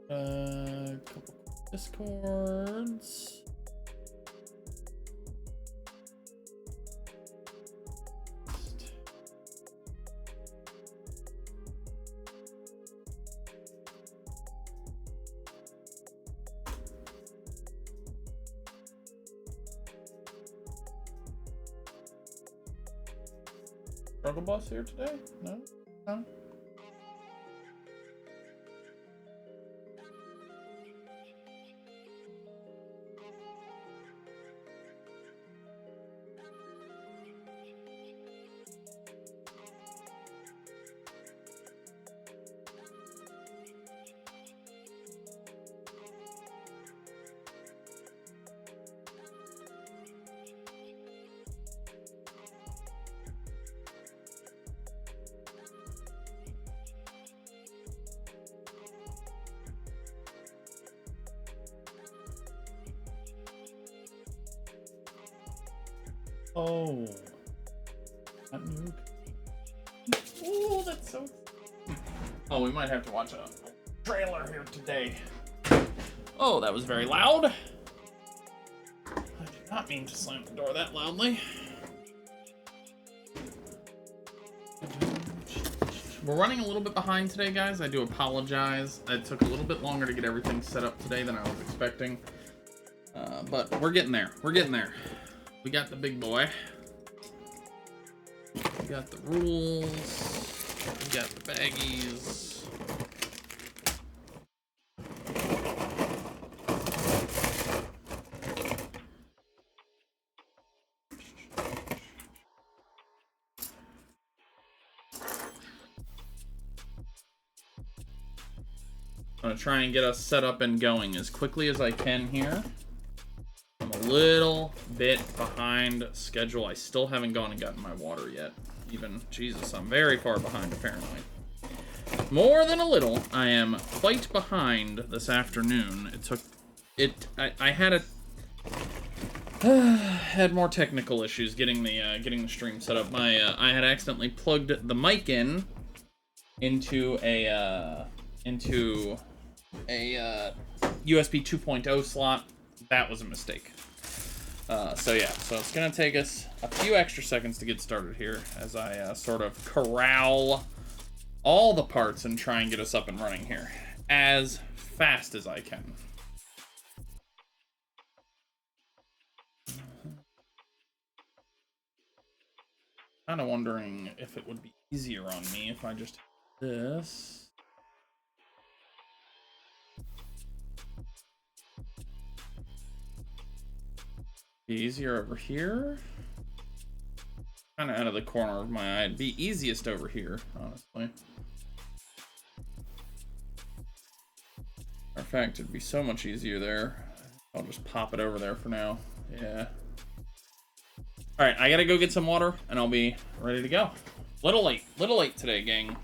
Couple discords. Struggle bus here today? No? No? Oh, that move. Oh, that's so. Oh, we might have to watch a trailer here today. Oh, that was very loud. I did not mean to slam the door that loudly. We're running a little bit behind today, guys. I do apologize. It took a little bit longer to get everything set up today than I was expecting. But we're getting there. We're getting there. We got the big boy. We got the rules. We got the baggies. I'm gonna try and get us set up and going as quickly as I can here. I'm a little bit behind schedule. I still haven't gone and gotten my water yet. Even, Jesus, I'm very far behind apparently. More than a little. I am quite behind this afternoon. It took, I had had more technical issues getting the stream set up. I had accidentally plugged the mic into a USB 2.0 slot. That was a mistake. So yeah, so it's gonna take us a few extra seconds to get started here as I sort of corral all the parts and try and get us up and running here as fast as I can. Kind of wondering if it would be easier on me if I just did this. Be easier over here. Kind of out of the corner of my eye. It'd be easiest over here, honestly. In fact, it'd be so much easier there. I'll just pop it over there for now. Yeah. All right, I gotta go get some water, and I'll be ready to go. Little late today, gang.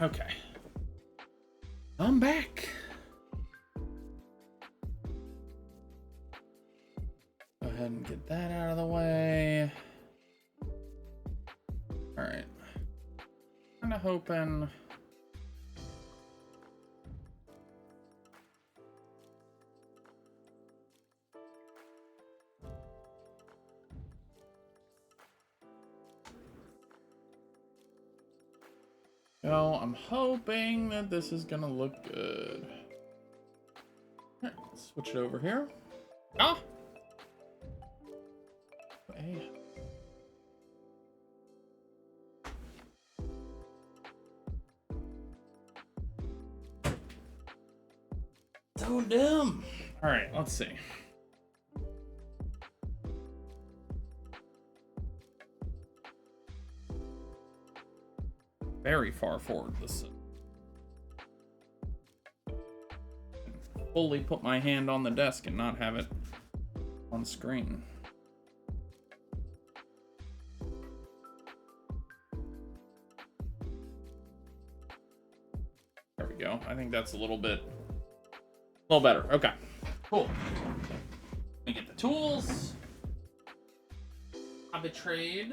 Okay. I'm back. Go ahead and get that out of the way. All right. Kind of hoping. So I'm hoping that this is gonna look good. All right, let's switch it over here. Ah! Hey. So dumb. All right, let's see. Very far forward this. Fully put my hand on the desk and not have it on screen. There we go. I think that's a little better. Okay, cool. Let me get the tools. Hobby trade.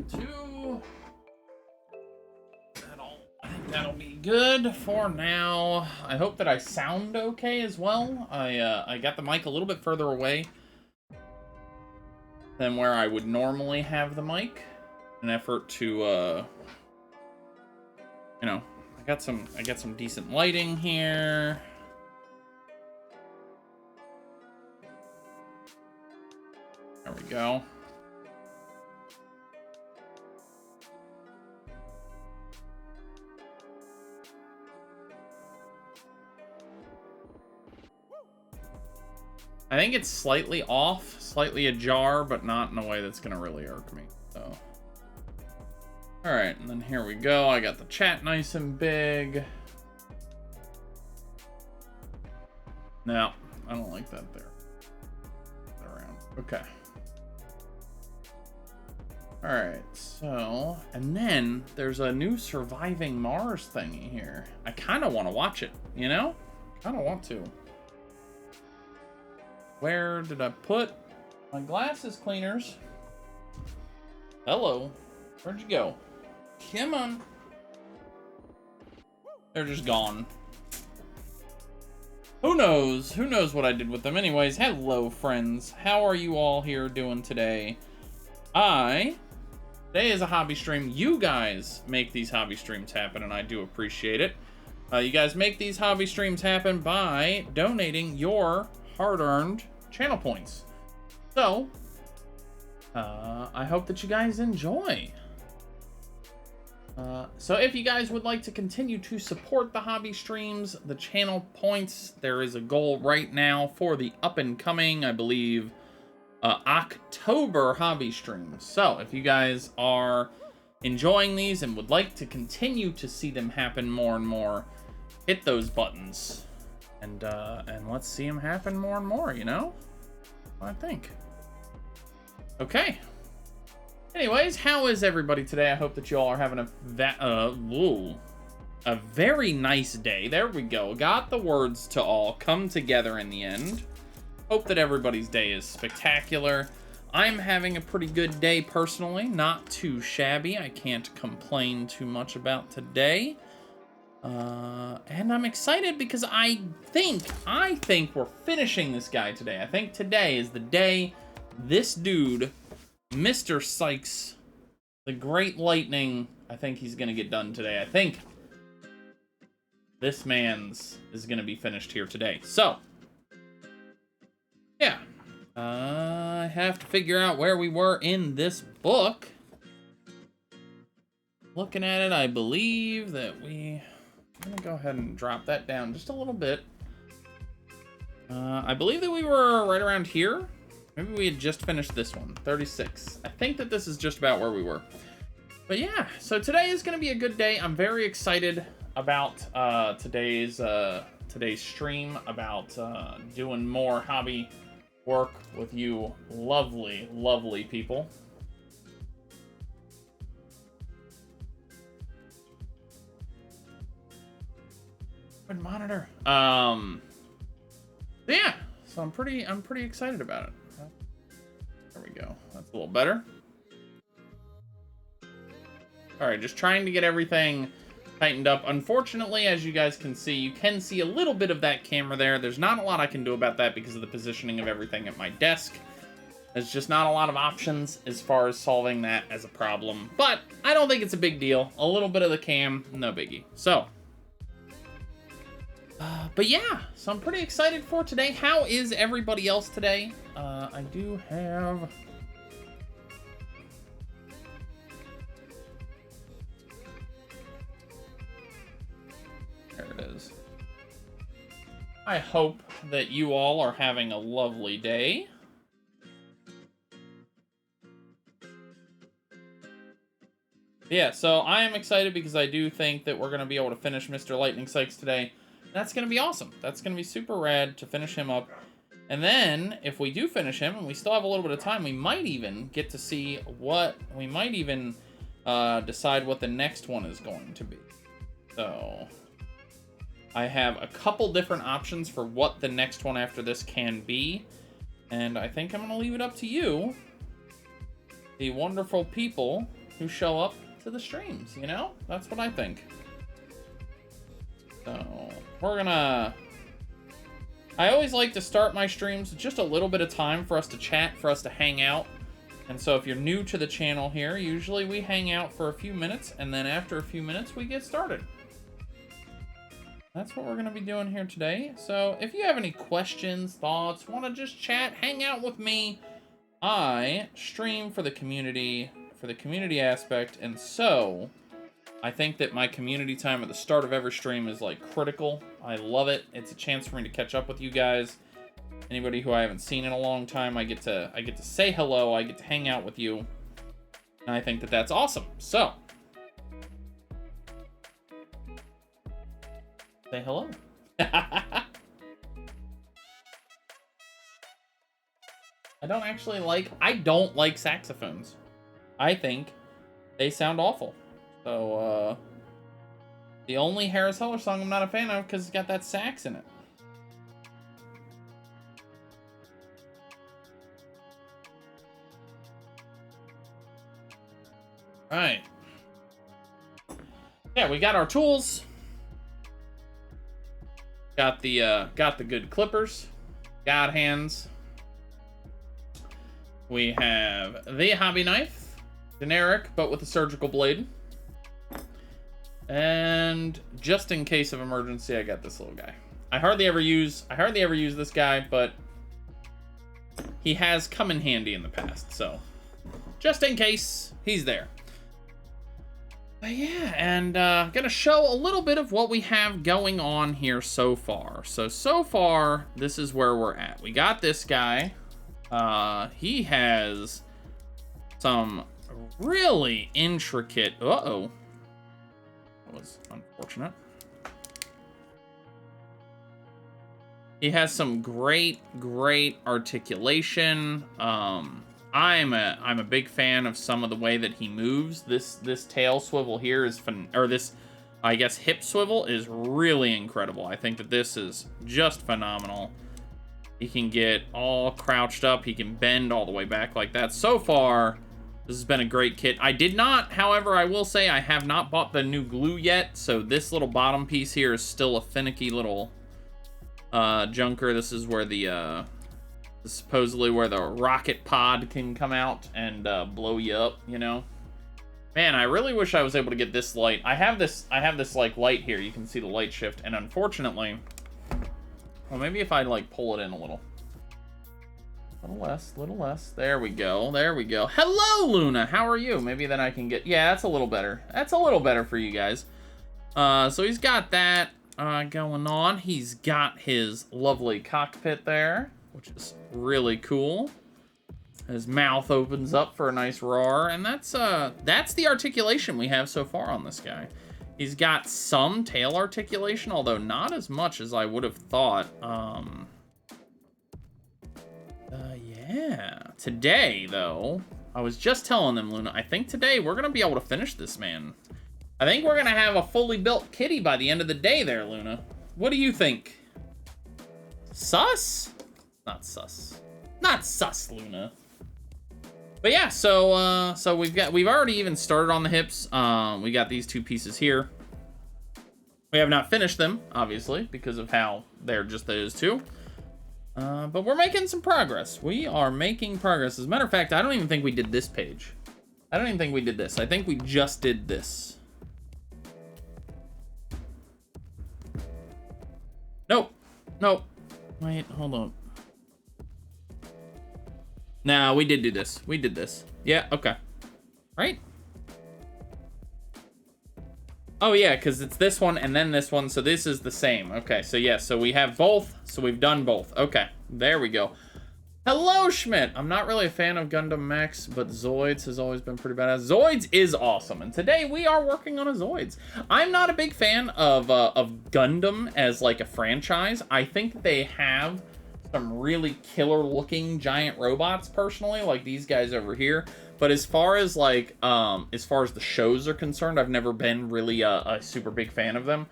2. I think that'll be good for now. I hope that I sound okay as well. I got the mic a little bit further away than where I would normally have the mic. An effort to, you know, I got some decent lighting here. There we go. I think it's slightly off, slightly ajar, but not in a way that's gonna really irk me. So, all right, and then here we go. I got the chat nice and big. No, I don't like that there. Around. Okay. All right, so, and then there's a new Surviving Mars thingy here. I kind of want to watch it, you know? Kind of want to. Where did I put my glasses cleaners? Hello. Where'd you go? Come on. They're just gone. Who knows? Who knows what I did with them? Anyways, hello, friends. How are you all here doing today? Today is a hobby stream. You guys make these hobby streams happen, and I do appreciate it. You guys make these hobby streams happen by donating your hard-earned channel points. So, I hope that you guys enjoy. So if you guys would like to continue to support the hobby streams, the channel points, there is a goal right now for the up-and-coming, I believe, October hobby streams. So if you guys are enjoying these and would like to continue to see them happen more and more, hit those buttons. And let's see them happen more and more, you know? I think. Okay. Anyways, how is everybody today? I hope that you all are having a very nice day. There we go. Got the words to all come together in the end. Hope that everybody's day is spectacular. I'm having a pretty good day personally. Not too shabby. I can't complain too much about today. And I'm excited because I think we're finishing this guy today. I think today is the day this dude, Mr. Saix, the Great Lightning, I think he's going to get done today. I think this man's is going to be finished here today. So, yeah. I have to figure out where we were in this book. Looking at it, I believe that I'm gonna go ahead and drop that down just a little bit. I believe that we were right around here. Maybe we had just finished this one, 36. I think that this is just about where we were. But yeah, so today is gonna be a good day. I'm very excited about today's stream, about doing more hobby work with you lovely, lovely people. Good monitor. Yeah, so I'm pretty excited about it. There we go. That's a little better. All right, just trying to get everything tightened up. Unfortunately, as you guys can see, you can see a little bit of that camera there. There's not a lot I can do about that because of the positioning of everything at my desk. There's just not a lot of options as far as solving that as a problem. But I don't think it's a big deal. A little bit of the cam, no biggie. So, but yeah, so I'm pretty excited for today. How is everybody else today? I do have... I hope that you all are having a lovely day. Yeah, so I am excited because I do think that we're going to be able to finish Mr. Lightning Saix today. That's going to be awesome. That's going to be super rad to finish him up. And then, if we do finish him, and we still have a little bit of time, we might even get to see what... We might even decide what the next one is going to be. So... I have a couple different options for what the next one after this can be. And I think I'm going to leave it up to you, the wonderful people who show up to the streams, you know? That's what I think. So, we're gonna... I always like to start my streams with just a little bit of time for us to chat, for us to hang out. And so if you're new to the channel here, usually we hang out for a few minutes, and then after a few minutes, we get started. That's what we're gonna be doing here today. So, if you have any questions, thoughts, want to just chat, hang out with me, I stream for the community aspect, and so I think that my community time at the start of every stream is like critical. I love it. It's a chance for me to catch up with you guys. Anybody who I haven't seen in a long time, I get to say hello, I get to hang out with you. And I think that that's awesome. So, say hello. I don't like saxophones. I think they sound awful. So, the only Harris Heller song I'm not a fan of because it's got that sax in it. Alright. Yeah, we got our tools. Got the good clippers. God hands. We have the hobby knife. Generic, but with a surgical blade. And just in case of emergency, I got this little guy. I hardly ever use this guy, but he has come in handy in the past, so just in case, he's there. But yeah, and gonna show a little bit of what we have going on here so far. So far, this is where we're at. We got this guy. He has some really intricate... Uh-oh. That was unfortunate. He has some great articulation. I'm a big fan of some of the way that he moves. This tail swivel here is fun, or this, I guess, hip swivel is really incredible. I think that this is just phenomenal. He can get all crouched up. He can bend all the way back like that. So far, this has been a great kit. I did not, however, I will say I have not bought the new glue yet. So this little bottom piece here is still a finicky little junker. This is where the supposedly where the rocket pod can come out and blow you up, you know. Man, I really wish I was able to get this light. I have this like light here. You can see the light shift, and unfortunately, well, maybe if I like pull it in a little less. There we go. Hello, Luna. How are you? Maybe then I can get, yeah, that's a little better. That's a little better for you guys. So he's got that going on. He's got his lovely cockpit there, which is really cool. His mouth opens up for a nice roar, and that's the articulation we have so far on this guy. He's got some tail articulation, although not as much as I would have thought. Yeah. Today, though, I was just telling them, Luna, I think today we're gonna be able to finish this man. I think we're gonna have a fully built kitty by the end of the day there, Luna. What do you think? Sus? Not sus. Not sus, Luna. But yeah, so we've already even started on the hips. We got these two pieces here. We have not finished them, obviously, because of how they're just those two. But we're making some progress. We are making progress. As a matter of fact, I don't even think we did this page. I don't even think we did this. I think we just did this. Nope. Wait, hold on. No, we did do this. We did this. Yeah, okay. Right? Oh, yeah, because it's this one and then this one, so this is the same. Okay, so yeah, so we have both, so we've done both. Okay, there we go. Hello, Schmidt! I'm not really a fan of Gundam Mechs, but Zoids has always been pretty badass. Zoids is awesome, and today we are working on a Zoids. I'm not a big fan of Gundam as, like, a franchise. I think they have some really killer-looking giant robots, personally, like these guys over here. But as far as, like, as far as the shows are concerned, I've never been really a super big fan of them,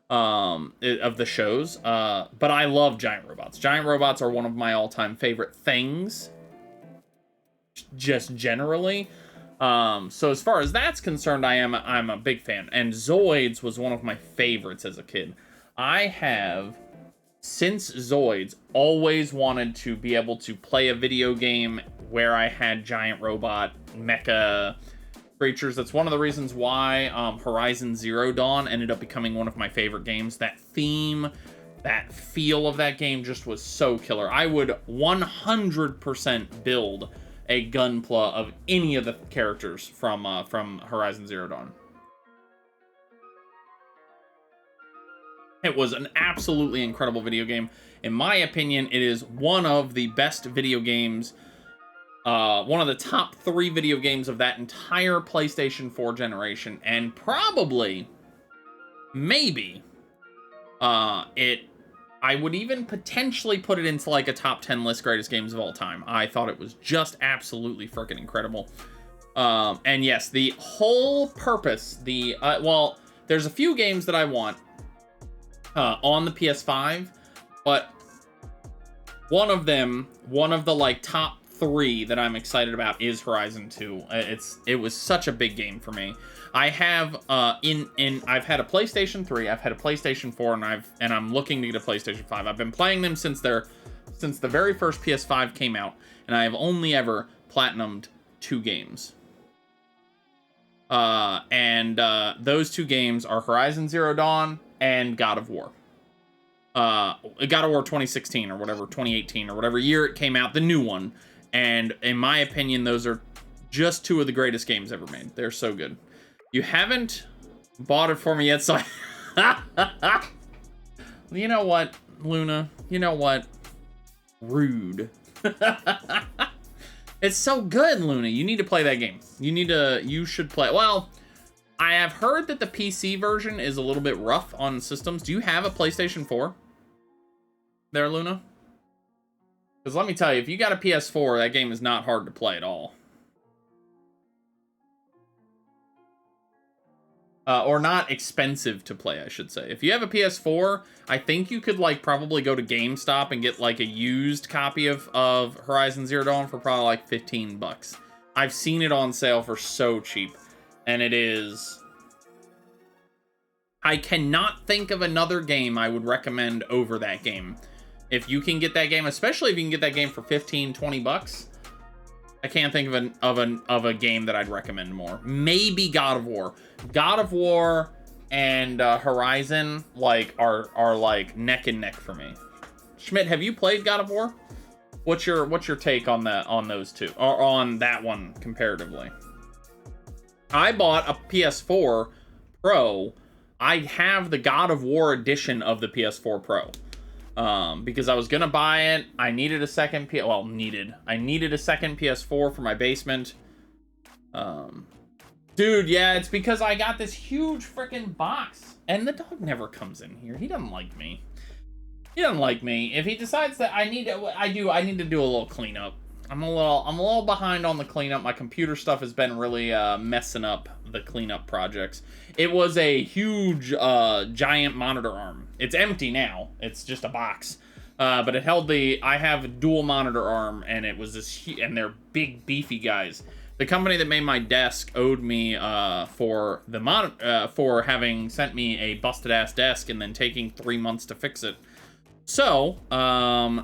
of the shows. But I love giant robots. Giant robots are one of my all-time favorite things, just generally. So as far as that's concerned, I'm a big fan. And Zoids was one of my favorites as a kid. I have, since Zoids, always wanted to be able to play a video game where I had giant robot mecha creatures. That's one of the reasons why Horizon Zero Dawn ended up becoming one of my favorite games. That theme, that feel of that game just was so killer. I would 100% build a Gunpla of any of the characters from Horizon Zero Dawn. It was an absolutely incredible video game. In my opinion, it is one of the best video games, one of the top 3 video games of that entire PlayStation 4 generation, and probably, maybe, I would even potentially put it into like a top 10 list greatest games of all time. I thought it was just absolutely freaking incredible. And yes, the whole purpose, well, there's a few games that I want on the PS5, but one of the like top 3 that I'm excited about is Horizon 2. It was such a big game for me. I have I've had a PlayStation 3, I've had a PlayStation 4, and I'm looking to get a PlayStation 5. I've been playing them since the very first PS5 came out, and I have only ever platinumed 2 games. Those 2 games are Horizon Zero Dawn and God of War. God of War 2016 or whatever, 2018 or whatever year it came out, the new one. And in my opinion, those are just 2 of the greatest games ever made. They're so good. You haven't bought it for me yet, so you know what, Luna? You know what? Rude. It's so good, Luna. You need to play that game. You should play. Well, I have heard that the PC version is a little bit rough on systems. Do you have a PlayStation 4? There, Luna? Because let me tell you, if you got a PS4, that game is not hard to play at all. Or not expensive to play, I should say. If you have a PS4, I think you could, like, probably go to GameStop and get, like, a used copy of Horizon Zero Dawn for probably, like, 15 bucks. I've seen it on sale for so cheap. And it is... I cannot think of another game I would recommend over that game. If you can get that game, especially if you can get that game for 15, 20 bucks, I can't think of a game that I'd recommend more. Maybe God of War. God of War and Horizon like are like neck and neck for me. Schmidt, have you played God of War? What's your take on those 2, or on that one comparatively? I bought a PS4 Pro. I have the God of War edition of the PS4 Pro. Because I was gonna buy it. I needed a second I needed a second PS4 for my basement. Dude, yeah, it's because I got this huge freaking box. And the dog never comes in here. He doesn't like me. He doesn't like me. If he decides that I need to do a little cleanup. I'm a little behind on the cleanup. My computer stuff has been really messing up the cleanup projects. It was a huge giant monitor arm. It's empty now. It's just a box. But it held I have a dual monitor arm, and it was this and they're big beefy guys. The company that made my desk owed me for having sent me a busted ass desk and then taking 3 months to fix it. So,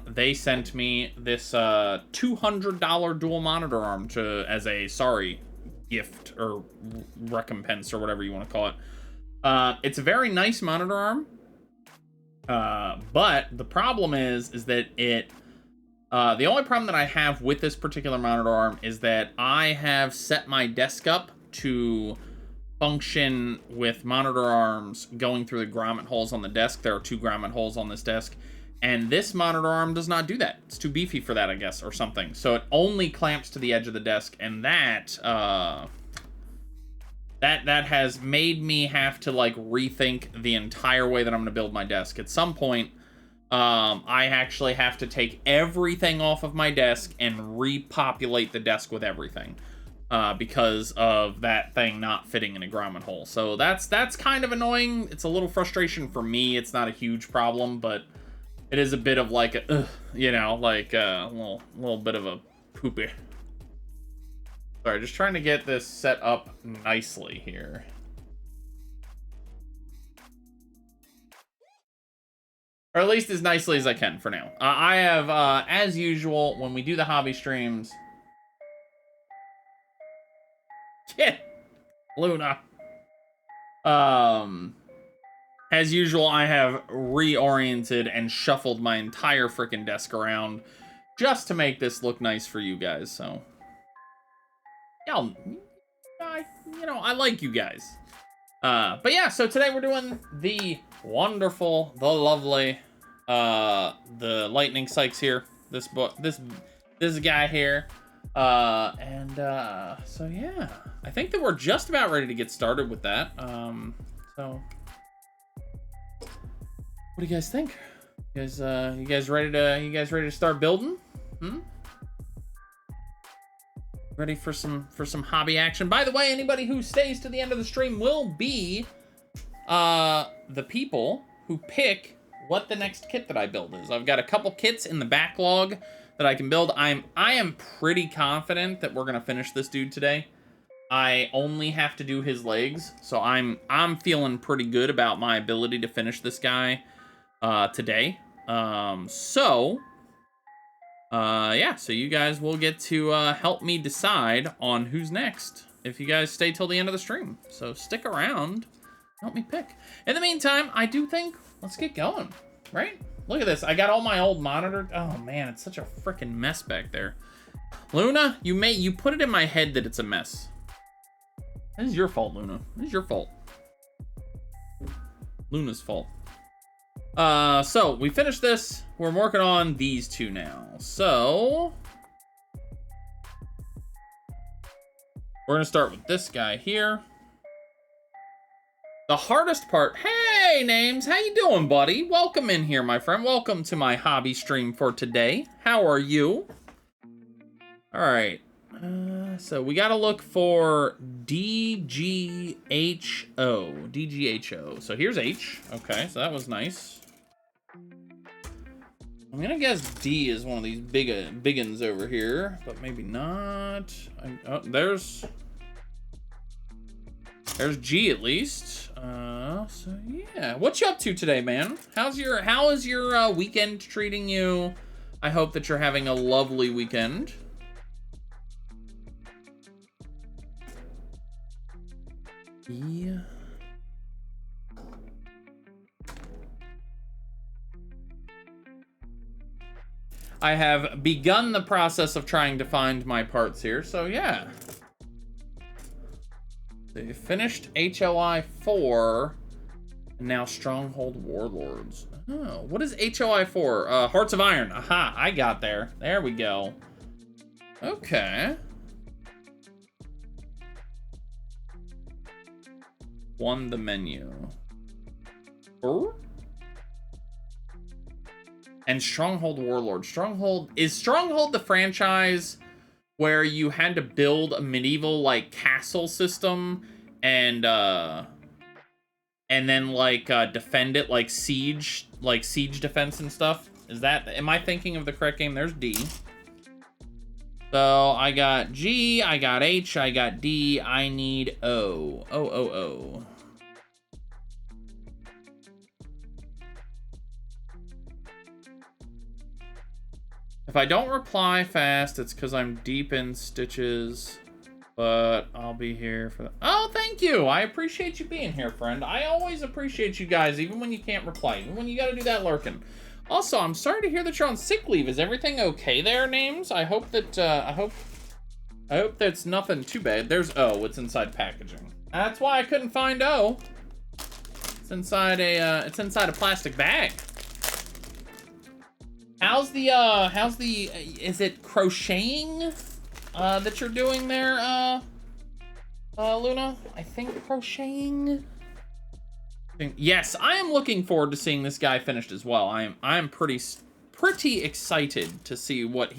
they sent me this $200 dual monitor arm as a sorry gift or recompense or whatever you want to call it. It's a very nice monitor arm, but the problem is that the only problem that I have with this particular monitor arm is that I have set my desk up to function with monitor arms going through the grommet holes on the desk. There are 2 grommet holes on this desk, and this monitor arm does not do that. It's too beefy for that, I guess, or something. So it only clamps to the edge of the desk, and that has made me have to like rethink the entire way that I'm gonna build my desk. At some point, I actually have to take everything off of my desk and repopulate the desk with everything. Because of that thing not fitting in a grommet hole. So that's kind of annoying. It's a little frustration for me. It's not a huge problem, but it is a bit of like a, you know, like a little bit of a poopy. Sorry, just trying to get this set up nicely here. Or at least as nicely as I can for now. I have, as usual, when we do the hobby streams, yeah, Luna. As usual, I have reoriented and shuffled my entire freaking desk around just to make this look nice for you guys. So, yeah, you know, I like you guys. But yeah, so today we're doing the wonderful, the lovely, the Lightning Saix here. This guy here. So yeah, I think that we're just about ready to get started with that. So what do you guys think? You guys ready to start building? Ready for some hobby action? By the way, anybody who stays to the end of the stream will be the people who pick what the next kit that I build is. I've got a couple kits in the backlog that I can build. I am pretty confident that we're gonna finish this dude today. I only have to do his legs, so I'm feeling pretty good about my ability to finish this guy today. Yeah, so you guys will get to help me decide on who's next if you guys stay till the end of the stream. So stick around, help me pick. In the meantime, I do think let's get going, right? Look at this. I got all my old monitor. Oh man, it's such a freaking mess back there. Luna, you put it in my head that it's a mess. This is your fault, Luna. This is your fault. Luna's fault. So we finished this. We're working on these 2 now. So we're gonna start with this guy here. The hardest part. Hey, Names, how you doing, buddy? Welcome in here, my friend. Welcome to my hobby stream for today. How are you? All right. So we gotta look for DGHO. DGHO. So here's H. Okay, so that was nice. I'm gonna guess D is one of these big uns over here, but maybe not. Oh, there's G at least. So yeah, what you up to today, man? How is your weekend treating you? I hope that you're having a lovely weekend. Yeah. I have begun the process of trying to find my parts here, so yeah. They finished HOI 4, and now Stronghold Warlords. Oh, what is HOI 4? Hearts of Iron. Aha, I got there. There we go. Okay. Won the menu. And Stronghold Warlord. Is Stronghold the franchise where you had to build a medieval like castle system and then like defend it like siege defense and stuff? Am I thinking of the correct game? There's D. So I got G, I got H, I got D, I need O. O. If I don't reply fast, it's because I'm deep in stitches, but I'll be here for that. Oh, thank you. I appreciate you being here, friend. I always appreciate you guys, even when you can't reply, even when you got to do that lurking. Also, I'm sorry to hear that you're on sick leave. Is everything okay there, Names? I hope that, I hope that's nothing too bad. There's O. It's inside packaging. That's why I couldn't find O. It's inside a plastic bag. How's the is it crocheting that you're doing there, Luna? I think crocheting. Yes, I am looking forward to seeing this guy finished as well. I'm pretty excited to see what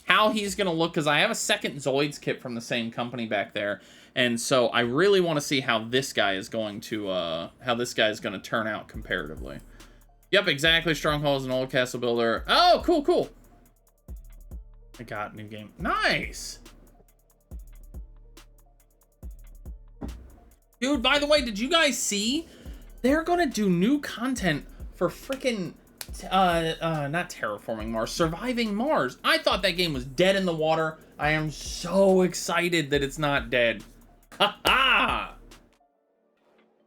how he's gonna look, because I have a second Zoids kit from the same company back there, and so I really want to see how this guy is going to turn out comparatively. Yep, exactly. Stronghold is an old castle builder. Oh, cool. I got new game. Nice. Dude, by the way, did you guys see? They're gonna do new content for frickin' not Terraforming Mars, Surviving Mars. I thought that game was dead in the water. I am so excited that it's not dead. Ha ha!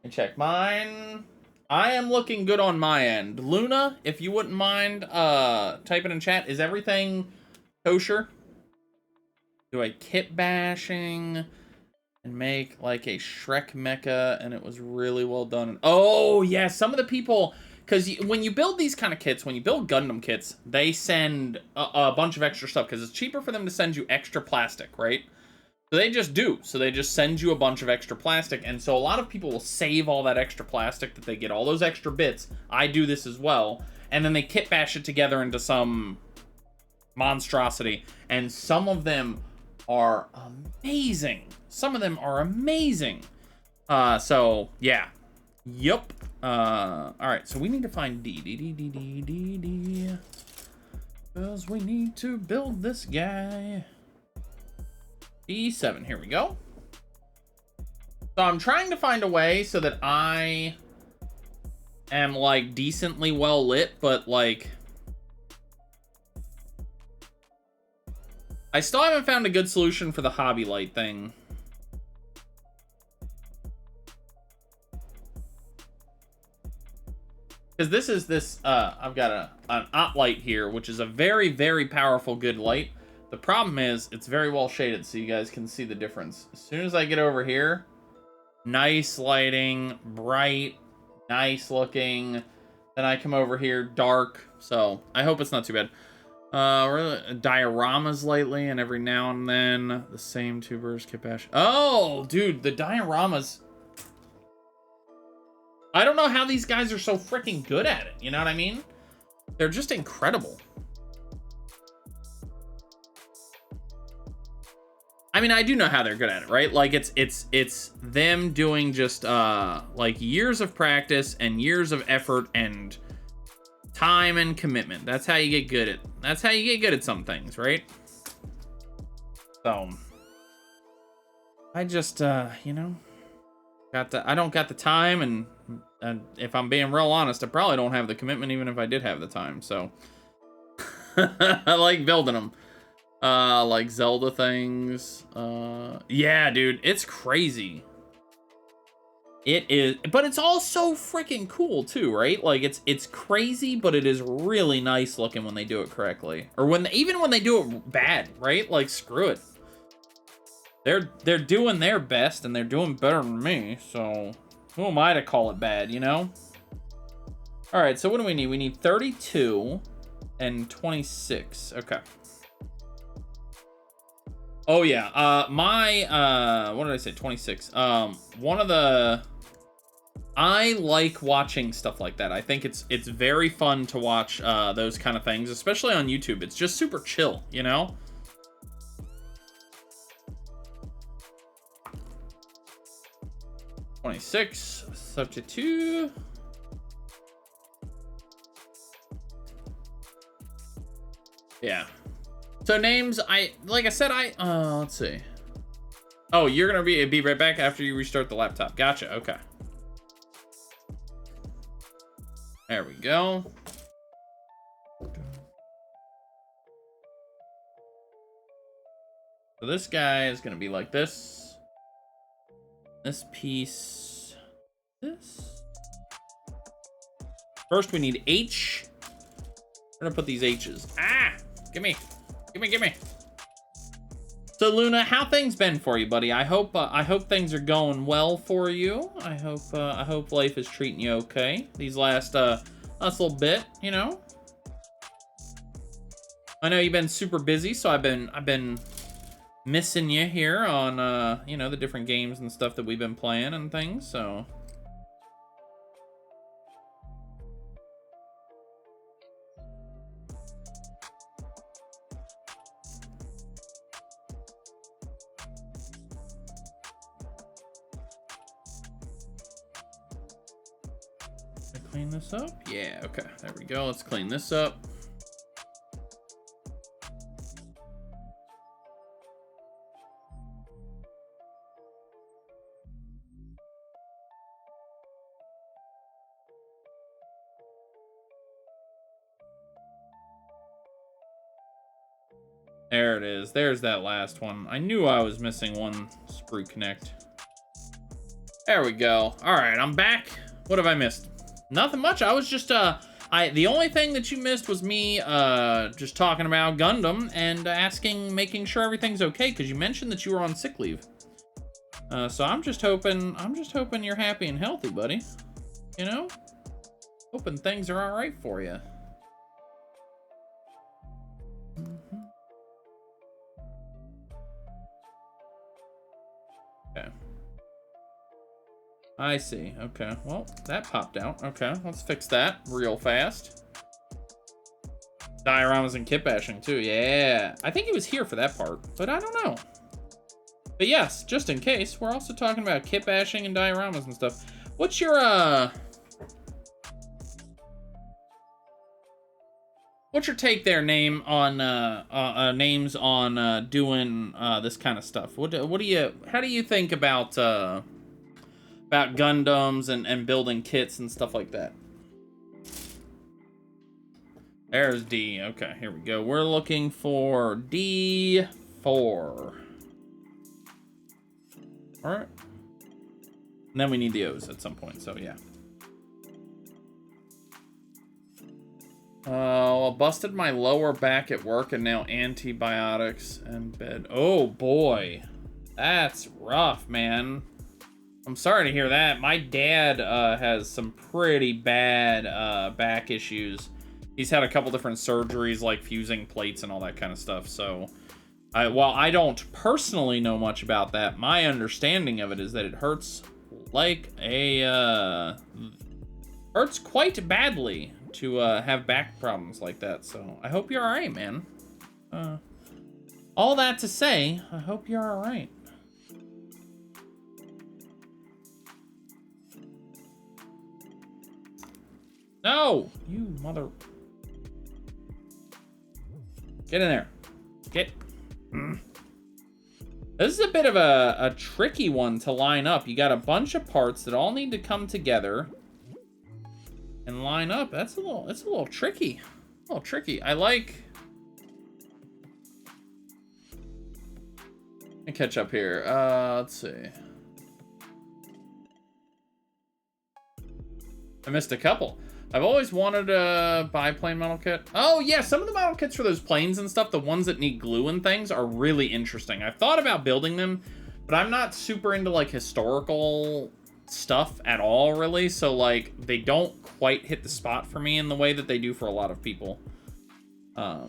And check mine. I am looking good on my end. Luna, if you wouldn't mind typing in chat, is everything kosher? Do a kit bashing and make like a Shrek mecha, and it was really well done. Oh yeah, some of the people, because when you build these kind of kits, when you build Gundam kits, they send a bunch of extra stuff because it's cheaper for them to send you extra plastic, right? So they just do. So they just send you a bunch of extra plastic, and so a lot of people will save all that extra plastic that they get, all those extra bits. I do this as well, and then they kit bash it together into some monstrosity, and some of them are amazing. Some of them are amazing. So yeah. Yup. All right, so we need to find D. Because we need to build this guy. D7, here we go. So I'm trying to find a way so that I am like decently well lit, but like I still haven't found a good solution for the hobby light thing. Because I've got an OT light here, which is a very, very powerful, good light. The problem is, it's very well shaded, so you guys can see the difference. As soon as I get over here, nice lighting, bright, nice looking. Then I come over here, dark. So, I hope it's not too bad. Dioramas lately, and every now and then, the same tubers, kit bash. Oh, dude, the dioramas. I don't know how these guys are so freaking good at it. You know what I mean? They're just incredible. I mean, I do know how they're good at it, right? Like it's them doing just like years of practice and years of effort and time and commitment. That's how you get good at some things, right? So I just you know, I don't got the time, and if I'm being real honest, I probably don't have the commitment even if I did have the time. So I like building them. Like Zelda things. Yeah, dude, it's crazy. It is, but it's all so freaking cool too, right? Like it's crazy, but it is really nice looking when they do it correctly, or even when they do it bad, right? Like screw it. They're doing their best, and they're doing better than me. So who am I to call it bad, you know? All right, so what do we need? We need 32 and 26. Okay. Oh yeah, what did I say? 26. I like watching stuff like that. I think it's very fun to watch those kind of things, especially on YouTube. It's just super chill, you know? $26, subject to. Yeah. So names, like I said, let's see. Oh, you're gonna be right back after you restart the laptop. Gotcha, okay. There we go. So this guy is gonna be like this. This piece, this. First we need H. We're gonna put these H's. Ah, gimme. So Luna, how things been for you, buddy? I hope things are going well for you. I hope life is treating you okay these last little bit, you know. I know you've been super busy, so I've been missing you here on you know, the different games and stuff that we've been playing and things, so. Clean this up? Yeah, okay, there we go. Let's clean this up. There it is. There's that last one. I knew I was missing one sprue connect. There we go. All right, I'm back. What have I missed? Nothing much. I was just the only thing that you missed was me just talking about Gundam and making sure everything's okay, because you mentioned that you were on sick leave. So I'm just hoping you're happy and healthy, buddy. You know? Hoping things are all right for you. Okay. I see. Okay. Well, that popped out. Okay, let's fix that real fast. Dioramas and kit bashing too. Yeah. I think he was here for that part, but I don't know. But yes, just in case, we're also talking about kit bashing and dioramas and stuff. What's your take there, names on doing this kind of stuff? How do you think about Gundams and building kits and stuff like that? There's D. Okay, here we go. We're looking for D4. All right. And then we need the O's at some point, so yeah. I busted my lower back at work and now antibiotics and bed. Oh boy, that's rough, man. I'm sorry to hear that. My dad has some pretty bad back issues. He's had a couple different surgeries, like fusing plates and all that kind of stuff. So, while I don't personally know much about that, my understanding of it is that it hurts like hurts quite badly to have back problems like that. So I hope you're all right, man. All that to say, I hope you're all right. No, you mother. Get in there. Get. This is a bit of a tricky one to line up. You got a bunch of parts that all need to come together and line up. It's a little tricky. A little tricky. I like. Let me catch up here. Let's see. I missed a couple. I've always wanted to buy plane model kit. Oh yeah, some of the model kits for those planes and stuff, the ones that need glue and things, are really interesting. I've thought about building them, but I'm not super into like historical stuff at all, really. So like, they don't quite hit the spot for me in the way that they do for a lot of people. I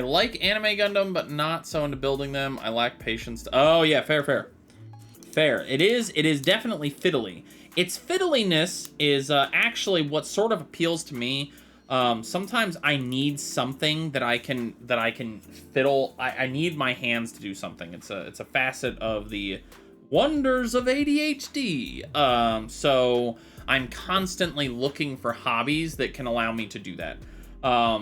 like anime Gundam, but not so into building them. I lack patience. Oh yeah, fair. It is definitely fiddly. Its fiddliness is actually what sort of appeals to me. Sometimes I need something that I can fiddle. I need my hands to do something. It's a facet of the wonders of ADHD. So I'm constantly looking for hobbies that can allow me to do that.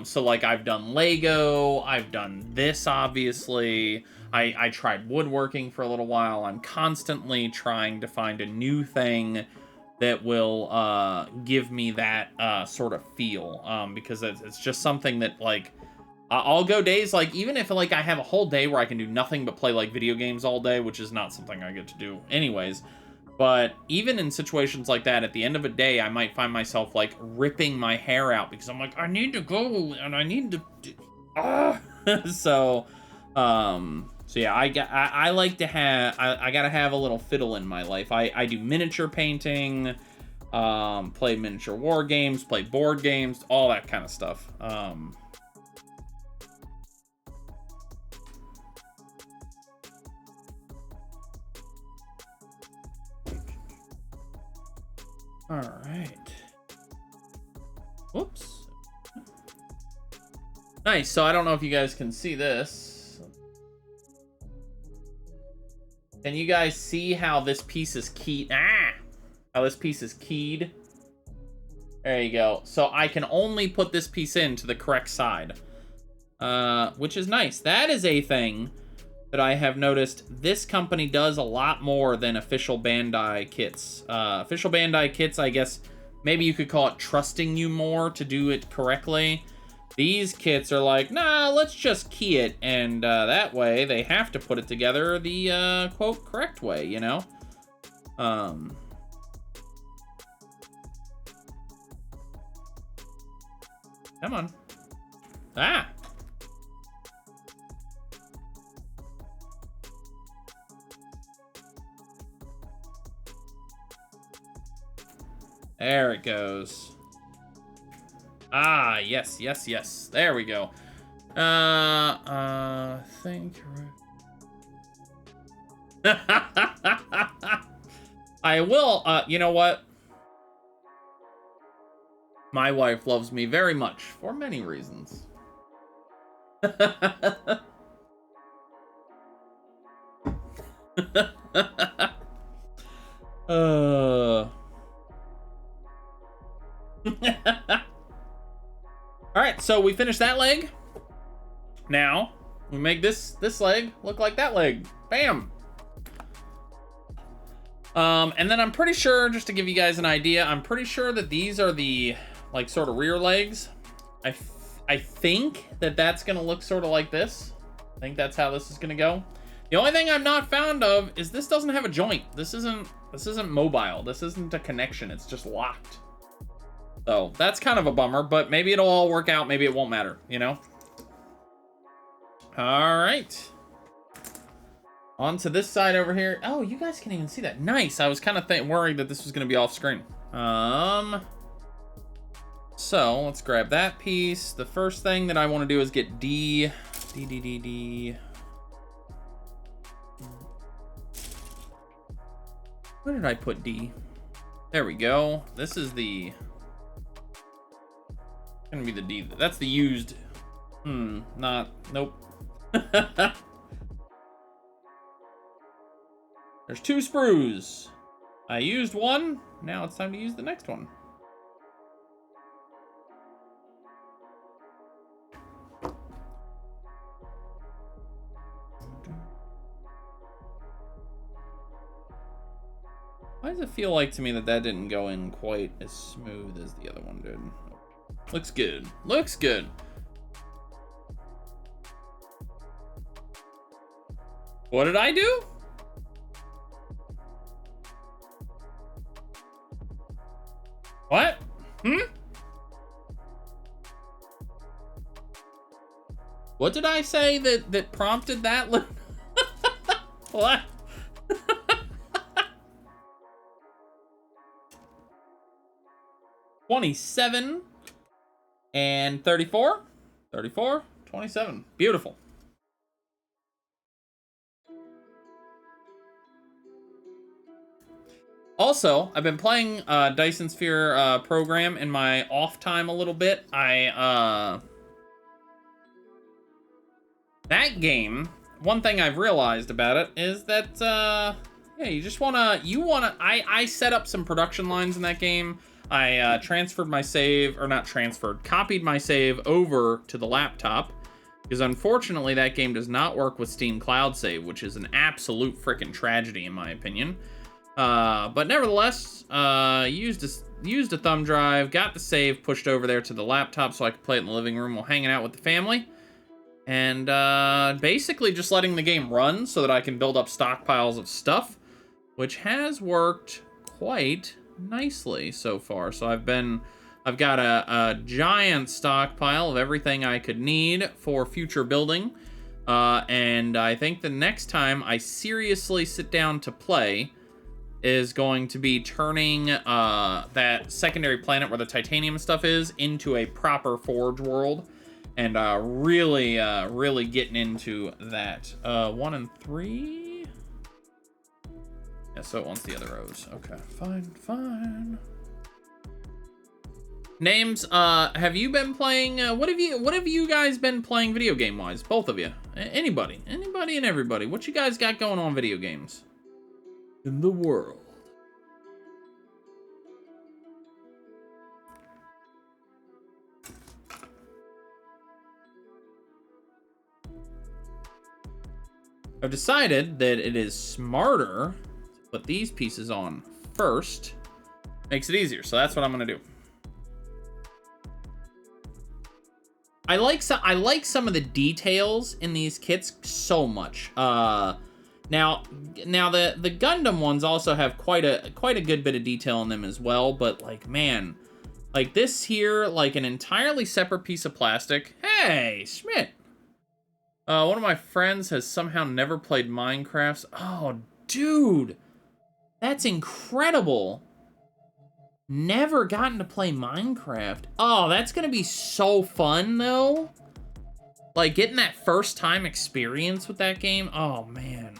So like I've done Lego, I've done this obviously. I tried woodworking for a little while. I'm constantly trying to find a new thing that will give me that sort of feel, because it's just something that, like, I'll go days, like, even if like I have a whole day where I can do nothing but play like video games all day, which is not something I get to do anyways, but even in situations like that, at the end of a day, I might find myself like ripping my hair out because I'm like, I need to go and I need to so So yeah, I like to have, I gotta have a little fiddle in my life. I do miniature painting, play miniature war games, play board games, all that kind of stuff. All right. Whoops. Nice. So I don't know if you guys can see this. Can you guys see how this piece is keyed? How this piece is keyed? There you go. So I can only put this piece in to the correct side, which is nice. That is a thing that I have noticed this company does a lot more than official Bandai kits. Official Bandai kits, I guess, maybe you could call it trusting you more to do it correctly. These kits are like, nah, let's just key it, and that way they have to put it together the, quote, correct way, you know? Come on. Ah! There it goes. Ah, yes, yes, yes. There we go. I think... I will, you know what? My wife loves me very much for many reasons. Alright, so we finished that leg. Now, we make this leg look like that leg. Bam! And then I'm pretty sure, just to give you guys an idea, I'm pretty sure that these are the, like, sort of rear legs. I think that that's gonna look sort of like this. I think that's how this is gonna go. The only thing I'm not fond of is this doesn't have a joint. This isn't mobile. This isn't a connection. It's just locked. So that's kind of a bummer, but maybe it'll all work out. Maybe it won't matter, you know? All right. On to this side over here. Oh, you guys can even see that. Nice. I was kind of worried that this was going to be off screen. So let's grab that piece. The first thing that I want to do is get D. Where did I put D? There we go. This is the... gonna be the D. That's the used. Nope. There's 2 sprues. I used one. Now it's time to use the next one. Why does it feel like to me that that didn't go in quite as smooth as the other one did? Looks good. Looks good. What did I do? What? What did I say that prompted that? What? 27 and 34. 34, 27. Beautiful. Also, I've been playing Dyson Sphere program in my off time a little bit. That game, one thing I've realized about it is that yeah, you just I set up some production lines in that game. I transferred my save, or not transferred, copied my save over to the laptop, because unfortunately that game does not work with Steam Cloud Save, which is an absolute freaking tragedy in my opinion. But nevertheless, used a thumb drive, got the save pushed over there to the laptop so I could play it in the living room while hanging out with the family. And basically just letting the game run so that I can build up stockpiles of stuff, which has worked quite nicely so far. So I've got a giant stockpile of everything I could need for future building. And I think the next time I seriously sit down to play is going to be turning that secondary planet where the titanium stuff is into a proper Forge world, and really getting into that. 1 and 3. Yeah, so it wants the other O's. Okay, fine. Names. Have you been playing? What have you guys been playing video game wise? Both of you. Anybody and everybody. What you guys got going on video games in the world? I've decided that it is smarter to put these pieces on first. Makes it easier, so that's what I'm gonna do. I like some of the details in these kits so much. Now the Gundam ones also have quite a good bit of detail in them as well, but like, man, like this here, like an entirely separate piece of plastic. Hey, Schmidt. One of my friends has somehow never played Minecraft. Oh, dude, that's incredible. Never gotten to play Minecraft. Oh, that's gonna be so fun though. Like getting that first time experience with that game. Oh man.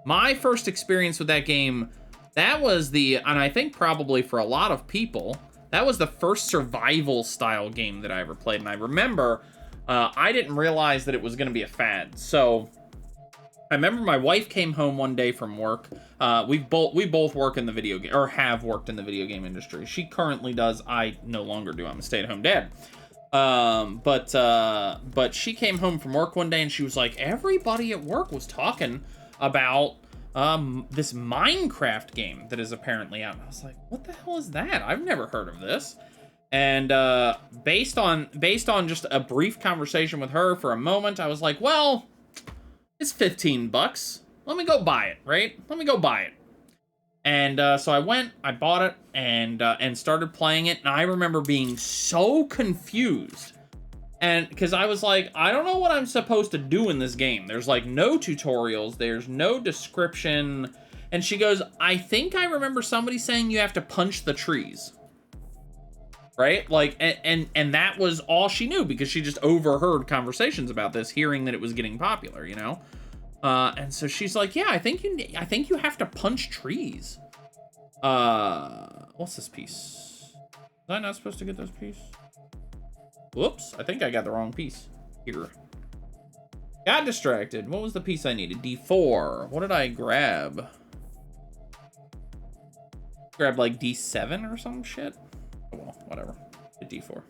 My first experience with that game, that was and I think probably for a lot of people, that was the first survival style game that I ever played. And I remember, I didn't realize that it was gonna be a fad. So I remember my wife came home one day from work. We both work in the video game, or have worked in the video game industry. She currently does. I no longer do. I'm a stay-at-home dad. But she came home from work one day and she was like, everybody at work was talking about this Minecraft game that is apparently out. And I was like, what the hell is that? I've never heard of this. And based on just a brief conversation with her for a moment, I was like, well, it's $15. Let me go buy it, right? Let me go buy it. And so I went, I bought it, and started playing it. And I remember being so confused. And because I was like, I don't know what I'm supposed to do in this game. There's like no tutorials. There's no description. And she goes, I think I remember somebody saying you have to punch the trees. Right? Like, and that was all she knew because she just overheard conversations about this, hearing that it was getting popular, you know? And so she's like, yeah, I think you have to punch trees. What's this piece? Was I not supposed to get this piece? Whoops, I think I got the wrong piece here. Got distracted. What was the piece I needed? D4. What did I grab? Grab like D7 or some shit? Oh, well, whatever. A D4.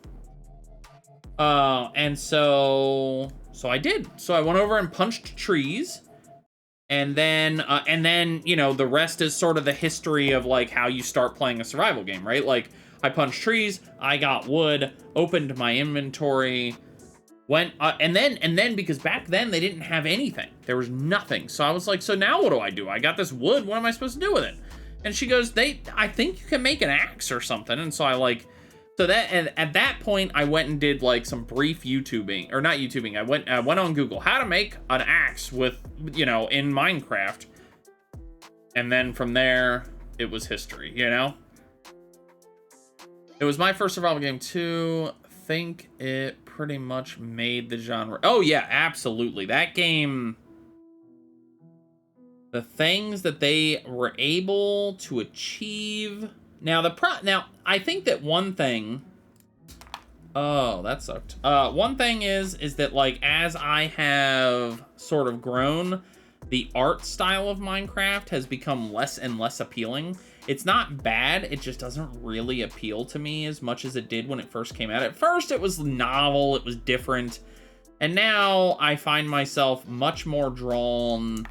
And so I did. So I went over and punched trees. And then, you know, the rest is sort of the history of like how you start playing a survival game, right? Like I punched trees, I got wood, opened my inventory, went, and then because back then they didn't have anything. There was nothing. So I was like, so now what do? I got this wood. What am I supposed to do with it? And she goes, I think you can make an axe or something. And so I like, so that, and at that point I went and did like some brief YouTubing, or not YouTubing. I went on Google, how to make an axe with, you know, in Minecraft. And then from there, it was history, you know? It was my first survival game too. I think it pretty much made the genre. Oh yeah, absolutely. That game, the things that they were able to achieve. Now I think that one thing, oh, that sucked. One thing is that like, as I have sort of grown, the art style of Minecraft has become less and less appealing. It's not bad, it just doesn't really appeal to me as much as it did when it first came out. At first, it was novel, it was different, and now I find myself much more drawn.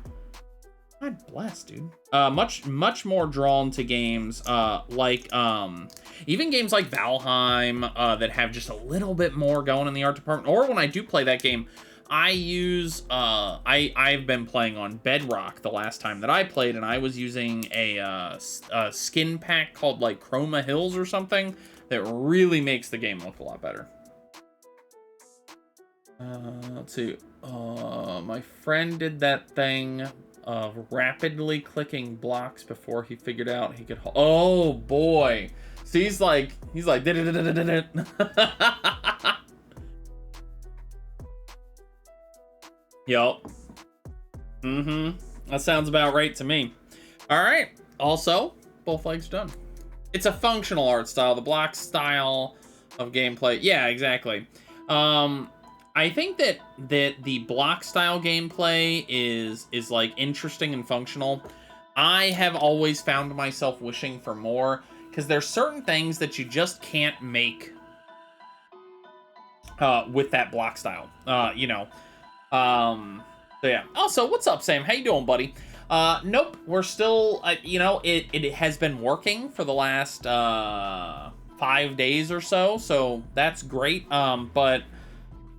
God bless, dude. Much more drawn to games like even games like Valheim that have just a little bit more going in the art department. Or when I do play that game, I use I've been playing on Bedrock the last time that I played, and I was using a skin pack called like Chroma Hills or something that really makes the game look a lot better. Let's see. My friend did that thing of rapidly clicking blocks before he figured out he could. Oh boy! So he's like. Yup. That sounds about right to me. All right. Also, both legs done. It's a functional art style. The block style of gameplay. Yeah, exactly. I think that the block style gameplay is like interesting and functional. I have always found myself wishing for more because there's certain things that you just can't make with that block style. You know. So yeah. Also, what's up, Sam? How you doing, buddy? Nope. We're still. You know, it has been working for the last 5 days or so. So that's great. But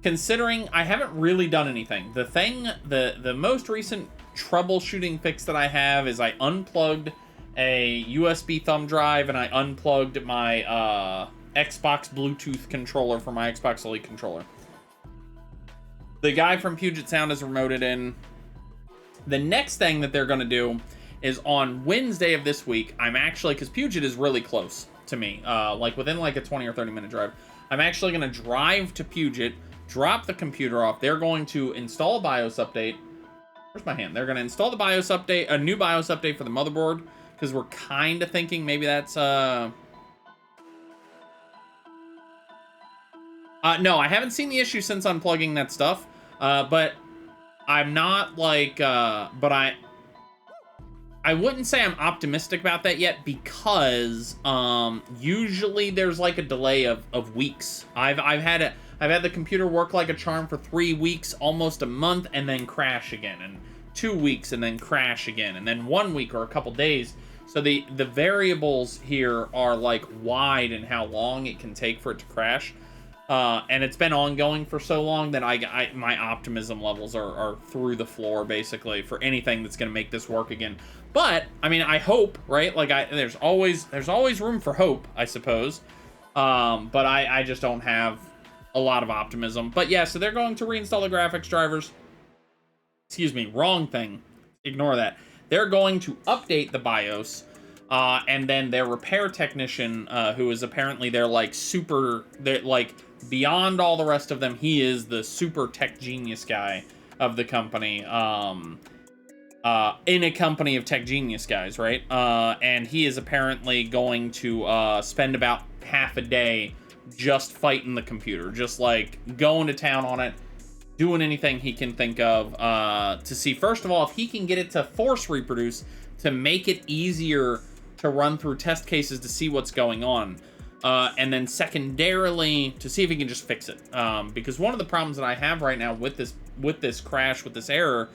considering I haven't really done anything. The most recent troubleshooting fix that I have is I unplugged a USB thumb drive and I unplugged my Xbox Bluetooth controller for my Xbox Elite controller. The guy from Puget Sound has remoted in. The next thing that they're going to do is on Wednesday of this week, I'm actually, because Puget is really close to me, like within like a 20 or 30 minute drive, I'm actually going to drive to Puget, drop the computer off. They're going to install a BIOS update. Where's my hand? They're going to install the BIOS update, a new BIOS update for the motherboard, because we're kind of thinking maybe that's... No, I haven't seen the issue since unplugging that stuff, but I'm not like... but I wouldn't say I'm optimistic about that yet because usually there's like a delay of weeks. I've had the computer work like a charm for 3 weeks, almost a month, and then crash again, and 2 weeks, and then crash again, and then 1 week or a couple days. So the variables here are like wide in how long it can take for it to crash. And it's been ongoing for so long that my optimism levels are through the floor, basically, for anything that's going to make this work again. But I mean, I hope, right? Like, there's always room for hope, I suppose. But I just don't have a lot of optimism. But yeah, so they're going to reinstall the graphics drivers. Excuse me, wrong thing. Ignore that. They're going to update the BIOS. And then their repair technician, who is apparently they're like beyond all the rest of them, he is the super tech genius guy of the company, in a company of tech genius guys, right? And he is apparently going to spend about half a day just fighting the computer, just like going to town on it, doing anything he can think of to see, first of all, if he can get it to force reproduce, to make it easier to run through test cases to see what's going on. And then secondarily, to see if he can just fix it. Because one of the problems that I have right now with this crash, with this error,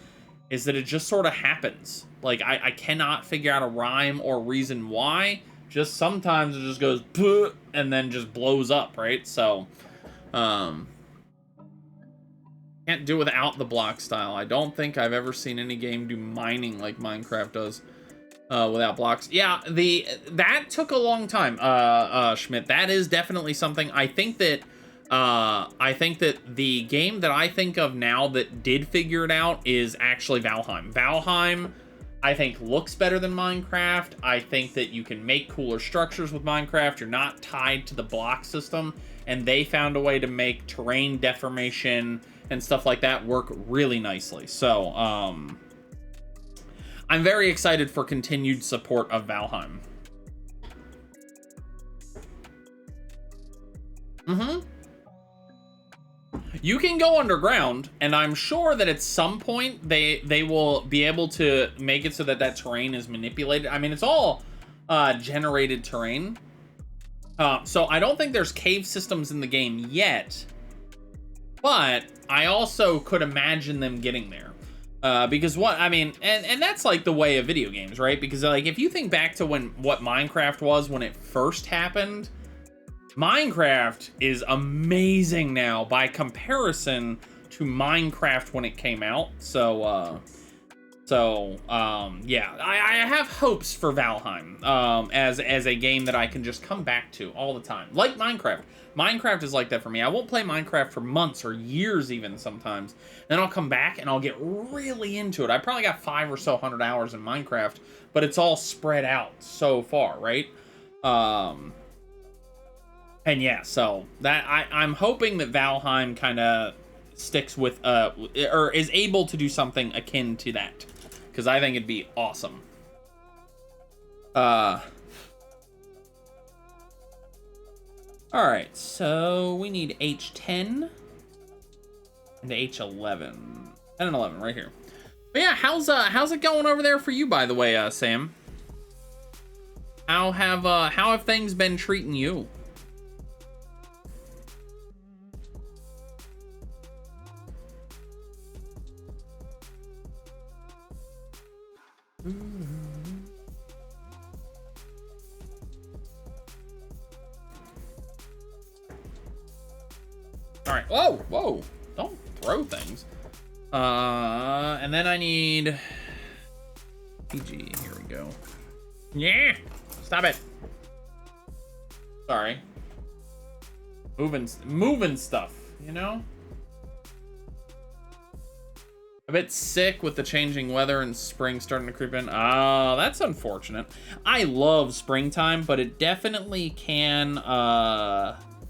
is that it just sort of happens. Like, I cannot figure out a rhyme or reason why. Just sometimes it just goes, and then just blows up, right? So, can't do without the block style. I don't think I've ever seen any game do mining like Minecraft does. Without blocks. Yeah, that took a long time, Schmidt. That is definitely something. I think that the game that I think of now that did figure it out is actually Valheim. Valheim, I think, looks better than Minecraft. I think that you can make cooler structures with Minecraft. You're not tied to the block system, and they found a way to make terrain deformation and stuff like that work really nicely. So, I'm very excited for continued support of Valheim. You can go underground, and I'm sure that at some point they will be able to make it so that terrain is manipulated. I mean, it's all generated terrain. So I don't think there's cave systems in the game yet, but I also could imagine them getting there. Because and that's like the way of video games, right? Because like, if you think back to what Minecraft was when it first happened, Minecraft is amazing now by comparison to Minecraft when it came out. So, So, yeah, I have hopes for Valheim, as a game that I can just come back to all the time. Like Minecraft. Minecraft is like that for me. I won't play Minecraft for months or years even sometimes. Then I'll come back and I'll get really into it. I probably got 500 or so hours in Minecraft, but it's all spread out so far, right? And yeah, so that I'm hoping that Valheim kind of sticks with or is able to do something akin to that, because I think it'd be awesome. All right, so we need H10 and H11, 10 and 11 right here. But yeah, how's it going over there for you, by the way, Sam? How have things been treating you? All right. Whoa! Don't throw things. And then I need PG. Here we go. Yeah. Stop it. Sorry. Moving stuff. You know. A bit sick with the changing weather and spring starting to creep in. Oh, that's unfortunate. I love springtime, but it definitely can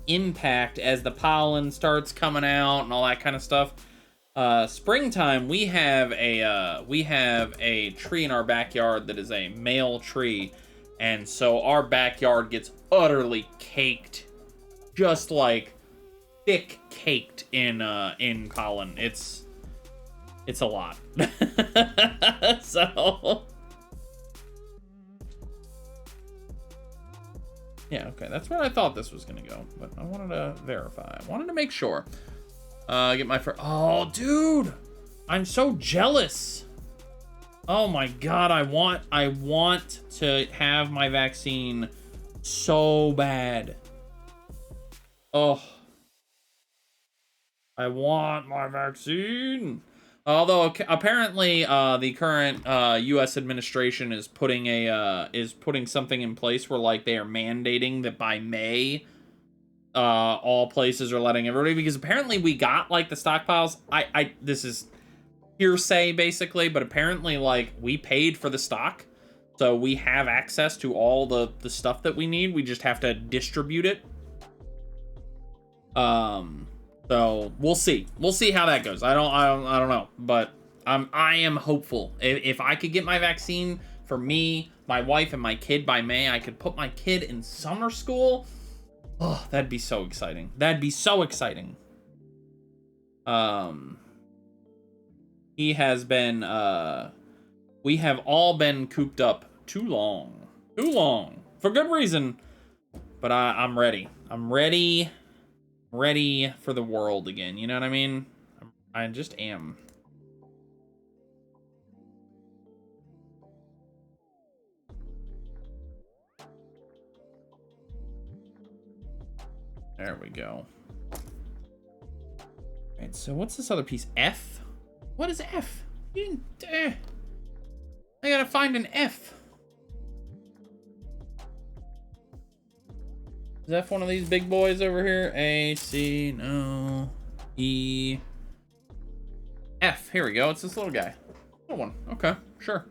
impact as the pollen starts coming out and all that kind of stuff. Springtime, we have a tree in our backyard that is a male tree, and so our backyard gets utterly caked, just like thick caked in pollen. It's a lot. So yeah, okay, that's where I thought this was gonna go, but I wanted to verify. I wanted to make sure. Get my first. Oh, dude, I'm so jealous. Oh my god, I want to have my vaccine so bad. Oh, I want my vaccine. Although apparently the current U.S. administration is putting something in place where like they are mandating that by May all places are letting everybody, because apparently we got like the stockpiles. This is hearsay basically, but apparently like we paid for the stock, so we have access to all the stuff that we need. We just have to distribute it. So we'll see. We'll see how that goes. I don't know, but I am hopeful. If I could get my vaccine for me, my wife, and my kid by May, I could put my kid in summer school. Oh, that'd be so exciting. That'd be so exciting. He has been. We have all been cooped up too long for good reason. But I'm ready. I'm ready for the world again, you know what I mean? I just am. There we go. Alright, so what's this other piece? F? What is F? You didn't, I gotta find an F. Is F one of these big boys over here? A, C, no, E, F. Here we go. It's this little guy. Little one. Okay, sure.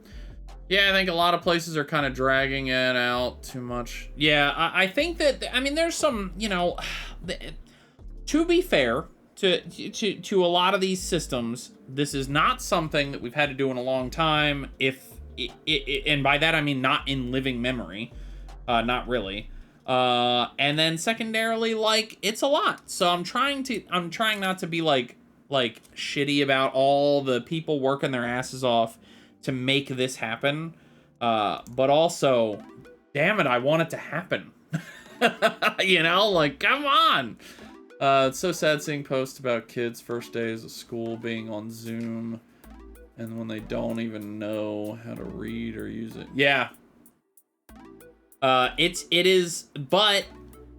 Yeah, I think a lot of places are kind of dragging it out too much. Yeah, I think that, I mean, there's some, you know, to be fair to a lot of these systems, this is not something that we've had to do in a long time. And by that I mean not in living memory, not really. And then secondarily, like, it's a lot. So I'm trying not to be like shitty about all the people working their asses off to make this happen. But also, damn it, I want it to happen. You know, like, come on. It's so sad seeing posts about kids' first days of school being on Zoom, and when they don't even know how to read or use it. Yeah. It is, but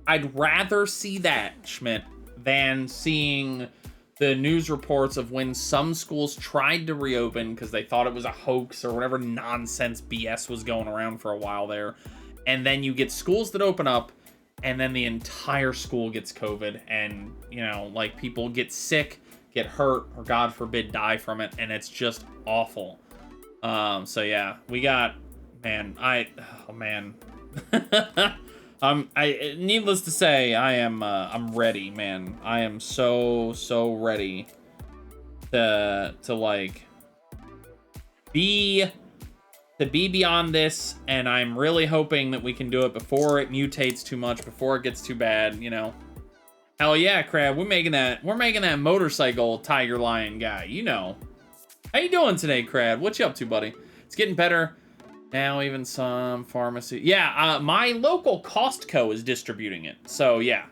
I'd rather see that, Schmidt, than seeing the news reports of when some schools tried to reopen because they thought it was a hoax or whatever nonsense BS was going around for a while there. And then you get schools that open up, and then the entire school gets COVID, and, you know, like, people get sick, get hurt, or God forbid, die from it, and it's just awful. So yeah, we got, man, oh man. Needless to say, I'm ready, man. I am so ready to like be beyond this, and I'm really hoping that we can do it before it mutates too much, before it gets too bad, you know. Hell yeah, Crab, we're making that motorcycle tiger lion guy, you know. How you doing today, Crab? What you up to, buddy? It's getting better. Now even some pharmacy. Yeah, my local Costco is distributing it. So, yeah.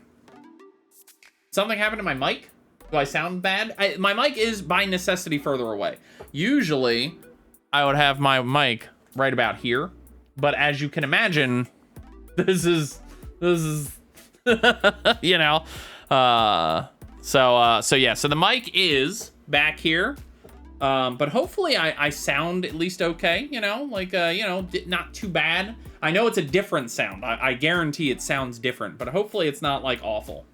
Something happened to my mic? Do I sound bad? My mic is, by necessity, further away. Usually, I would have my mic right about here. But as you can imagine, this is you know. So yeah. So the mic is back here. But hopefully I sound at least okay, you know, like, you know, not too bad. I know it's a different sound. I guarantee it sounds different, but hopefully it's not, like, awful.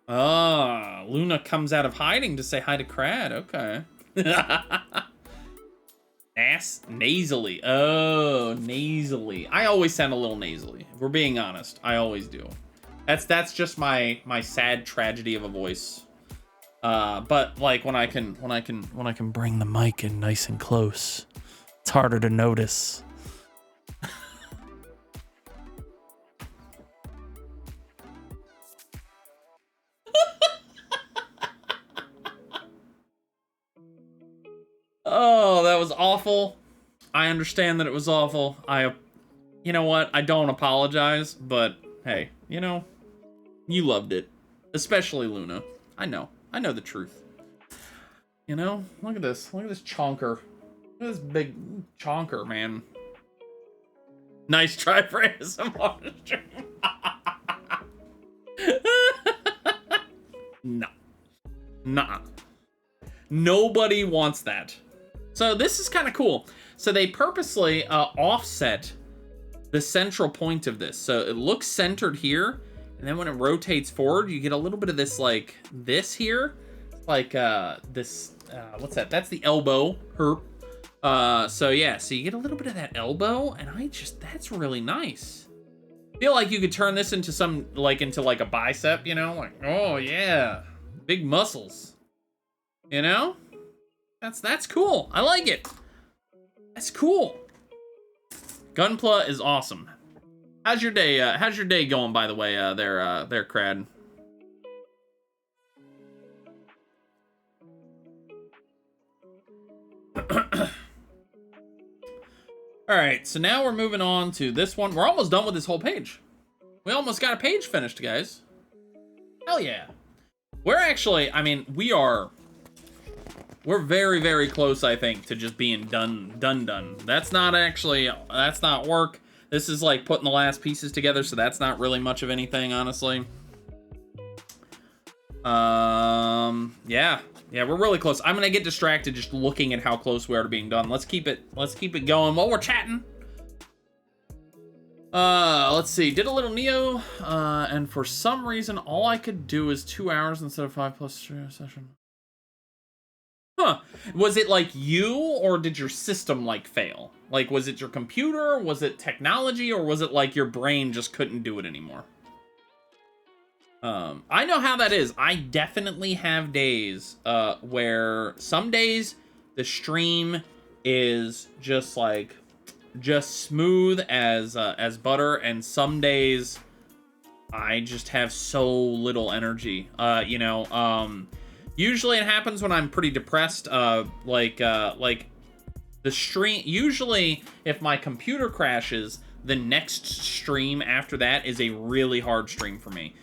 Luna comes out of hiding to say hi to Crad. Okay. Nasally. Oh, nasally. I always sound a little nasally. If we're being honest, I always do. That's just my sad tragedy of a voice. But like when I can bring the mic in nice and close, it's harder to notice. Oh, that was awful. I understand that it was awful. You know what? I don't apologize, but hey, you know, you loved it. Especially Luna. I know the truth. You know, look at this chonker. Look at this big chonker, man. Nice try for ASMR stream. No. Nah. Nobody wants that. So this is kind of cool. So they purposely offset the central point of this. So it looks centered here, and then when it rotates forward, you get a little bit of this, like, this here. Like, this, what's that? That's the elbow herp. So yeah, so you get a little bit of that elbow, and that's really nice. I feel like you could turn this into into a bicep, you know? Like, oh yeah, big muscles. You know? That's cool. I like it. That's cool. Gunpla is awesome. How's your day going, by the way, there, Crad? Alright, so now we're moving on to this one. We're almost done with this whole page. We almost got a page finished, guys. Hell yeah. We're actually, I mean, we're very, very close, I think, to just being done. That's not work. This is like putting the last pieces together, so that's not really much of anything, honestly. Yeah, we're really close. I'm gonna get distracted just looking at how close we are to being done. Let's keep it going while we're chatting. Let's see. Did a little Neo, and for some reason, all I could do is 2 hours instead of 5 plus 3 session. Huh. Was it like you, or did your system like fail? Like, was it your computer? Was it technology? Or was it like your brain just couldn't do it anymore? I know how that is. I definitely have days, where some days the stream is just smooth as butter, and some days I just have so little energy. You know, usually it happens when I'm pretty depressed, like the stream, usually if my computer crashes, the next stream after that is a really hard stream for me.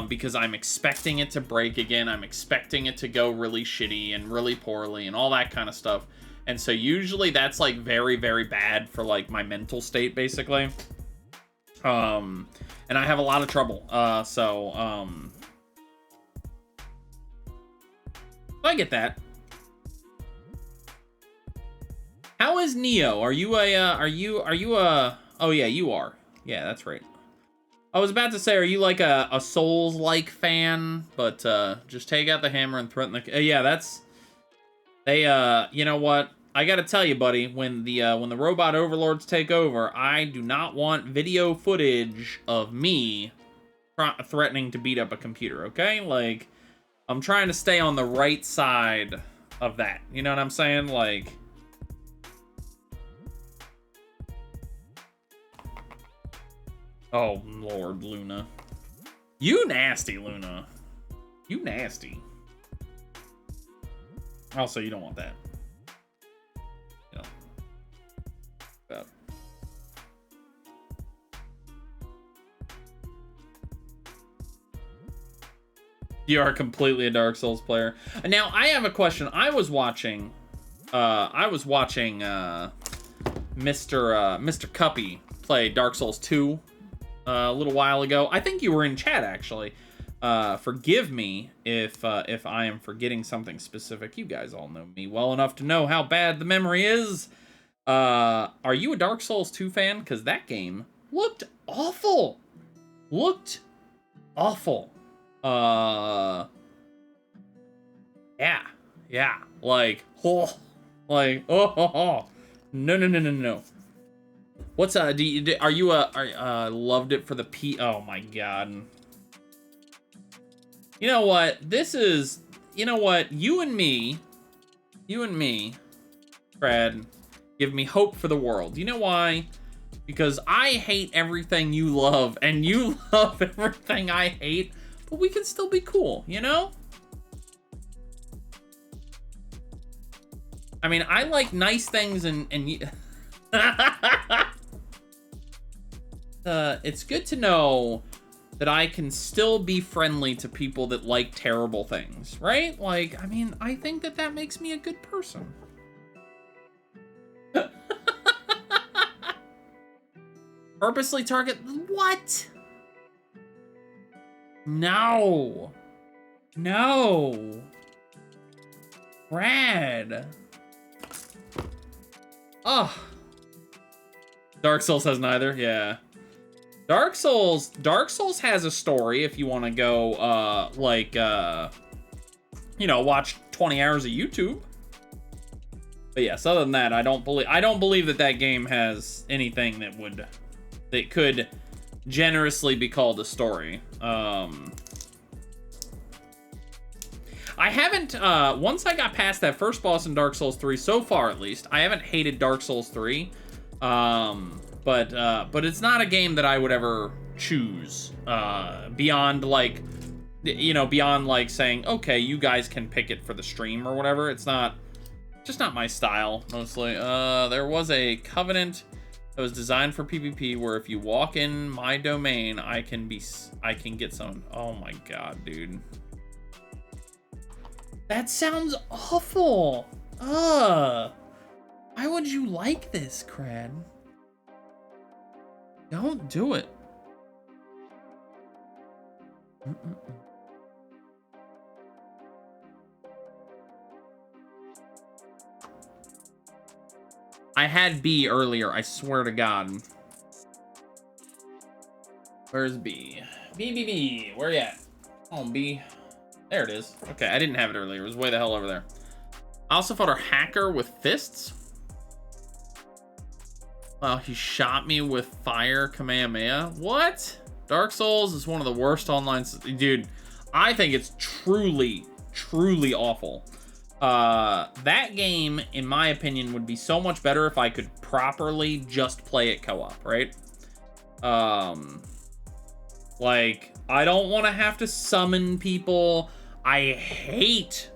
Because I'm expecting it to break again, I'm expecting it to go really shitty and really poorly and all that kind of stuff. And so usually that's like very, very bad for like my mental state, basically. And I have a lot of trouble. I get that. How is Neo? Are you a, oh yeah, you are. Yeah, that's right. I was about to say, are you like a Souls-like fan? But, just take out the hammer and threaten the, yeah, that's, they, you know what? I gotta tell you, buddy, when the robot overlords take over, I do not want video footage of me threatening to beat up a computer, okay? Like, I'm trying to stay on the right side of that. You know what I'm saying? Like, oh, Lord, Luna. You nasty, Luna. You nasty. Also, you don't want that. You know. You are completely a Dark Souls player. Now, I have a question. I was watching Mr. Cuppy play Dark Souls 2 a little while ago. I think you were in chat, actually. Forgive me if I am forgetting something specific. You guys all know me well enough to know how bad the memory is. Are you a Dark Souls 2 fan? Because that game looked awful. Looked awful. Yeah. Like, oh. No. What's are you loved it for the oh my god. You know what? This is, you know what? You and me, Brad, give me hope for the world. You know why? Because I hate everything you love, and you love everything I hate, but we can still be cool, you know? I mean, I like nice things, and you... it's good to know that I can still be friendly to people that like terrible things, right? Like, I mean, I think that that makes me a good person. Purposely target... What? No. Brad. Oh. Dark Souls has neither, yeah. Dark Souls has a story if you want to go, you know, watch 20 hours of YouTube. But yes, other than that, I don't believe that game has anything that could generously be called a story. I haven't, once I got past that first boss in Dark Souls 3, so far at least, I haven't hated Dark Souls 3. But it's not a game that I would ever choose, beyond like, you know, beyond like saying, okay, you guys can pick it for the stream or whatever. It's just not my style, mostly. There was a covenant that was designed for PvP where if you walk in my domain, I can get some. Oh my god, dude. That sounds awful. Why would you like this, Crad? Don't do it. I had B earlier, I swear to God. Where's B? B. Where you at? Oh, B. There it is. Okay, I didn't have it earlier. It was way the hell over there. I also fought a hacker with fists. Wow, he shot me with fire Kamehameha. What? Dark Souls is one of the worst online... Dude, I think it's truly awful. That game, in my opinion, would be so much better if I could properly just play it co-op, right? Like, I don't want to have to summon people. I hate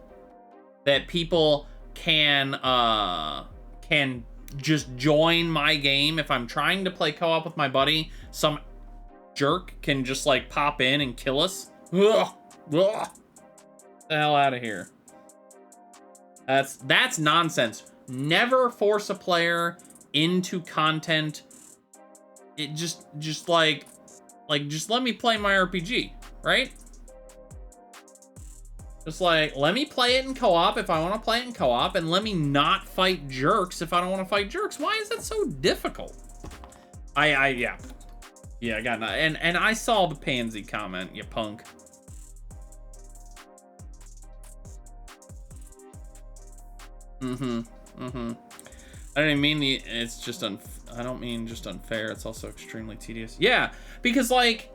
that people can just join my game. If I'm trying to play co-op with my buddy, some jerk can just like pop in and kill us. Ugh. The hell out of here. That's nonsense. Never force a player into content. It just let me play my RPG, right? Just like, let me play it in co-op if I want to play it in co-op, and let me not fight jerks if I don't want to fight jerks. Why is that so difficult? Yeah. Yeah, I got nothing. And I saw the pansy comment, you punk. I don't even mean it's just I don't mean just unfair. It's also extremely tedious. Yeah, because like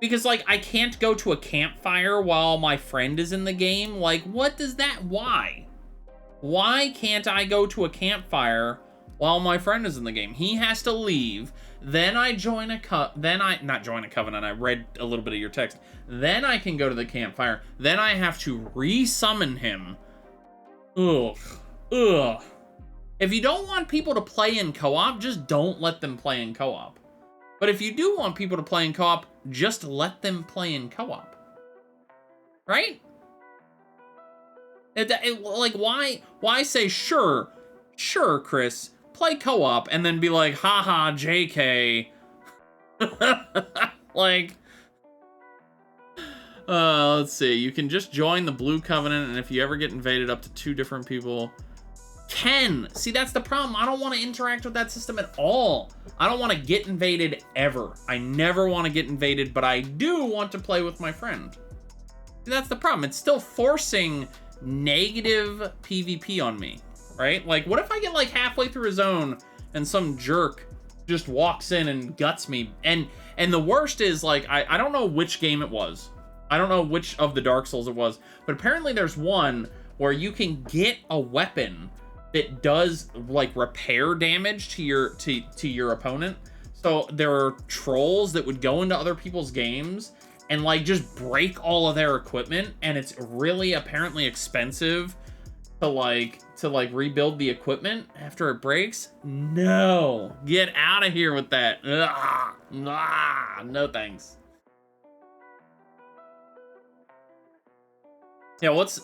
I can't go to a campfire while my friend is in the game. Like, what does that, why? Why can't I go to a campfire while my friend is in the game? He has to leave. Then I join not join a covenant. I read a little bit of your text. Then I can go to the campfire. Then I have to re-summon him. Ugh. If you don't want people to play in co-op, just don't let them play in co-op. But if you do want people to play in co-op, just let them play in co-op. Right? Like, why say, sure, Chris, play co-op, and then be like, haha, JK. Like, let's see. You can just join the Blue Covenant, and if you ever get invaded, up to 2 different people can. See, that's the problem. I don't want to interact with that system at all. I don't want to get invaded ever. I never want to get invaded, but I do want to play with my friend. See, that's the problem. It's still forcing negative PvP on me, right? Like, what if I get like halfway through a zone and some jerk just walks in and guts me? And the worst is, like, I don't know which game it was. I don't know which of the Dark Souls it was, but apparently there's one where you can get a weapon that does like repair damage to your opponent. So there are trolls that would go into other people's games and like just break all of their equipment, and it's really apparently expensive to like rebuild the equipment after it breaks. No, get out of here with that. Ugh. No thanks. Yeah, what's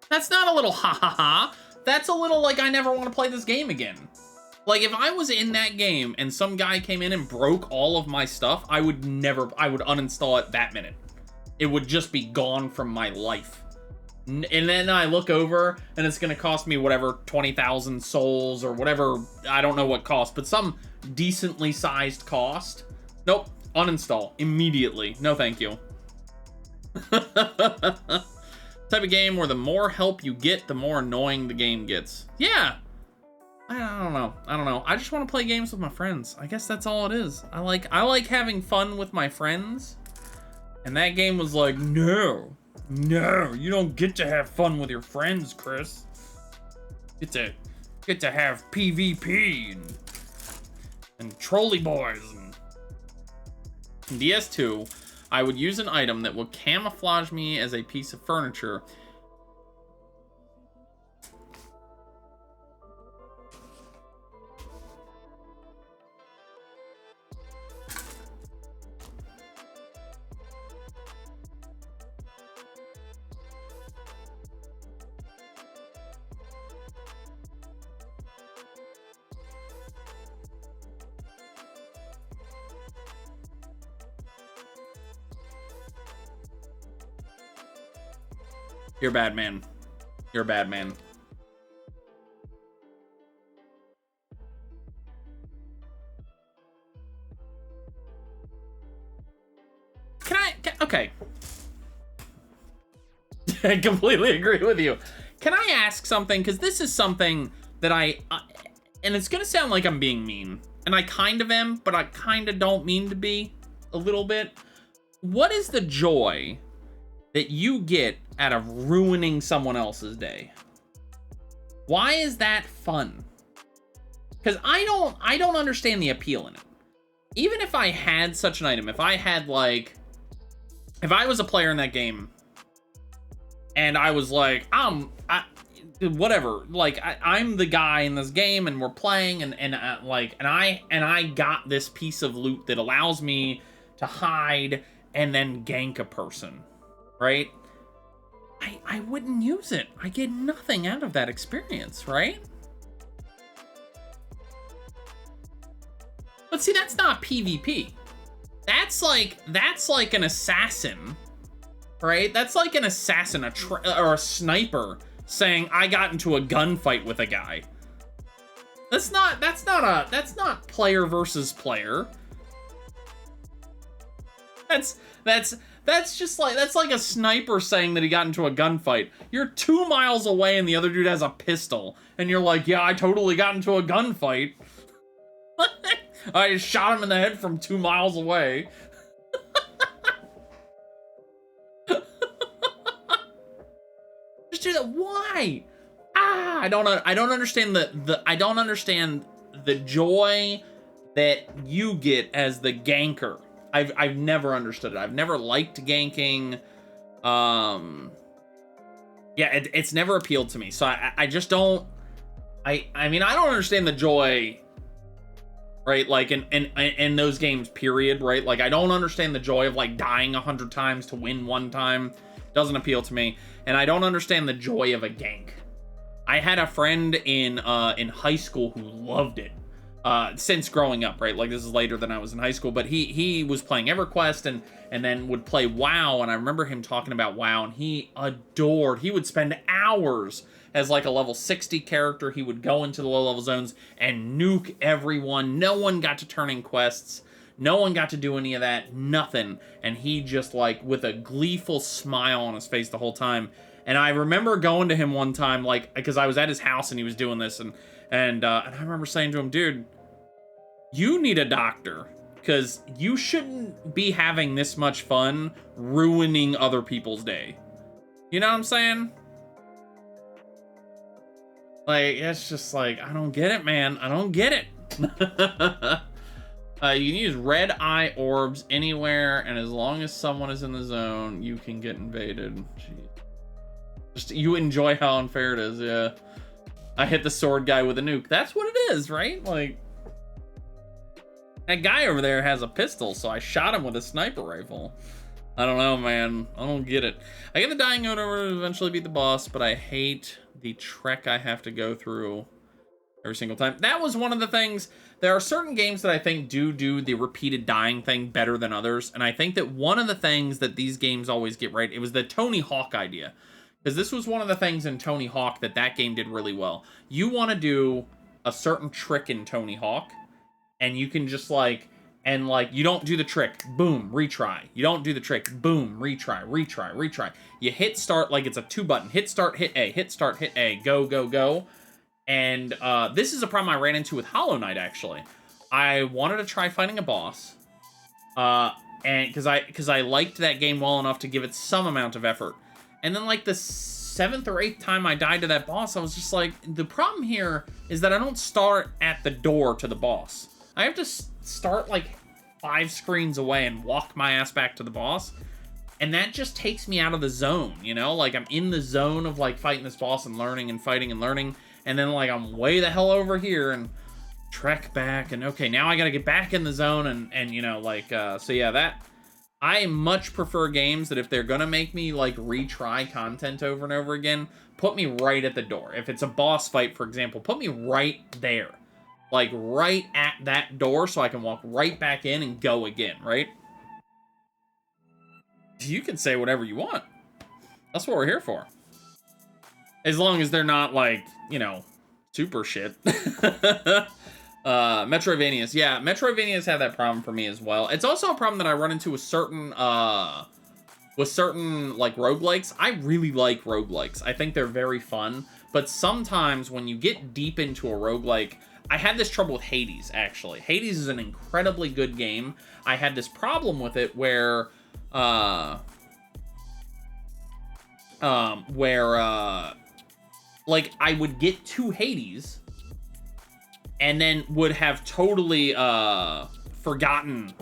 That's not a little ha ha ha. That's a little like, I never want to play this game again. Like, if I was in that game and some guy came in and broke all of my stuff, I would uninstall it that minute. It would just be gone from my life. And then I look over and it's going to cost me whatever, 20,000 souls or whatever. I don't know what cost, but some decently sized cost. Nope. Uninstall immediately. No, thank you. Type of game where the more help you get, the more annoying the game gets. Yeah. I don't know. I just want to play games with my friends. I guess that's all it is. I like having fun with my friends. And that game was like, no, you don't get to have fun with your friends, Chris. Get to have PvP and trolley boys. In DS2, I would use an item that will camouflage me as a piece of furniture. You're a bad man. You're a bad man. Okay. I completely agree with you. Can I ask something? Because this is something that and it's going to sound like I'm being mean. And I kind of am, but I kind of don't mean to be a little bit. What is the joy that you get out of ruining someone else's day? Why is that fun? Because I don't understand the appeal in it. Even if I had such an item, if I was a player in that game and I was like, whatever, like I'm the guy in this game and we're playing and I got this piece of loot that allows me to hide and then gank a person, right? I wouldn't use it. I get nothing out of that experience, right? But see, that's not PvP. That's like an assassin, right? That's like an assassin, or a sniper saying, I got into a gunfight with a guy. That's not player versus player. That's just like, that's like a sniper saying that he got into a gunfight. You're 2 miles away and the other dude has a pistol. And you're like, yeah, I totally got into a gunfight. I just shot him in the head from 2 miles away. Just do that. Why? I don't understand I don't understand the joy that you get as the ganker. I've never understood it. I've never liked ganking. Yeah, it's never appealed to me. So I just don't. I mean, I don't understand the joy, right? Like in those games, period, right? Like I don't understand the joy of like dying 100 times to win 1 time. Doesn't appeal to me. And I don't understand the joy of a gank. I had a friend in high school who loved it. Since growing up, right? Like this is later than I was in high school, but he was playing EverQuest and then would play WoW, and I remember him talking about WoW, and he would spend hours as like a level 60 character. He would go into the low level zones and nuke everyone. No one got to turn in quests. No one got to do any of that. Nothing. And he just like with a gleeful smile on his face the whole time. And I remember going to him one time, like, because I was at his house and he was doing this, and I remember saying to him, dude, you need a doctor, because you shouldn't be having this much fun ruining other people's day. You know what I'm saying? Like, it's just like, I don't get it, man. I don't get it. You can use red eye orbs anywhere, and as long as someone is in the zone, you can get invaded. Jeez. Just, you enjoy how unfair it is, yeah. I hit the sword guy with a nuke. That's what it is, right? Like, that guy over there has a pistol, so I shot him with a sniper rifle. I don't know, man. I don't get it. I get the dying note over to eventually beat the boss, but I hate the trek I have to go through every single time. That was one of the things. There are certain games that I think do the repeated dying thing better than others, and I think that one of the things that these games always get right, it was the Tony Hawk idea. Because this was one of the things in Tony Hawk that game did really well. You want to do a certain trick in Tony Hawk, and you can just like, and like, you don't do the trick, boom, retry. You don't do the trick, boom, retry, retry, retry. You hit start, like it's a 2-button, hit start, hit A, hit start, hit A, go, go, go. And this is a problem I ran into with Hollow Knight, actually. I wanted to try fighting a boss, and because I liked that game well enough to give it some amount of effort. And then like the 7th or 8th time I died to that boss, I was just like, the problem here is that I don't start at the door to the boss. I have to start like 5 screens away and walk my ass back to the boss. And that just takes me out of the zone, you know? Like I'm in the zone of like fighting this boss and learning and fighting and learning. And then like I'm way the hell over here and trek back. And okay, now I gotta get back in the zone and you know, like, so yeah, that... I much prefer games that if they're gonna make me like retry content over and over again, put me right at the door. If it's a boss fight, for example, put me right there. Like right at that door so I can walk right back in and go again, right? You can say whatever you want. That's what we're here for. As long as they're not like, you know, super shit. Metroidvanias. Yeah, Metroidvanias have that problem for me as well. It's also a problem that I run into with certain like roguelikes. I really like roguelikes. I think they're very fun, but sometimes when you get deep into a roguelike, I had this trouble with Hades, actually. Hades is an incredibly good game. I had this problem with it where like I would get to Hades and then would have totally forgotten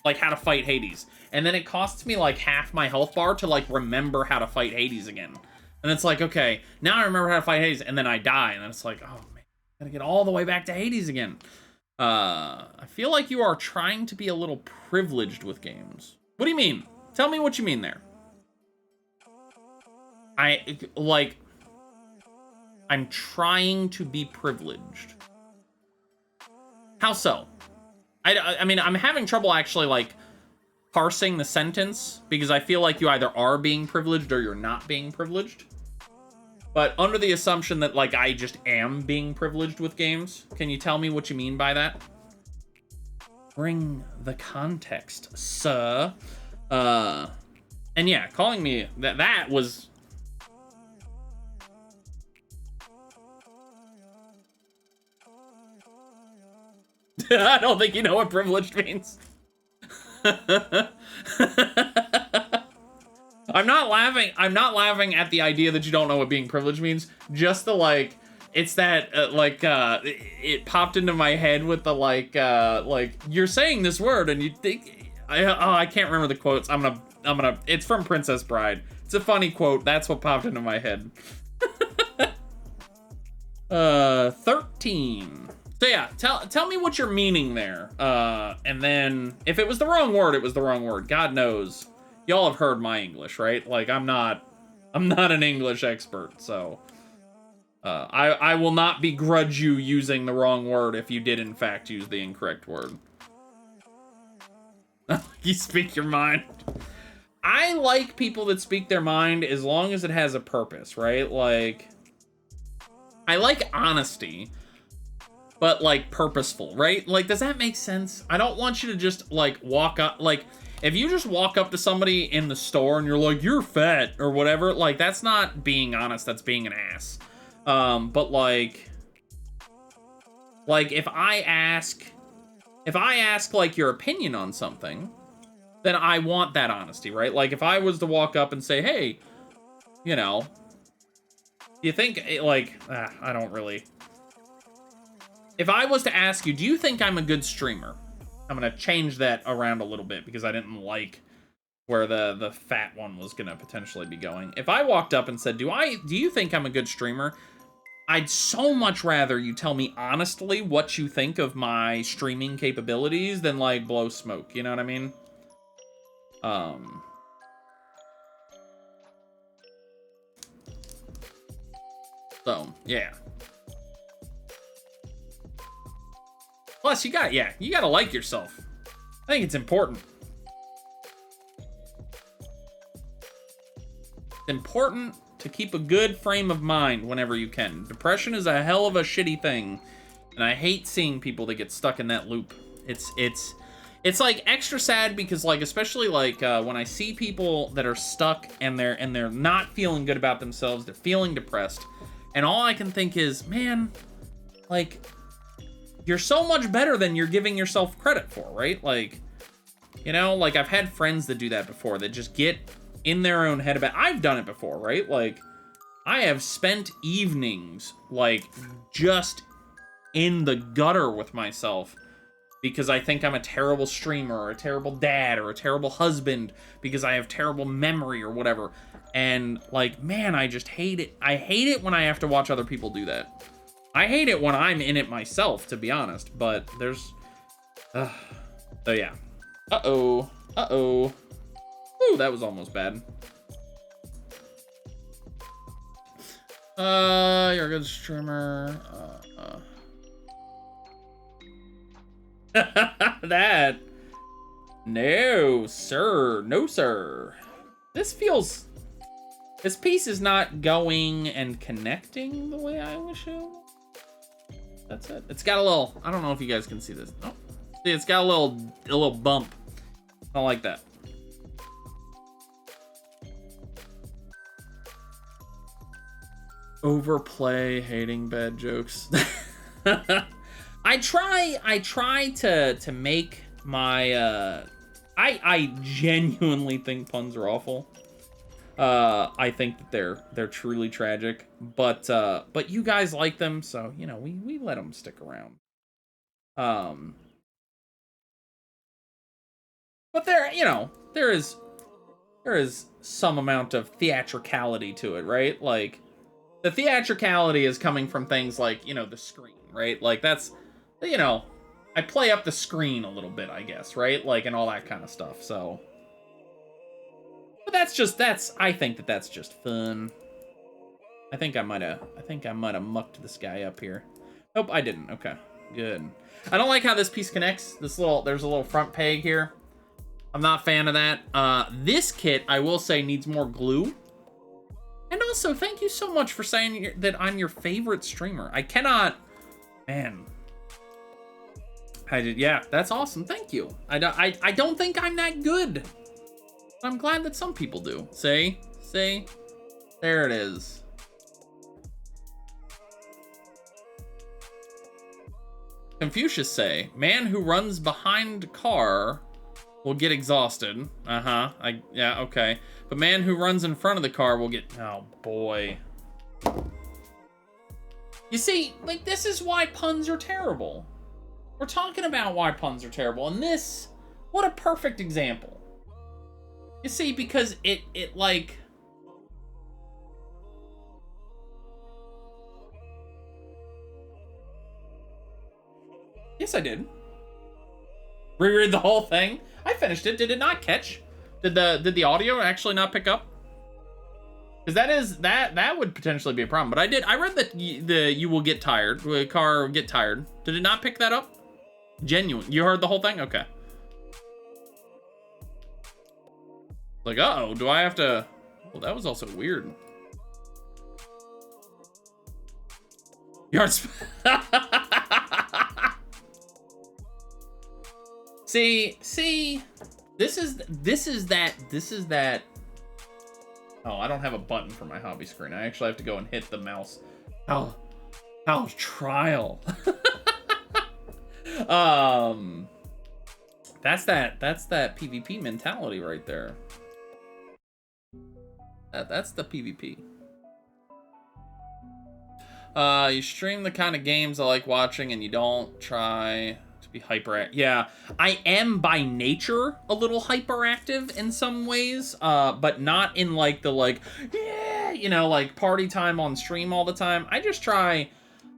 like how to fight Hades. And then it costs me like half my health bar to like remember how to fight Hades again. And it's like, okay, now I remember how to fight Hades, and then I die, and then it's like, oh man, I gotta get all the way back to Hades again. I feel like you are trying to be a little privileged with games. What do you mean? Tell me what you mean there. I'm trying to be privileged. How so? I mean, I'm having trouble actually, like, parsing the sentence because I feel like you either are being privileged or you're not being privileged. But under the assumption that, like, I just am being privileged with games, can you tell me what you mean by that? Bring the context, sir. And yeah, calling me that was... I don't think you know what privileged means. I'm not laughing at the idea that you don't know what being privileged means. Just the, like, it's that, it popped into my head with the, like, you're saying this word and you think, I can't remember the quotes. I'm gonna, it's from Princess Bride. It's a funny quote. That's what popped into my head. 13. So yeah, tell me what you're meaning there. And then if it was the wrong word, it was the wrong word. God knows. Y'all have heard my English, right? Like, I'm not an English expert, so I will not begrudge you using the wrong word if you did in fact use the incorrect word. You speak your mind. I like people that speak their mind as long as it has a purpose, right? Like, I like honesty, but, like, purposeful, right? Like, does that make sense? I don't want you to just, like, walk up, like, if you just walk up to somebody in the store and you're like, you're fat, or whatever, like, that's not being honest, that's being an ass. But, like, if I ask, like, your opinion on something, then I want that honesty, right? Like, if I was to walk up and say, hey, you know, do you think, like, I don't really... If I was to ask you, do you think I'm a good streamer? I'm going to change that around a little bit because I didn't like where the fat one was going to potentially be going. If I walked up and said, do you think I'm a good streamer? I'd so much rather you tell me honestly what you think of my streaming capabilities than, like, blow smoke. You know what I mean? So, yeah. Plus, you gotta like yourself. I think it's important. It's important to keep a good frame of mind whenever you can. Depression is a hell of a shitty thing, and I hate seeing people that get stuck in that loop. It's like extra sad because, like, especially like when I see people that are stuck and they're not feeling good about themselves, they're feeling depressed, and all I can think is, man, like, you're so much better than you're giving yourself credit for, right? Like, you know, like, I've had friends that do that before, that just get in their own head about... I've done it before, right? Like, I have spent evenings, like, just in the gutter with myself because I think I'm a terrible streamer or a terrible dad or a terrible husband because I have terrible memory or whatever. And, like, man, I just hate it. I hate it when I have to watch other people do that. I hate it when I'm in it myself, to be honest, but there's... so, yeah. Uh-oh. Uh-oh. Ooh, that was almost bad. You're a good streamer. That... No, sir. No, sir. This feels... This piece is not going and connecting the way I wish it would. That's it. It's got a little... I don't know if you guys can see this. Oh, see, it's got a little bump. I don't like that. Overplay, hating bad jokes. I try to make my... I genuinely think puns are awful. I think that they're truly tragic, but you guys like them, so, you know, we let them stick around. But there, you know, there is some amount of theatricality to it, right? Like, the theatricality is coming from things like, you know, the screen, right? Like, that's, you know, I play up the screen a little bit, I guess, right? Like, and all that kind of stuff, so... But I think that's just fun. I think I might have mucked this guy up here. Nope, I didn't. Okay, good. I don't like how this piece connects. There's a little front peg here. I'm not a fan of that. This kit, I will say, needs more glue. And also, thank you so much for saying that I'm your favorite streamer. I cannot... Man. Yeah, that's awesome. Thank you. I don't think I'm that good. I'm glad that some people do. See? See? There it is. Confucius say, man who runs behind car will get exhausted. Yeah, okay. But man who runs in front of the car will get... Oh, boy. You see, like, this is why puns are terrible. We're talking about why puns are terrible. And this, what a perfect example. You see, because it like... Yes, I did. Reread the whole thing. I finished it. Did it not catch? Did the audio actually not pick up? Because that would potentially be a problem. But I read that the you will get tired. The car will get tired. Did it not pick that up? Genuine. You heard the whole thing? Okay. Like, uh-oh, do I have to... Well, that was also weird. Yard See, this is that. Oh, I don't have a button for my hobby screen. I actually have to go and hit the mouse. Oh, trial. That's that PvP mentality right there. That's the PvP. You stream the kind of games I like watching, and you don't try to be yeah, I am by nature a little hyperactive in some ways, but not in like the yeah, you know, like party time on stream all the time. I just try.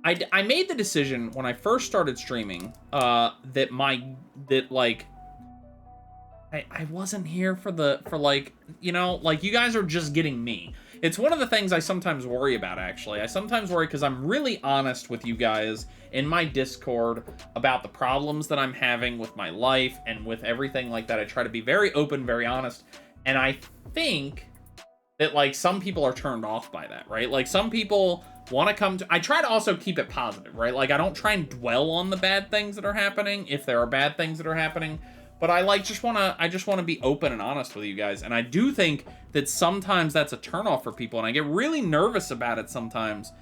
I made the decision when I first started streaming I wasn't here for like, you know, like you guys are just getting me. It's one of the things I sometimes worry about, actually. I sometimes worry because I'm really honest with you guys in my Discord about the problems that I'm having with my life and with everything like that. I try to be very open, very honest. And I think that, like, some people are turned off by that, right? Like, some people want to come to... I try to also keep it positive, right? Like, I don't try and dwell on the bad things that are happening, if there are bad things that are happening. But I just want to be open and honest with you guys. And I do think that sometimes that's a turnoff for people. And I get really nervous about it sometimes.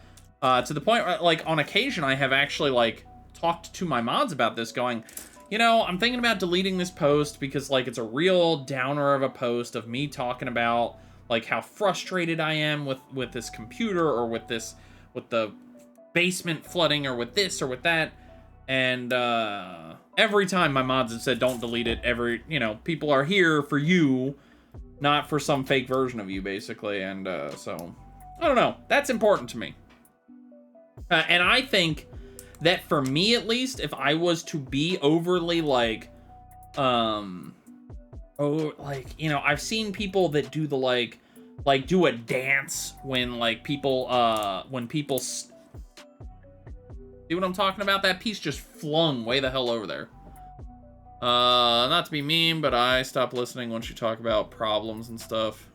To the point where, like, on occasion, I have actually, like, talked to my mods about this going, you know, I'm thinking about deleting this post because, like, it's a real downer of a post of me talking about, like, how frustrated I am with this computer or with the basement flooding or with this or with that. And, every time my mods have said, don't delete it, you know, people are here for you, not for some fake version of you, basically. And, so, I don't know. That's important to me. And I think that for me, at least, if I was to be overly, like, you know, I've seen people that do the, like do a dance when, like, people, see what I'm talking about? That piece just flung way the hell over there. Not to be mean, but I stop listening once you talk about problems and stuff.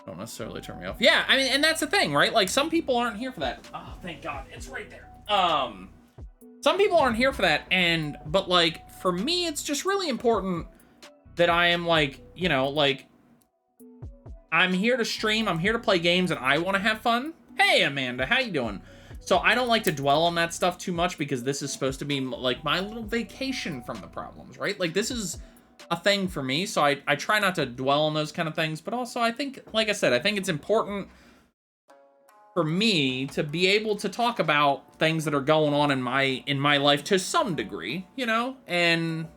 Don't necessarily turn me off. Yeah, I mean, and that's the thing, right? Like, some people aren't here for that. Oh, thank God, it's right there. Some people aren't here for that, but, like, for me, it's just really important that I am, like, you know, like, I'm here to stream, I'm here to play games, and I want to have fun. Hey, Amanda, how you doing? So I don't like to dwell on that stuff too much because this is supposed to be like my little vacation from the problems, right? Like, this is a thing for me, so I try not to dwell on those kind of things. But also, I think, like I said, I think it's important for me to be able to talk about things that are going on in my life to some degree, you know, and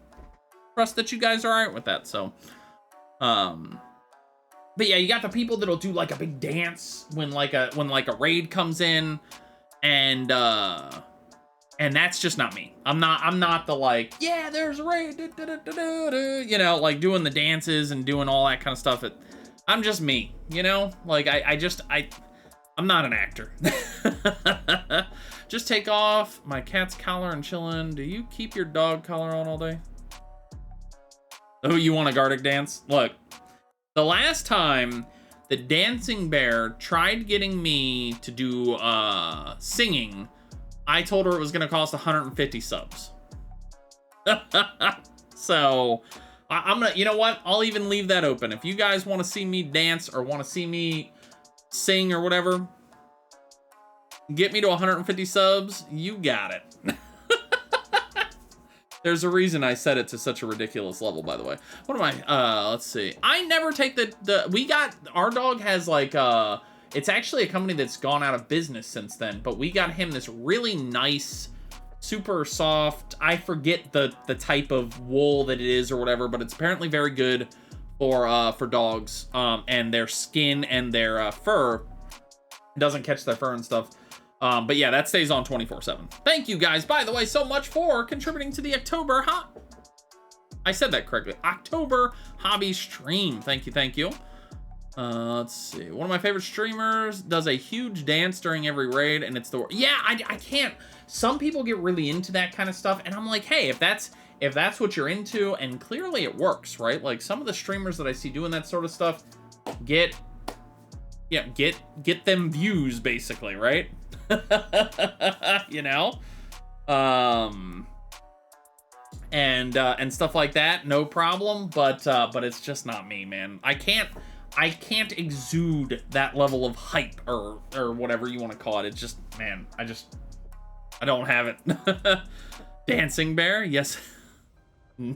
trust that you guys are all right with that. So, but yeah, you got the people that'll do like a big dance when like a raid comes in. And that's just not me. I'm not the, like, yeah, there's a raid, you know, like doing the dances and doing all that kind of stuff. I'm just me, you know, like I'm not an actor. Just take off my cat's collar and chillin'. Do you keep your dog collar on all day? Oh, you want a Gartic dance? Look, the last time the dancing bear tried getting me to do singing, I told her it was going to cost 150 subs. So I'm gonna, you know what? I'll even leave that open. If you guys want to see me dance or want to see me sing or whatever, get me to 150 subs. You got it. There's a reason I set it to such a ridiculous level, by the way. What am I? Let's see. I never take our dog has like, it's actually a company that's gone out of business since then, but we got him this really nice, super soft, I forget the type of wool that it is or whatever, but it's apparently very good for dogs, and their skin and their fur doesn't catch their fur and stuff. But yeah, that stays on 24/7. Thank you guys, by the way, so much for contributing to the October I said that correctly. October hobby stream. Thank you, thank you. Let's see. One of my favorite streamers does a huge dance during every raid, and it's the... Yeah, I can't... Some people get really into that kind of stuff, and I'm like, hey, if that's what you're into, and clearly it works, right? Like, some of the streamers that I see doing that sort of stuff get them views, basically, right? You know? And stuff like that, no problem, but it's just not me, man. I can't exude that level of hype or whatever you want to call it. It's just, man, I don't have it. Dancing bear, yes. So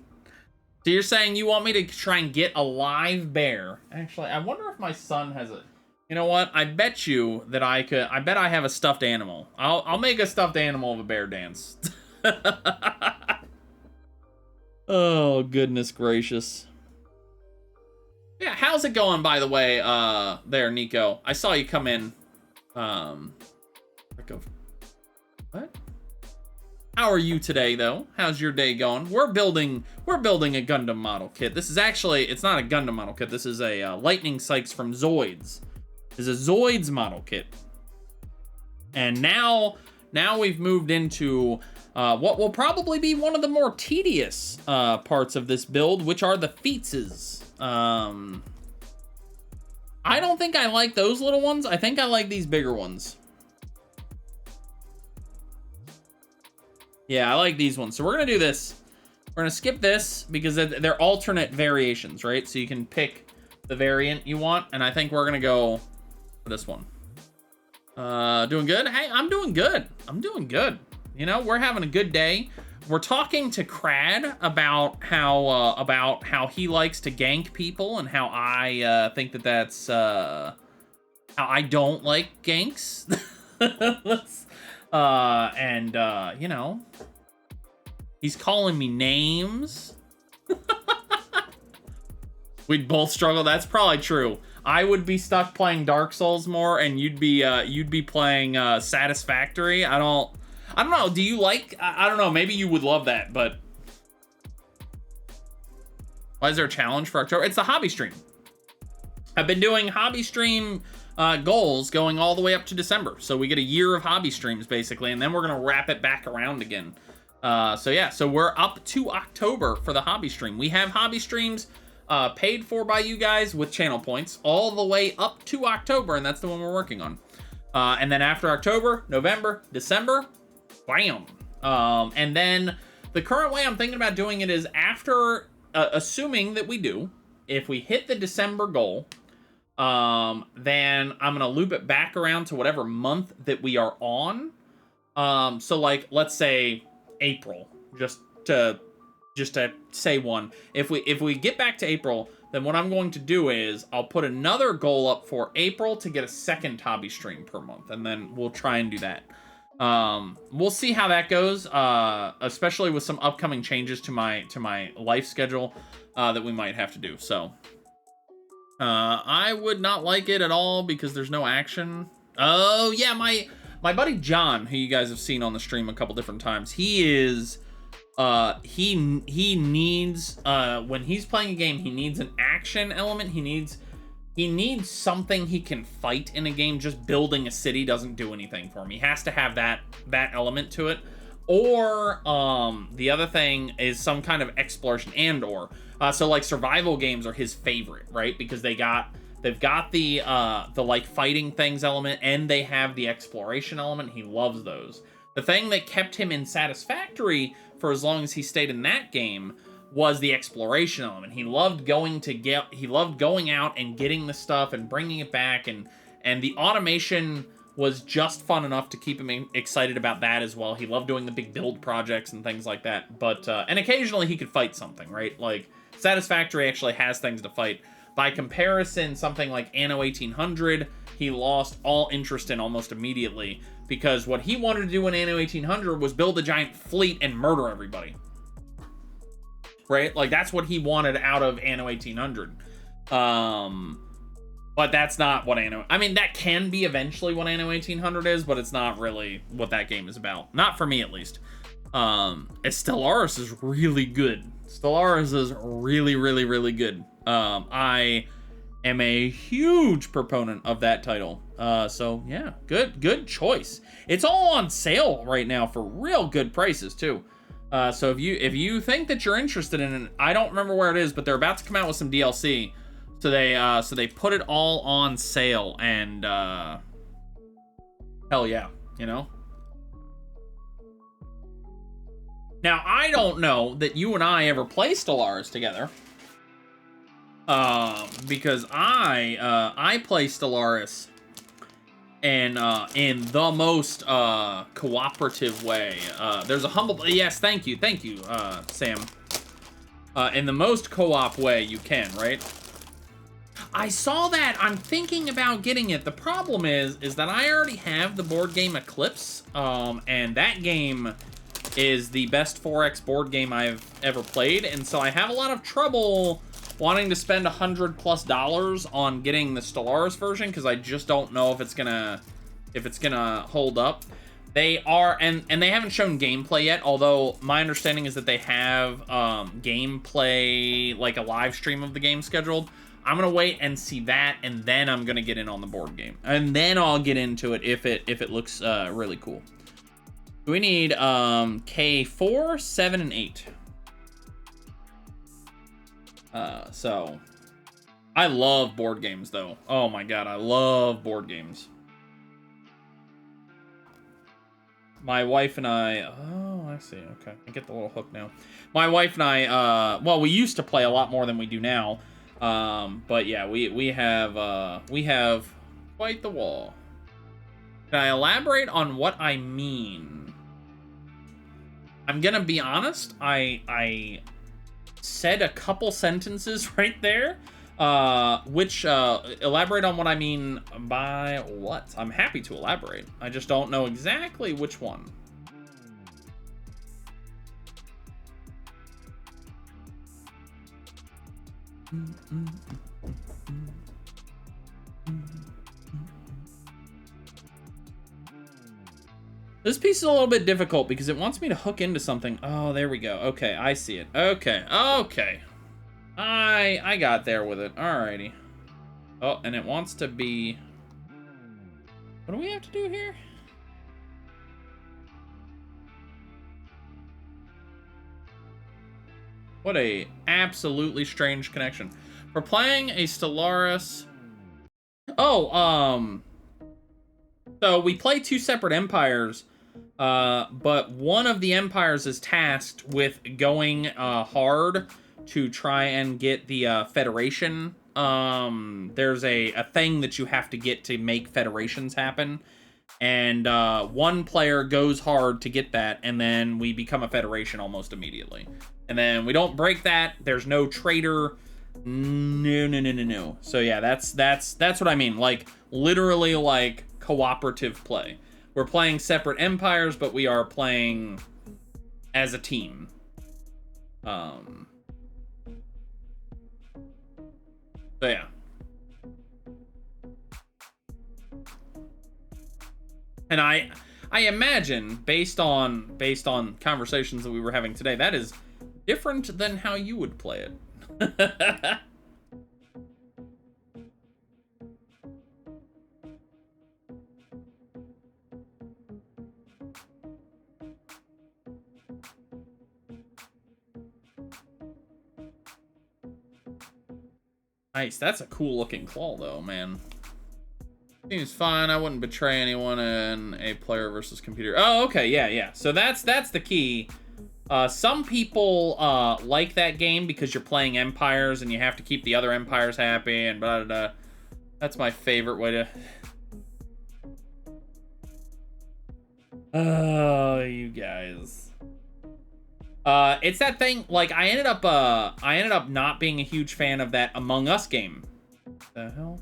you're saying you want me to try and get a live bear? Actually, I wonder if my son has a... You know what? I bet you that I could... I bet I have a stuffed animal. I'll make a stuffed animal of a bear dance. Oh, goodness gracious. Yeah, how's it going, by the way, there, Nico? I saw you come in. What? How are you today, though? How's your day going? We're building a Gundam model kit. This is actually, it's not a Gundam model kit. This is a Lightning Saix from Zoids. This is a Zoids model kit. And now we've moved into what will probably be one of the more tedious parts of this build, which are the featses. I don't think I like those little ones. I think I like these bigger ones. Yeah, I like these ones. So we're going to do this. We're going to skip this because they're alternate variations, right? So you can pick the variant you want. And I think we're going to go for this one. Doing good? Hey, I'm doing good. I'm doing good. You know, we're having a good day. We're talking to Crad about how he likes to gank people and how I think that's how I don't like ganks. You know, he's calling me names. We'd both struggle. That's probably true. I would be stuck playing Dark Souls more, and you'd be playing Satisfactory. I don't know. Do you like? I don't know. Maybe you would love that, but why is there a challenge for October? It's the hobby stream. I've been doing hobby stream goals going all the way up to December. So we get a year of hobby streams basically, and then we're gonna wrap it back around again. So yeah, so we're up to October for the hobby stream. We have hobby streams paid for by you guys with channel points all the way up to October, and that's the one we're working on. And then after October, November, December, bam. And then the current way I'm thinking about doing it is after, assuming that we do, if we hit the December goal, then I'm gonna loop it back around to whatever month that we are on. So like, let's say April, just to say one. If we get back to April, then what I'm going to do is I'll put another goal up for April to get a second hobby stream per month, and then we'll try and do that. We'll see how that goes, especially with some upcoming changes to my life schedule that we might have to do. So I would not like it at all because there's no action. Oh yeah, my buddy John, who you guys have seen on the stream a couple different times, he is he needs when he's playing a game, he needs an action element. He needs something he can fight in a game. Just building a city doesn't do anything for him. He has to have that element to it. Or the other thing is some kind of exploration, and or So like survival games are his favorite, right? Because they've got the like fighting things element, and they have the exploration element. He loves those. The thing that kept him in Satisfactory for as long as he stayed in that game was the exploration element. He loved going out and getting the stuff and bringing it back, and the automation was just fun enough to keep him excited about that as well. He loved doing the big build projects and things like that. But and occasionally he could fight something, right? Like Satisfactory actually has things to fight. By comparison, something like Anno 1800, he lost all interest in almost immediately, because what he wanted to do in Anno 1800 was build a giant fleet and murder everybody. Right? Like, that's what he wanted out of Anno 1800. But that's not what Anno... I mean, that can be eventually what Anno 1800 is, but it's not really what that game is about. Not for me, at least. Stellaris is really good. Stellaris is really, really, really good. I am a huge proponent of that title. So yeah, good choice. It's all on sale right now for real good prices too. So if you think that you're interested in it, I don't remember where it is, but they're about to come out with some DLC. So they put it all on sale, and hell yeah, you know. Now, I don't know that you and I ever play Stellaris together. Because I play Stellaris in the most cooperative way. There's a humble... Yes, thank you, Sam. In the most co-op way you can, right? I saw that. I'm thinking about getting it. The problem is that I already have the board game Eclipse, and that game is the best 4X board game I've ever played, and so I have a lot of trouble wanting to spend $100+ on getting the Stellaris version, because I just don't know if it's gonna hold up. They are, and they haven't shown gameplay yet, although my understanding is that they have gameplay, like a live stream of the game scheduled. I'm gonna wait and see that, and then I'm gonna get in on the board game, and then I'll get into it if it looks really cool. We need K4, 7, and 8. So I love board games though. Oh my god, I love board games. My wife and I, oh, I see. Okay, I get the little hook now. My wife and I, well, we used to play a lot more than we do now. But yeah, we have quite the wall. Can I elaborate on what I mean? I'm gonna be honest. I said a couple sentences right there, which elaborate on what I mean by what. I'm happy to elaborate. I just don't know exactly which one. This piece is a little bit difficult because it wants me to hook into something. Oh, there we go. Okay, I see it. Okay. I got there with it. Alrighty. Oh, and it wants to be... What do we have to do here? What a absolutely strange connection. For playing a Stellaris... Oh, so we play two separate empires, but one of the empires is tasked with going hard to try and get the Federation. There's a thing that you have to get to make Federations happen. And one player goes hard to get that, and then we become a Federation almost immediately. And then we don't break that. There's no traitor. No. So yeah, that's what I mean. Like, literally, like, cooperative play. We're playing separate empires, but we are playing as a team. So yeah. And I imagine, based on conversations that we were having today, that is different than how you would play it. Nice. That's a cool looking claw, though, man. Seems fine. I wouldn't betray anyone in a player versus computer. Oh, okay. Yeah, yeah. So that's the key. Some people like that game because you're playing empires and you have to keep the other empires happy and blah, blah, blah. That's my favorite way to... Oh, you guys. It's that thing, like, I ended up not being a huge fan of that Among Us game. The hell?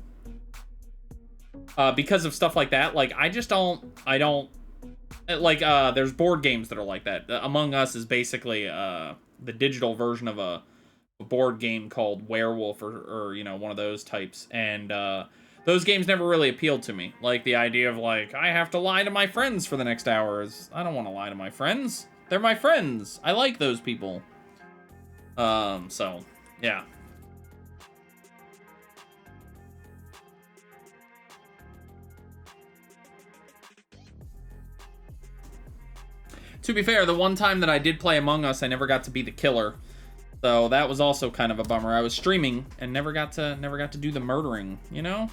Because of stuff like that. Like, I don't, like, there's board games that are like that. Among Us is basically, the digital version of a board game called Werewolf or, you know, one of those types. And, those games never really appealed to me. Like, the idea of, like, I have to lie to my friends for the next hour is, I don't want to lie to my friends. They're my friends. I like those people. So, yeah. To be fair, the one time that I did play Among Us, I never got to be the killer. So that was also kind of a bummer. I was streaming and never got to do the murdering, you know?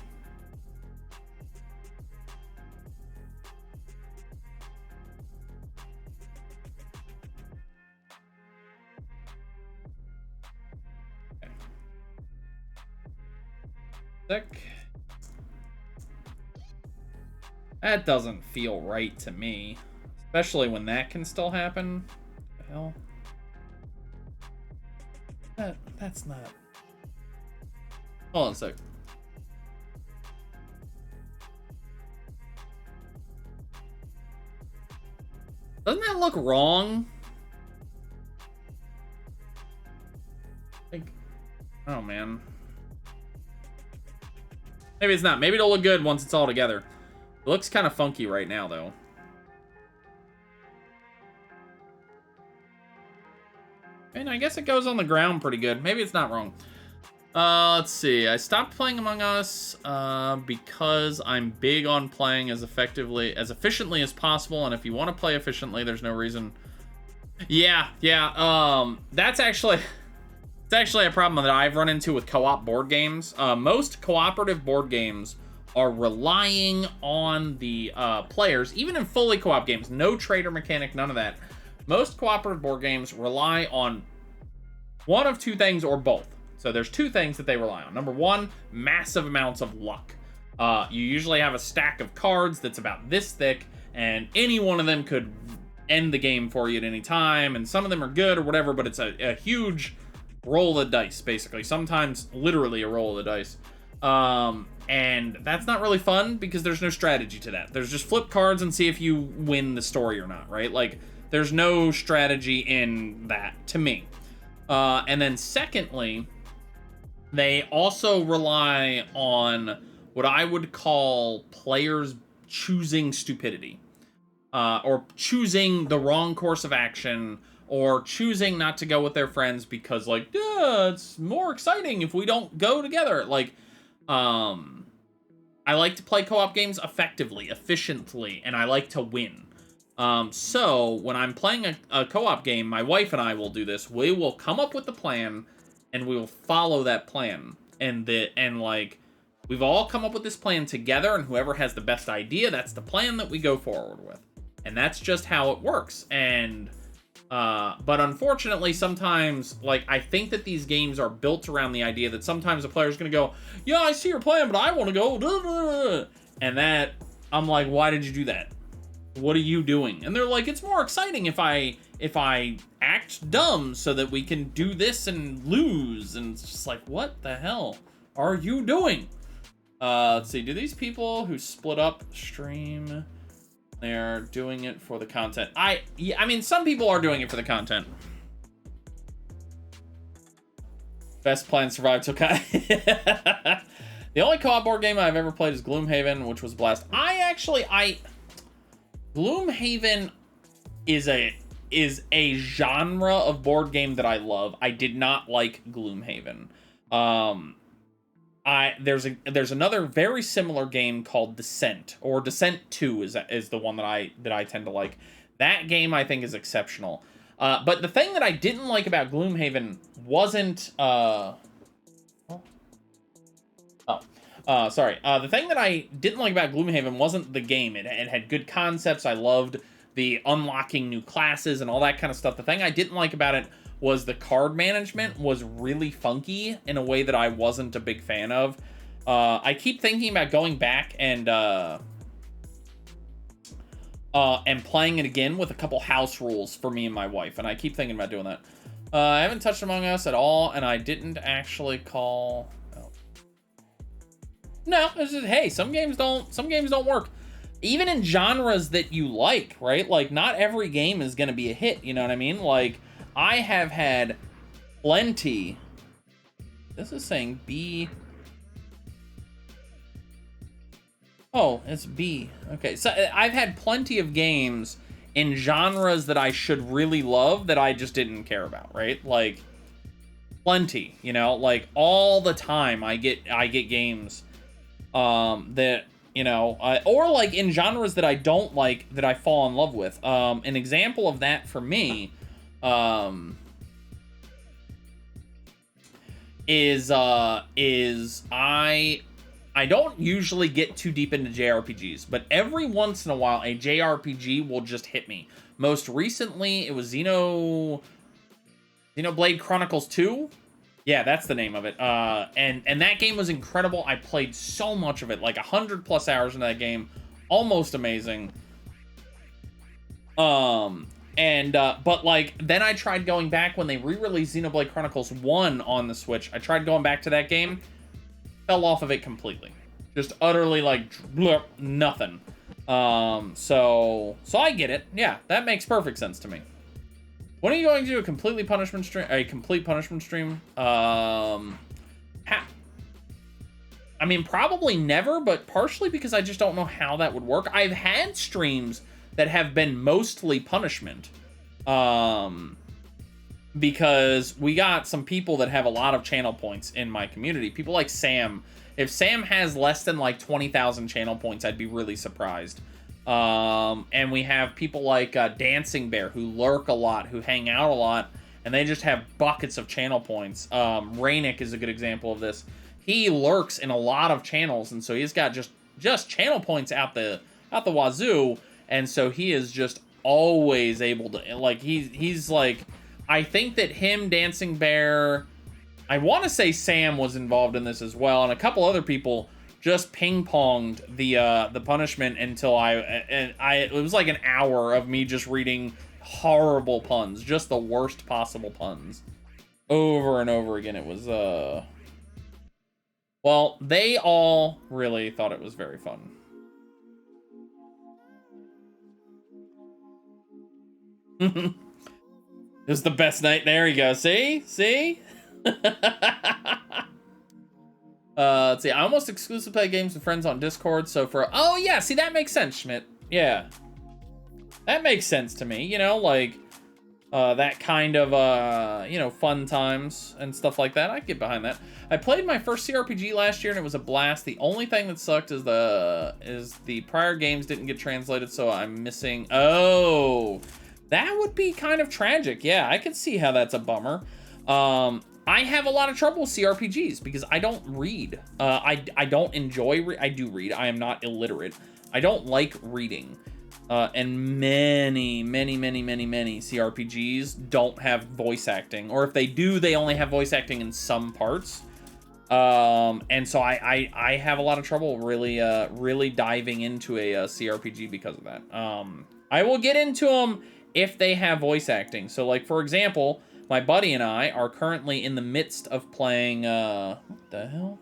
That doesn't feel right to me. Especially when that can still happen. What the hell? That's not... Hold on a sec. Doesn't that look wrong? Like, oh man. Maybe it's not. Maybe it'll look good once it's all together. It looks kind of funky right now, though. And I guess it goes on the ground pretty good. Maybe it's not wrong. Let's see. I stopped playing Among Us because I'm big on playing as efficiently as possible. And if you want to play efficiently, there's no reason. Yeah. That's actually a problem that I've run into with co-op board games. Most cooperative board games are relying on the players, even in fully co-op games, no trader mechanic, none of that. Most cooperative board games rely on one of two things or both. So there's two things that they rely on. Number one, massive amounts of luck. You usually have a stack of cards that's about this thick, and any one of them could end the game for you at any time, and some of them are good or whatever, but it's a huge roll of the dice, basically. Sometimes literally a roll of the dice. And that's not really fun because there's no strategy to that. There's just flip cards and see if you win the story or not, right? Like, there's no strategy in that, to me. And then secondly, they also rely on what I would call players choosing stupidity. Or choosing the wrong course of action, or choosing not to go with their friends because, like, it's more exciting if we don't go together. Like, I like to play co-op games effectively, efficiently, and I like to win. So when I'm playing a co-op game, my wife and I will do this. We will come up with the plan, and we will follow that plan. And like, we've all come up with this plan together, and whoever has the best idea, that's the plan that we go forward with. And that's just how it works. And, but unfortunately, sometimes, like, I think that these games are built around the idea that sometimes a player's gonna go, yeah, I see your plan, but I want to go, and that, I'm like, why did you do that? What are you doing? And they're like, it's more exciting if I act dumb so that we can do this and lose. And it's just like, what the hell are you doing? Let's see, do these people who split up stream... They're doing it for the content. I mean, some people are doing it for the content. Best plan survived till The only co-op board game I've ever played is Gloomhaven, which was a blast. Gloomhaven is a genre of board game that I love. I did not like Gloomhaven. There's another very similar game called Descent, or Descent 2 is the one that I tend to like. That game I think is exceptional. But the thing that I didn't like about Gloomhaven wasn't Sorry. The thing that I didn't like about Gloomhaven wasn't the game. It had good concepts. I loved the unlocking new classes and all that kind of stuff. The thing I didn't like about it was the card management was really funky in a way that I wasn't a big fan of. I keep thinking about going back and playing it again with a couple house rules for me and my wife, and I keep thinking about doing that. I haven't touched Among Us at all, and I didn't actually call... Oh. No, it's just, hey, some games don't work. Even in genres that you like, right? Like, not every game is going to be a hit, you know what I mean? Like, I have had plenty... This is saying B... Oh, it's B. Okay, so I've had plenty of games in genres that I should really love that I just didn't care about, right? Like, plenty, you know? Like, all the time I get games that, you know, or like in genres that I don't like that I fall in love with. An example of that for me is I don't usually get too deep into JRPGs, but every once in a while, a JRPG will just hit me. Most recently, it was Xenoblade Chronicles 2. Yeah, that's the name of it. And that game was incredible. I played so much of it, like 100+ hours in that game. Almost amazing. But like, then I tried going back when they re-released Xenoblade Chronicles 1 on the Switch. I tried going back to that game. Fell off of it completely. Just utterly like bleh, nothing. So I get it. Yeah, that makes perfect sense to me. When are you going to do a complete punishment stream? I mean, probably never, but partially because I just don't know how that would work. I've had streams that have been mostly punishment. Because we got some people that have a lot of channel points in my community. People like Sam. If Sam has less than like 20,000 channel points, I'd be really surprised. And we have people like Dancing Bear, who lurk a lot, who hang out a lot, and they just have buckets of channel points. Rainick is a good example of this. He lurks in a lot of channels, and so he's got just channel points out the wazoo, and so he is just always able to, like, he's like... I think that him, Dancing Bear, I want to say Sam was involved in this as well, and a couple other people just ping-ponged the punishment until it was like an hour of me just reading horrible puns, just the worst possible puns, over and over again. It was well, they all really thought it was very fun. It was the best night. There you go. See? Let's see. I almost exclusively play games with friends on Discord. So oh yeah, see, that makes sense, Schmidt. Yeah, that makes sense to me. You know, like that kind of you know, fun times and stuff like that. I get behind that. I played my first CRPG last year and it was a blast. The only thing that sucked is the prior games didn't get translated, so I'm missing. Oh. That would be kind of tragic. Yeah, I can see how that's a bummer. I have a lot of trouble with CRPGs because I don't read. I don't enjoy... I do read. I am not illiterate. I don't like reading. And many CRPGs don't have voice acting. Or if they do, they only have voice acting in some parts. And so I have a lot of trouble really diving into a CRPG because of that. I will get into them if they have voice acting. So, like, for example, my buddy and I are currently in the midst of playing, what the hell?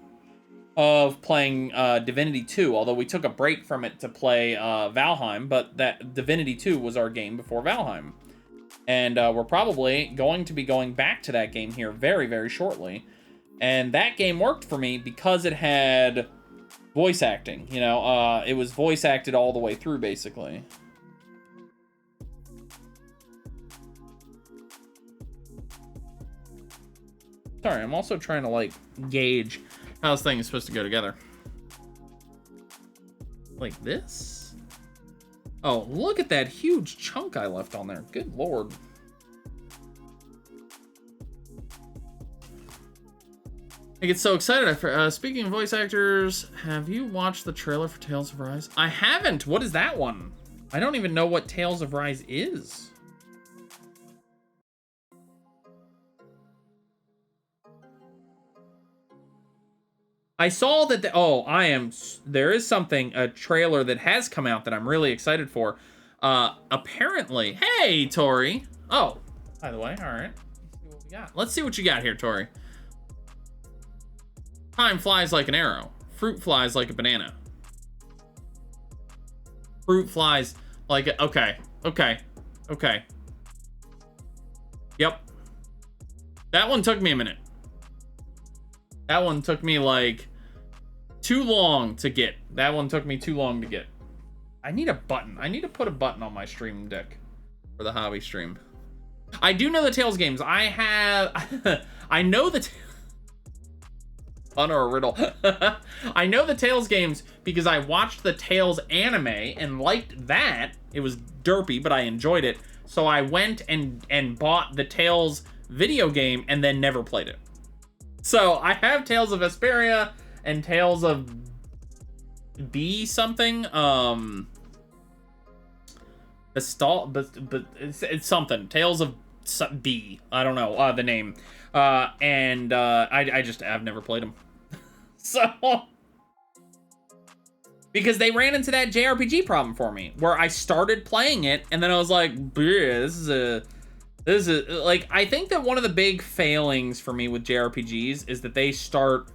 Of playing Divinity 2, although we took a break from it to play Valheim, but that Divinity 2 was our game before Valheim. And we're probably going to be going back to that game here very, very shortly. And that game worked for me because it had voice acting, you know? It was voice acted all the way through, basically. Sorry, I'm also trying to, like, gauge how this thing is supposed to go together. Like this? Oh, look at that huge chunk I left on there. Good lord. I get so excited. Speaking of voice actors, have you watched the trailer for Tales of Rise? I haven't. What is that one? I don't even know what Tales of Rise is. I saw that there is a trailer that has come out that I'm really excited for. Apparently, hey, Tori. Oh, by the way, all right. Let's see what you got here, Tori. Time flies like an arrow. Fruit flies like a banana. Fruit flies like a, okay. Yep. That one took me a minute. That one took me like too long to get. That one took me too long to get. I need a button. I need to put a button on my stream deck for the hobby stream. I do know the Tales games. I have... I know the... Fun or a riddle. I know the Tales games because I watched the Tales anime and liked that. It was derpy, but I enjoyed it. So I went and bought the Tales video game and then never played it. So I have Tales of Vesperia and Tales of B something. It's something. Tales of B. I don't know the name. I've never played them. So, because they ran into that JRPG problem for me, where I started playing it, and then I was like, this is like, I think that one of the big failings for me with JRPGs is that they start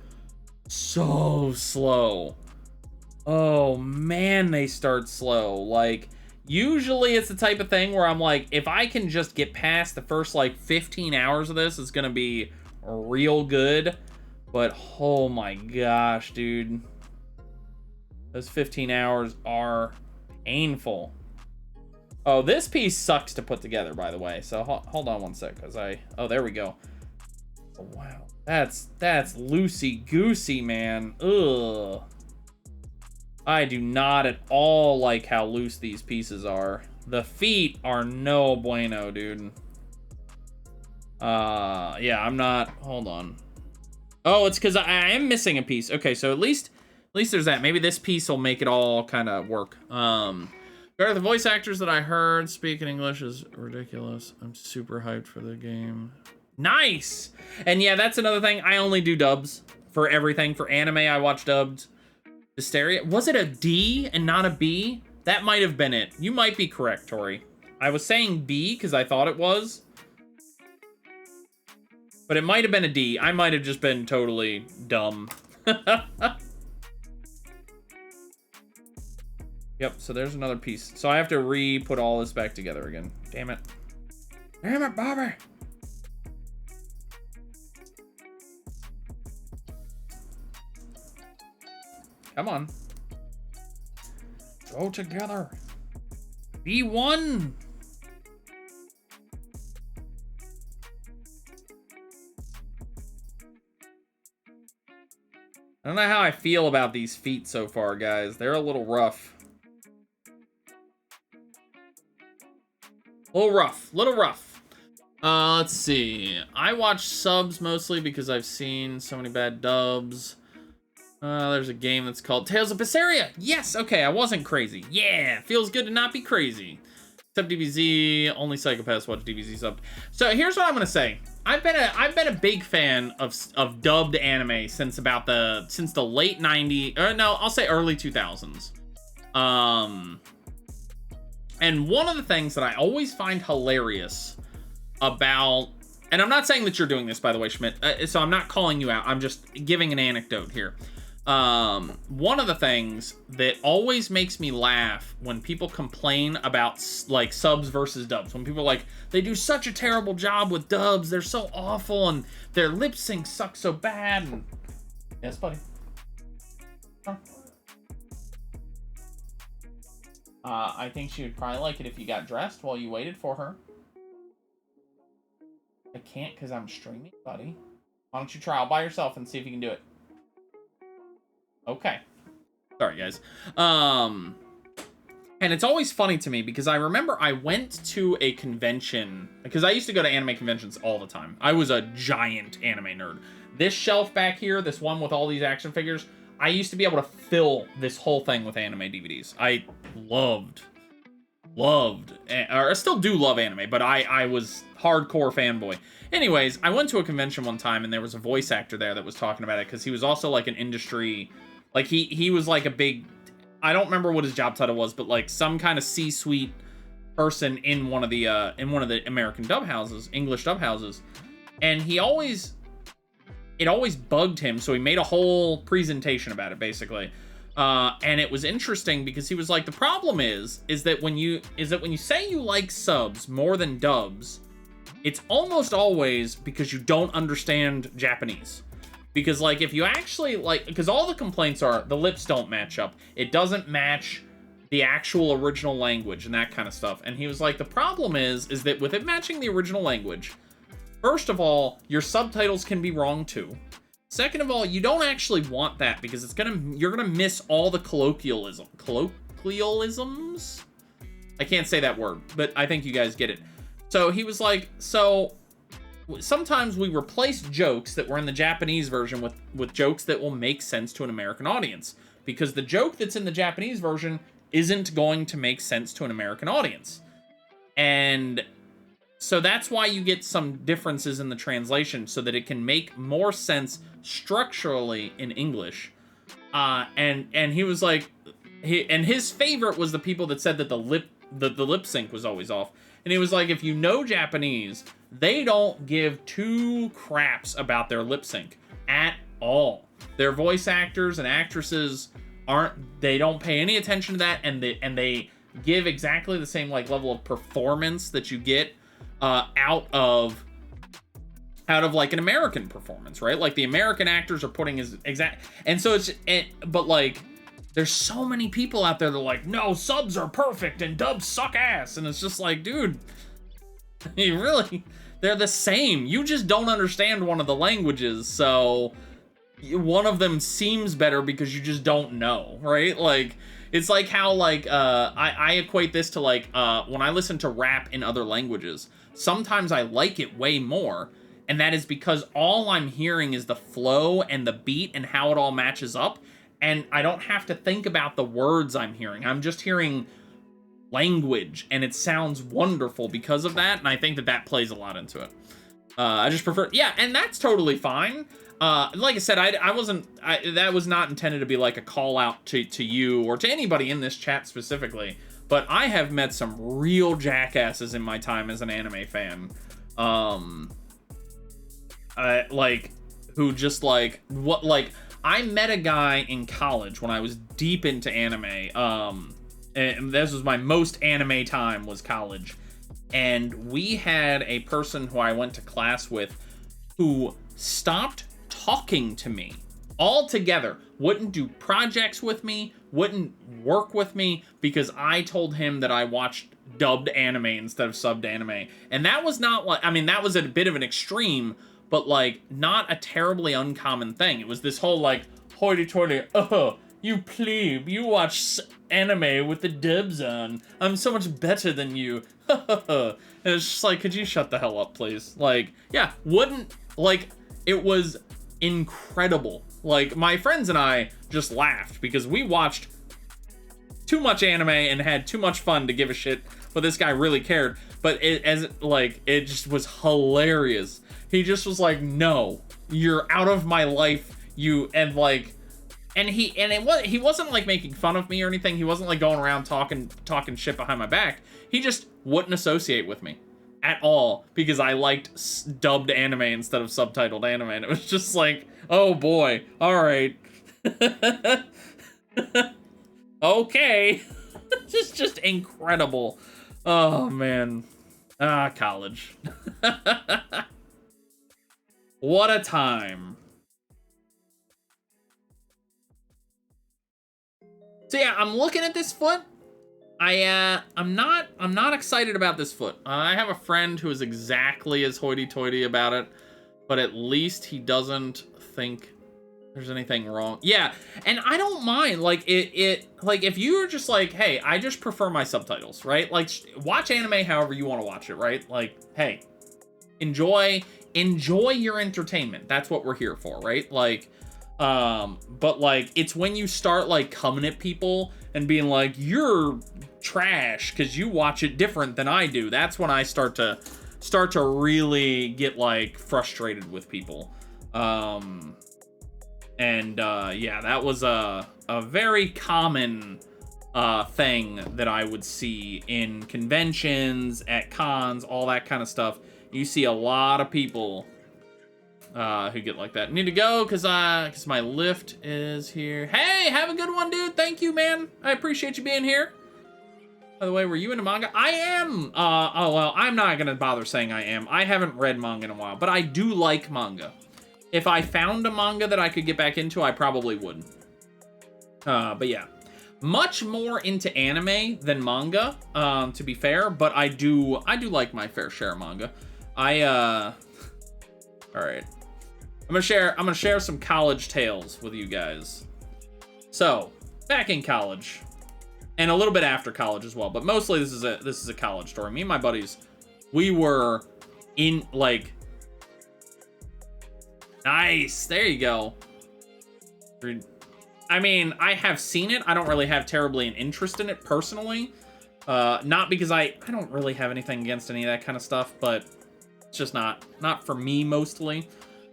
so slow. Oh man, they start slow. Like, usually it's the type of thing where I'm like, if I can just get past the first like 15 hours of this, it's gonna be real good. But oh my gosh, dude, those 15 hours are painful. Oh, this piece sucks to put together, by the way. So hold on one sec, because oh, there we go. Oh, wow, that's loosey goosey, man. Ugh. I do not at all like how loose these pieces are. The feet are no bueno, dude. Yeah, I'm not. Hold on. Oh, it's because I am missing a piece. Okay, so at least there's that. Maybe this piece will make it all kind of work. The voice actors that I heard speak in English is ridiculous. I'm super hyped for the game. Nice! And yeah, that's another thing. I only do dubs for everything. For anime, I watch dubbed. Hysteria. Was it a D and not a B? That might have been it. You might be correct, Tori. I was saying B because I thought it was. But it might have been a D. I might have just been totally dumb. Yep, so there's another piece. So I have to re-put all this back together again. Damn it. Damn it, Bobby! Come on. Go together. Be one! I don't know how I feel about these feet so far, guys. They're a little rough. Little rough. Let's see. I watch subs mostly because I've seen so many bad dubs. There's a game that's called Tales of Vesperia. Yes, okay, I wasn't crazy. Yeah, feels good to not be crazy. Except DBZ, only psychopaths watch DBZ sub. So here's what I'm gonna say. I've been a big fan of dubbed anime since about the late 90s, or no, I'll say early 2000s. And one of the things that I always find hilarious about, and I'm not saying that you're doing this, by the way, Schmidt, so I'm not calling you out, I'm just giving an anecdote here. One of the things that always makes me laugh when people complain about like subs versus dubs, when people are like, they do such a terrible job with dubs, they're so awful, and their lip sync sucks so bad. And... Yes, buddy. Huh? I think she would probably like it if you got dressed while you waited for her. I can't because I'm streaming, buddy. Why don't you try all by yourself and see if you can do it? Okay. Sorry, guys. And it's always funny to me because I remember I went to a convention, because I used to go to anime conventions all the time. I was a giant anime nerd. This shelf back here, this one with all these action figures, I used to be able to fill this whole thing with anime DVDs. I loved, or I still do love anime, but I was hardcore fanboy. Anyways, I went to a convention one time, and there was a voice actor there that was talking about it, because he was also, like, an industry, like, he was, like, a big, I don't remember what his job title was, but, like, some kind of C-suite person in one of the American dub houses, English dub houses, and it always bugged him, so he made a whole presentation about it, basically. And it was interesting because he was like, the problem is that when you say you like subs more than dubs, it's almost always because you don't understand Japanese. Because, like, if you actually, like, because all the complaints are the lips don't match up. It doesn't match the actual original language and that kind of stuff. And he was like, the problem is that with it matching the original language, first of all, your subtitles can be wrong too. Second of all, you don't actually want that because you're gonna miss all the colloquialisms. I can't say that word, but I think you guys get it. So he was like, so sometimes we replace jokes that were in the Japanese version with jokes that will make sense to an American audience, because the joke that's in the Japanese version isn't going to make sense to an American audience. And so that's why you get some differences in the translation, so that it can make more sense structurally in English. And he was like, his favorite was the people that said that the lip sync was always off. And he was like, if you know Japanese, they don't give two craps about their lip sync at all. Their voice actors and actresses they don't pay any attention to that, and they give exactly the same, like, level of performance that you get out of like an American performance, right? Like, the American actors are putting his exact, and so but like, there's so many people out there that are like, no, subs are perfect and dubs suck ass, and it's just like, dude, they're the same. You just don't understand one of the languages, so one of them seems better because you just don't know, right? Like, it's like how, like, I equate this to, like, when I listen to rap in other languages, sometimes I like it way more, and that is because all I'm hearing is the flow and the beat and how it all matches up, and I don't have to think about the words I'm hearing. I'm just hearing language, and it sounds wonderful because of that, and I think that plays a lot into it. I just prefer, yeah, and that's totally fine. Like I said, that was not intended to be like a call out to you or to anybody in this chat specifically, but I have met some real jackasses in my time as an anime fan. Like, who just like, I met a guy in college when I was deep into anime, and this was my most anime time, was college, and we had a person who I went to class with who stopped talking to me altogether, wouldn't do projects with me, wouldn't work with me, because I told him that I watched dubbed anime instead of subbed anime. And that was not like, I mean, that was a bit of an extreme, but, like, not a terribly uncommon thing. It was this whole, like, hoity-toity, oh, you plebe, you watch anime with the dubs on, I'm so much better than you. And it's just like, could you shut the hell up, please? Like, yeah, it was incredible. Like, my friends and I just laughed because we watched too much anime and had too much fun to give a shit, but this guy really cared. But it just was hilarious. He just was like, no, you're out of my life, he wasn't like making fun of me or anything. He wasn't like going around talking shit behind my back. He just wouldn't associate with me at all because I liked dubbed anime instead of subtitled anime, and it was just like, oh boy, all right. Okay. just incredible. Oh man. College. What a time. So yeah, I'm looking at this foot. I'm not excited about this foot. I have a friend who is exactly as hoity-toity about it, but at least he doesn't think there's anything wrong. Yeah, and I don't mind, like, like, if you're just like, hey, I just prefer my subtitles, right? Like, watch anime however you want to watch it, right? Like, hey, enjoy. enjoy your entertainment. That's what we're here for, right? Like, but like, it's when you start like coming at people and being like, you're trash because you watch it different than I do. That's when I start to really get like frustrated with people. Yeah, that was a very common thing that I would see in conventions, at cons, all that kind of stuff. You see a lot of people who get like that. Need to go because my lift is here. Hey, have a good one, dude. Thank you, man. I appreciate you being here. By the way, were you into manga? I am. Oh, well, I'm not going to bother saying I am. I haven't read manga in a while, but I do like manga. If I found a manga that I could get back into, I probably would. But yeah. Much more into anime than manga, to be fair, but I do like my fair share of manga. All right. I'm gonna share some college tales with you guys. So, back in college, and a little bit after college as well, but mostly this is a college story. Me and my buddies, we were in like, nice, there you go. I mean, I have seen it. I don't really have terribly an interest in it personally. Not because I don't really have anything against any of that kind of stuff, but it's just not for me mostly.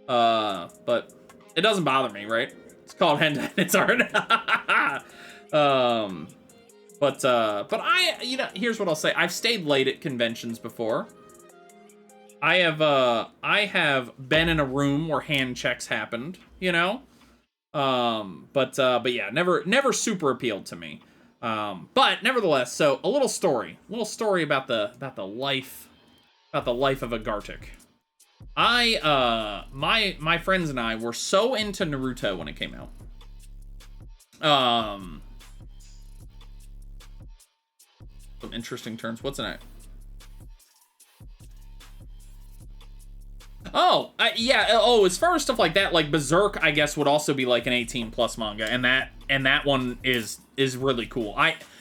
But it doesn't bother me, right? It's called hentai. It's art. But I, you know, here's what I'll say. I've stayed late at conventions before. I have been in a room where hand checks happened, you know? But yeah, never super appealed to me. But nevertheless, so a little story about the life of a Gartic. My friends and I were so into Naruto when it came out. Some interesting turns. What's in it? Oh, yeah. Oh, as far as stuff like that, like Berserk, I guess would also be like an 18+ manga, and that one is really cool.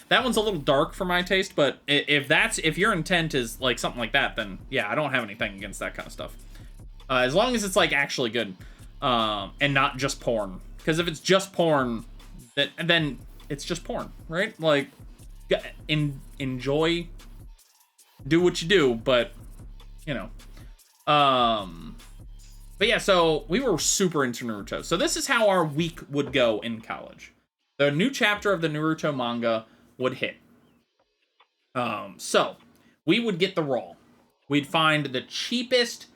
That one's a little dark for my taste, but if your intent is like something like that, then yeah, I don't have anything against that kind of stuff. As long as it's like actually good, and not just porn. Because if it's just porn, then it's just porn, right? Like, enjoy, do what you do, but you know. But yeah, so we were super into Naruto. So this is how our week would go in college. The new chapter of the Naruto manga would hit. So we would get the raw. We'd find the cheapest,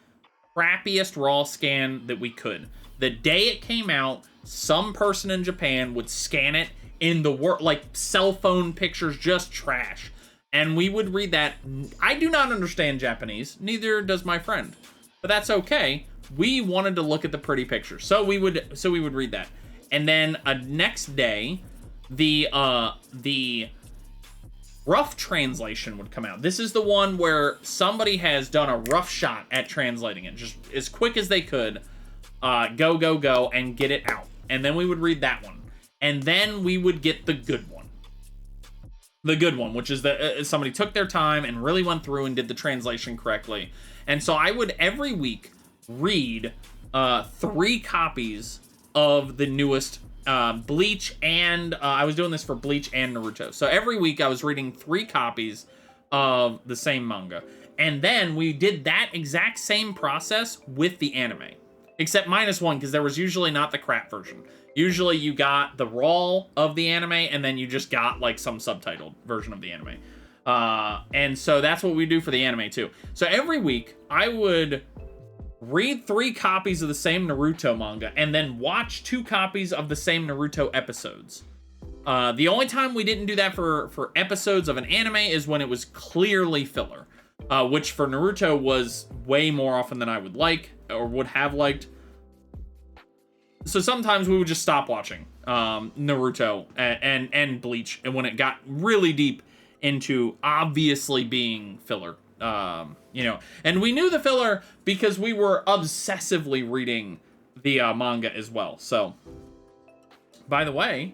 crappiest raw scan that we could. The day it came out, some person in Japan would scan it in the like cell phone pictures, just trash. And we would read that. I do not understand Japanese, neither does my friend. But that's okay. We wanted to look at the pretty pictures. So we would read that. And then next day, the rough translation would come out. This is the one where somebody has done a rough shot at translating it, just as quick as they could. Go, and get it out. And then we would read that one. And then we would get the good one. The good one, which is that somebody took their time and really went through and did the translation correctly. And so I would every week read 3 copies of the newest Bleach, and I was doing this for Bleach and Naruto. So every week I was reading 3 copies of the same manga. And then we did that exact same process with the anime. Except -1, because there was usually not the crap version. Usually you got the raw of the anime, and then you just got like some subtitled version of the anime. And so that's what we do for the anime too. So every week I would read 3 copies of the same Naruto manga, and then watch 2 copies of the same Naruto episodes. The only time we didn't do that for episodes of an anime is when it was clearly filler. Which for Naruto was way more often than I would like, or would have liked. So sometimes we would just stop watching Naruto and Bleach, and when it got really deep into obviously being filler, you know, and we knew the filler because we were obsessively reading the manga as well. So, by the way,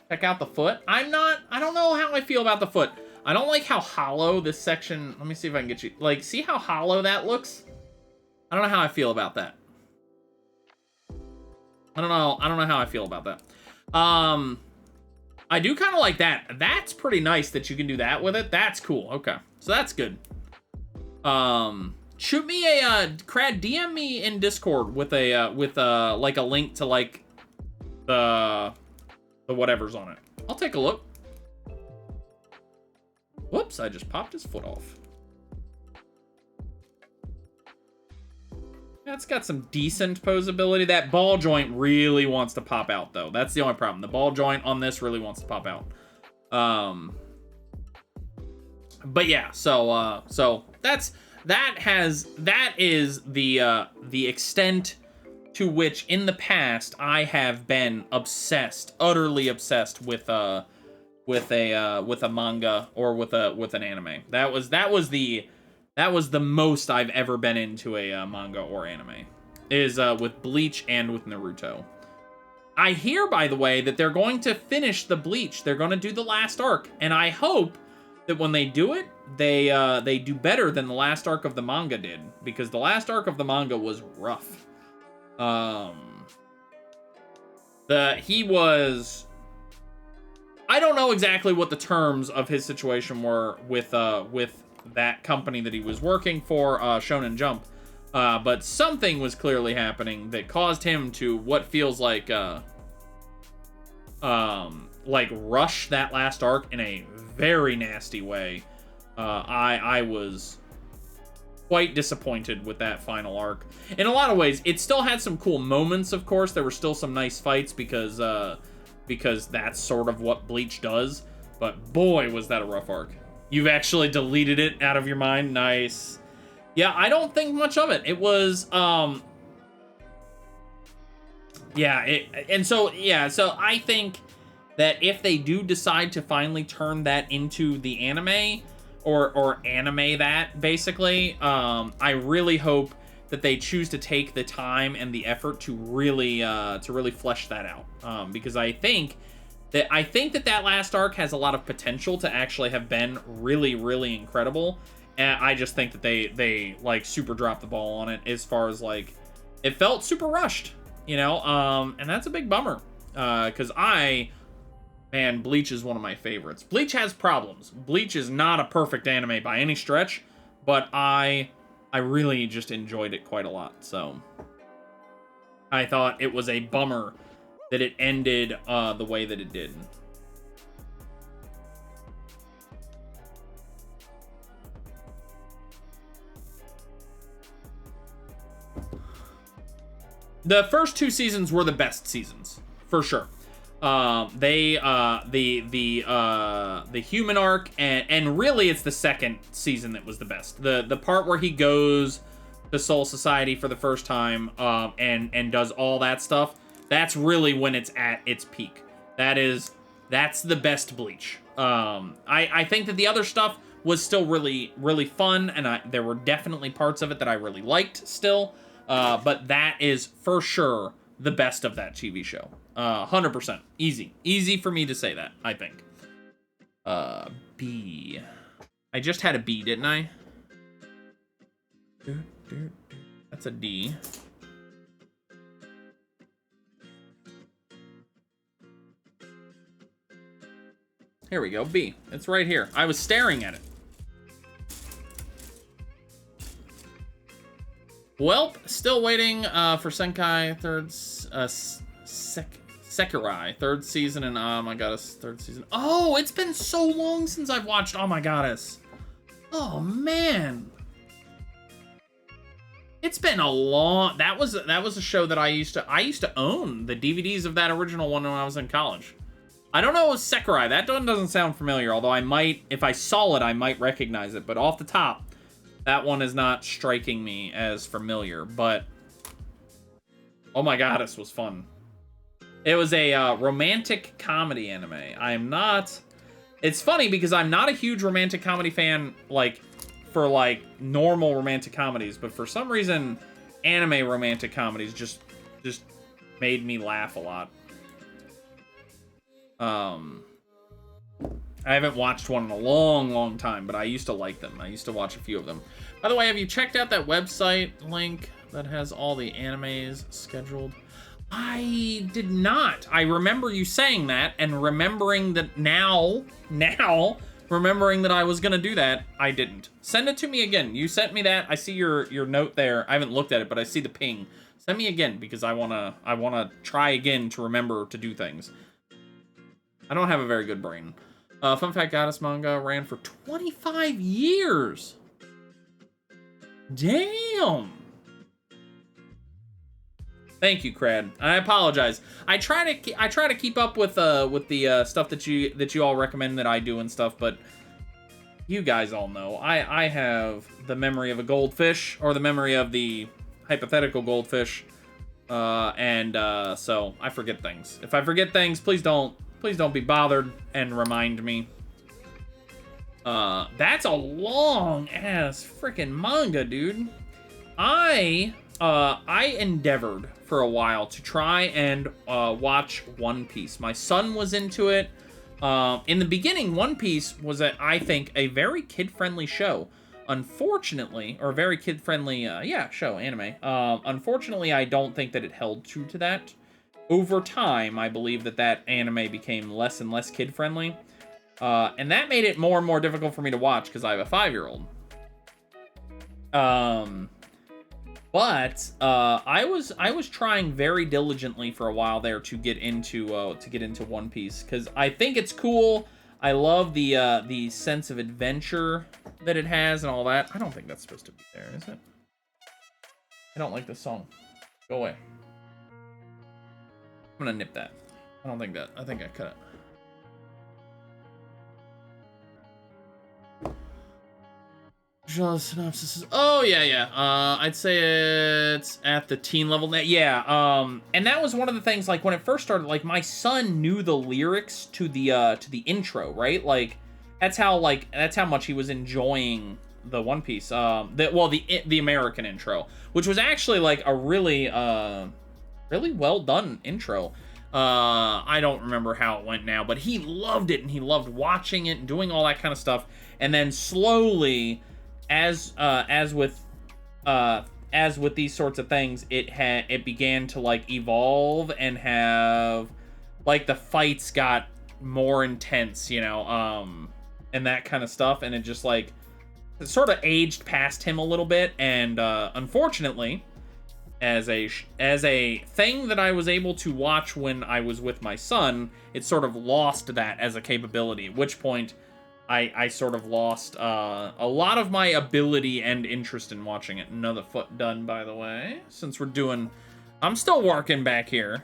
check out the foot. I don't know how I feel about the foot. I don't like how hollow this section. Let me see if I can get you. Like, see how hollow that looks? I don't know how I feel about that. I don't know how I feel about that. I do kind of like that. That's pretty nice that you can do that with it. That's cool. Okay. So that's good. Shoot me a Crad, DM me in Discord with a like a link to like the whatever's on it. I'll take a look. Whoops, I just popped his foot off. That's got some decent posability. That ball joint really wants to pop out, though. That's the only problem. The ball joint on this really wants to pop out. But yeah, so that is the extent to which in the past I have been obsessed, utterly obsessed with a manga or with an anime. That was the most I've ever been into a manga or anime, is with Bleach and with Naruto. I hear, by the way, that they're going to finish the Bleach. They're going to do the last arc, and I hope that when they do it, they do better than the last arc of the manga did, because the last arc of the manga was rough. He was... I don't know exactly what the terms of his situation were with that company that he was working for, Shonen Jump, but something was clearly happening that caused him to what feels like rush that last arc in a very nasty way. I was quite disappointed with that final arc. In a lot of ways, it still had some cool moments, of course. There were still some nice fights because that's sort of what Bleach does. But boy, was that a rough arc. You've actually deleted it out of your mind. Nice. Yeah, I don't think much of it. It was, so I think that if they do decide to finally turn that into the anime, or anime that, basically, I really hope that they choose to take the time and the effort to really flesh that out. Because I think that last arc has a lot of potential to actually have been really, really incredible. And I just think that they like super dropped the ball on it, as far as like, it felt super rushed, you know? And that's a big bummer. Cause Bleach is one of my favorites. Bleach has problems. Bleach is not a perfect anime by any stretch, but I really just enjoyed it quite a lot. So I thought it was a bummer that it ended the way that it did. The first two seasons were the best seasons, for sure. The human arc, and really it's the second season that was the best. The part where he goes to Soul Society for the first time, and does all that stuff, that's really when it's at its peak. That's the best Bleach. I think that the other stuff was still really, really fun, and there were definitely parts of it that I really liked still, but that is for sure the best of that TV show. 100%. Easy for me to say that, I think. B. I just had a B, didn't I? That's a D. Here we go, B. It's right here. I was staring at it. Welp, still waiting for Senkai Sekirai, third season, and oh my goddess, third season. Oh, it's been so long since I've watched Oh My Goddess. Oh man, it's been a long. That was a show that I used to own the DVDs of that original one when I was in college. I don't know it was Sekirai. That one doesn't sound familiar, although I might, if I saw it, I might recognize it. But off the top, that one is not striking me as familiar. But Oh My Goddess was fun. It was a romantic comedy anime. It's funny because I'm not a huge romantic comedy fan, like, for, like, normal romantic comedies, but for some reason, anime romantic comedies just made me laugh a lot. I haven't watched one in a long time, but I used to like them. I used to watch a few of them. By the way, have you checked out that website link that has all the animes scheduled? I did not. I remember you saying that and remembering that now, remembering that I was gonna do that, I didn't. Send it to me again. You sent me that. I see your note there. I haven't looked at it, but I see the ping. Send me again because I wanna try again to remember to do things. I don't have a very good brain. Fun fact, Goddess manga ran for 25 years. Damn. Thank you, Crad. I apologize. I try to keep up with the stuff that you all recommend that I do and stuff, but you guys all know I have the memory of a goldfish, or the memory of the hypothetical goldfish, so I forget things. If I forget things, please don't be bothered and remind me. That's a long ass freaking manga, dude. I endeavored for a while to try and watch One Piece. My son was into it. In the beginning, One Piece was, I think, a very kid-friendly show. Unfortunately, or very kid-friendly, show, anime. Unfortunately, I don't think that it held true to that. Over time, I believe that anime became less and less kid-friendly. And that made it more and more difficult for me to watch because I have a 5-year-old. But I was trying very diligently for a while there to get into One Piece because I think it's cool. I love the sense of adventure that it has and all that. I don't think that's supposed to be there, is it? I don't like this song. Go away. I'm gonna nip that. I think I cut it. Synopsis. Oh yeah. I'd say it's at the teen level. Yeah. And that was one of the things. Like when it first started, like my son knew the lyrics to the intro, right? Like that's how much he was enjoying the One Piece. The American intro, which was actually like a really well done intro. I don't remember how it went now, but he loved it and he loved watching it and doing all that kind of stuff. And then slowly, as with these sorts of things, it began to like evolve and have like the fights got more intense, and that kind of stuff, and it just like it sort of aged past him a little bit, and unfortunately, as a thing that I was able to watch when I was with my son, it sort of lost that as a capability, at which point I sort of lost a lot of my ability and interest in watching it. Another foot done, by the way, since I'm still working back here.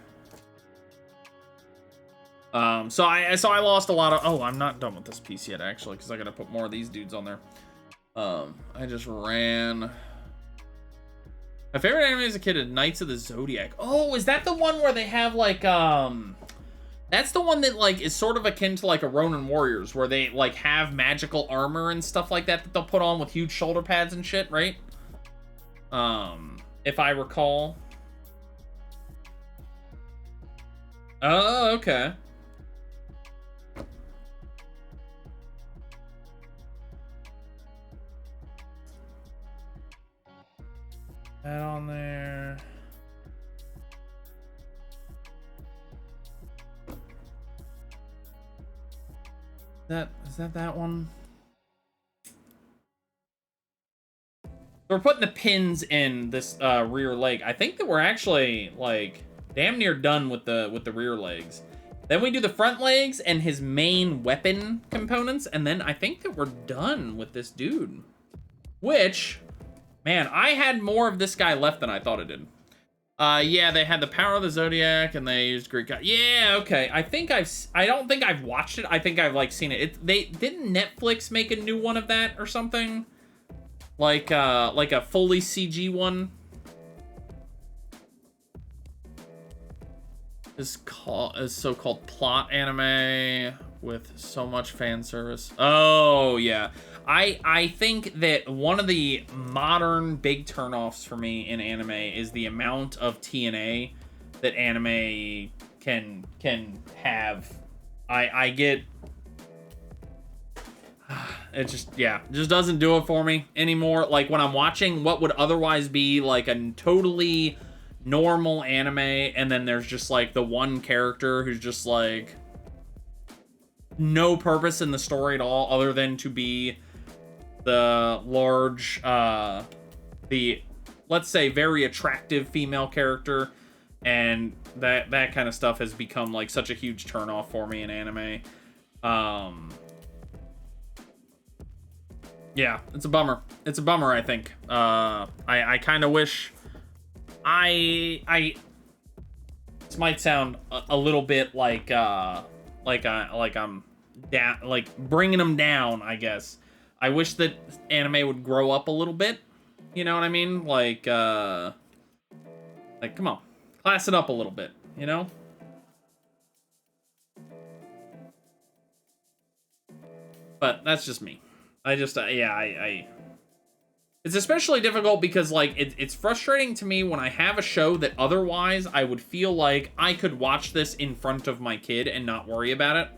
So I lost a lot of, I'm not done with this piece yet, actually, because I gotta put more of these dudes on there. I just ran. My favorite anime as a kid is Knights of the Zodiac. Oh, is that the one where they have like, that's the one that like is sort of akin to like a Ronin Warriors, where they like have magical armor and stuff like that they'll put on with huge shoulder pads and shit, right? If I recall. Oh, okay. That on there. Is that one? We're putting the pins in this rear leg. I think that we're actually like damn near done with the rear legs. Then we do the front legs and his main weapon components, and then I think that we're done with this dude. Which, man, I had more of this guy left than I thought it did. Yeah, they had the Power of the Zodiac, and they used Greek God. Yeah, okay. I don't think I've watched it. I think I've like seen it. Didn't Netflix make a new one of that or something? Like a fully CG one. Is so-called plot anime with so much fan service. Oh yeah. I think that one of the modern big turnoffs for me in anime is the amount of TNA that anime can have. I get it just, yeah, just doesn't do it for me anymore. Like, when I'm watching what would otherwise be, like, a totally normal anime, and then there's just, like, the one character who's just, like, no purpose in the story at all other than to be the large, the, let's say, very attractive female character, and that kind of stuff has become, like, such a huge turnoff for me in anime. Yeah, it's a bummer. It's a bummer, I think. I kind of wish this might sound a little bit like I'm down, like bringing them down, I guess. I wish that anime would grow up a little bit. You know what I mean? Like come on, class it up a little bit, you know? But that's just me. I just, it's especially difficult because, like, it's frustrating to me when I have a show that otherwise I would feel like I could watch this in front of my kid and not worry about it.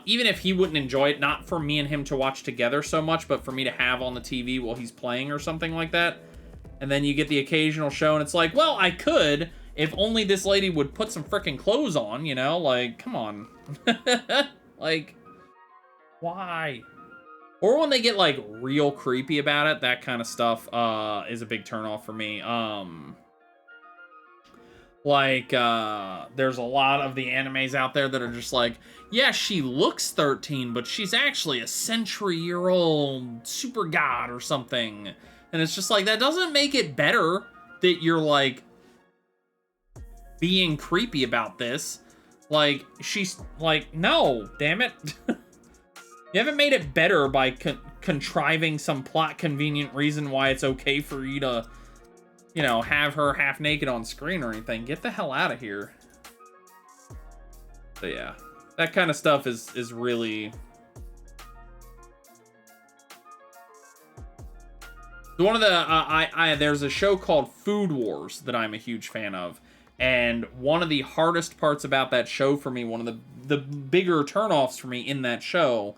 Even if he wouldn't enjoy it, not for me and him to watch together so much, but for me to have on the TV while he's playing or something like that. And then you get the occasional show and it's like, well, I could, if only this lady would put some freaking clothes on, you know? Like, come on. Like, why? Or when they get, like, real creepy about it, that kind of stuff is a big turnoff for me. There's a lot of the animes out there that are just like, yeah, she looks 13, but she's actually a century-year-old super god or something. And it's just like, that doesn't make it better that you're, like, being creepy about this. Like, she's, like, no, damn it. You haven't made it better by contriving some plot convenient reason why it's okay for you to, you know, have her half naked on screen or anything. Get the hell out of here. So yeah, that kind of stuff is really... One of the, there's a show called Food Wars that I'm a huge fan of. And one of the hardest parts about that show for me, one of the bigger turnoffs for me in that show,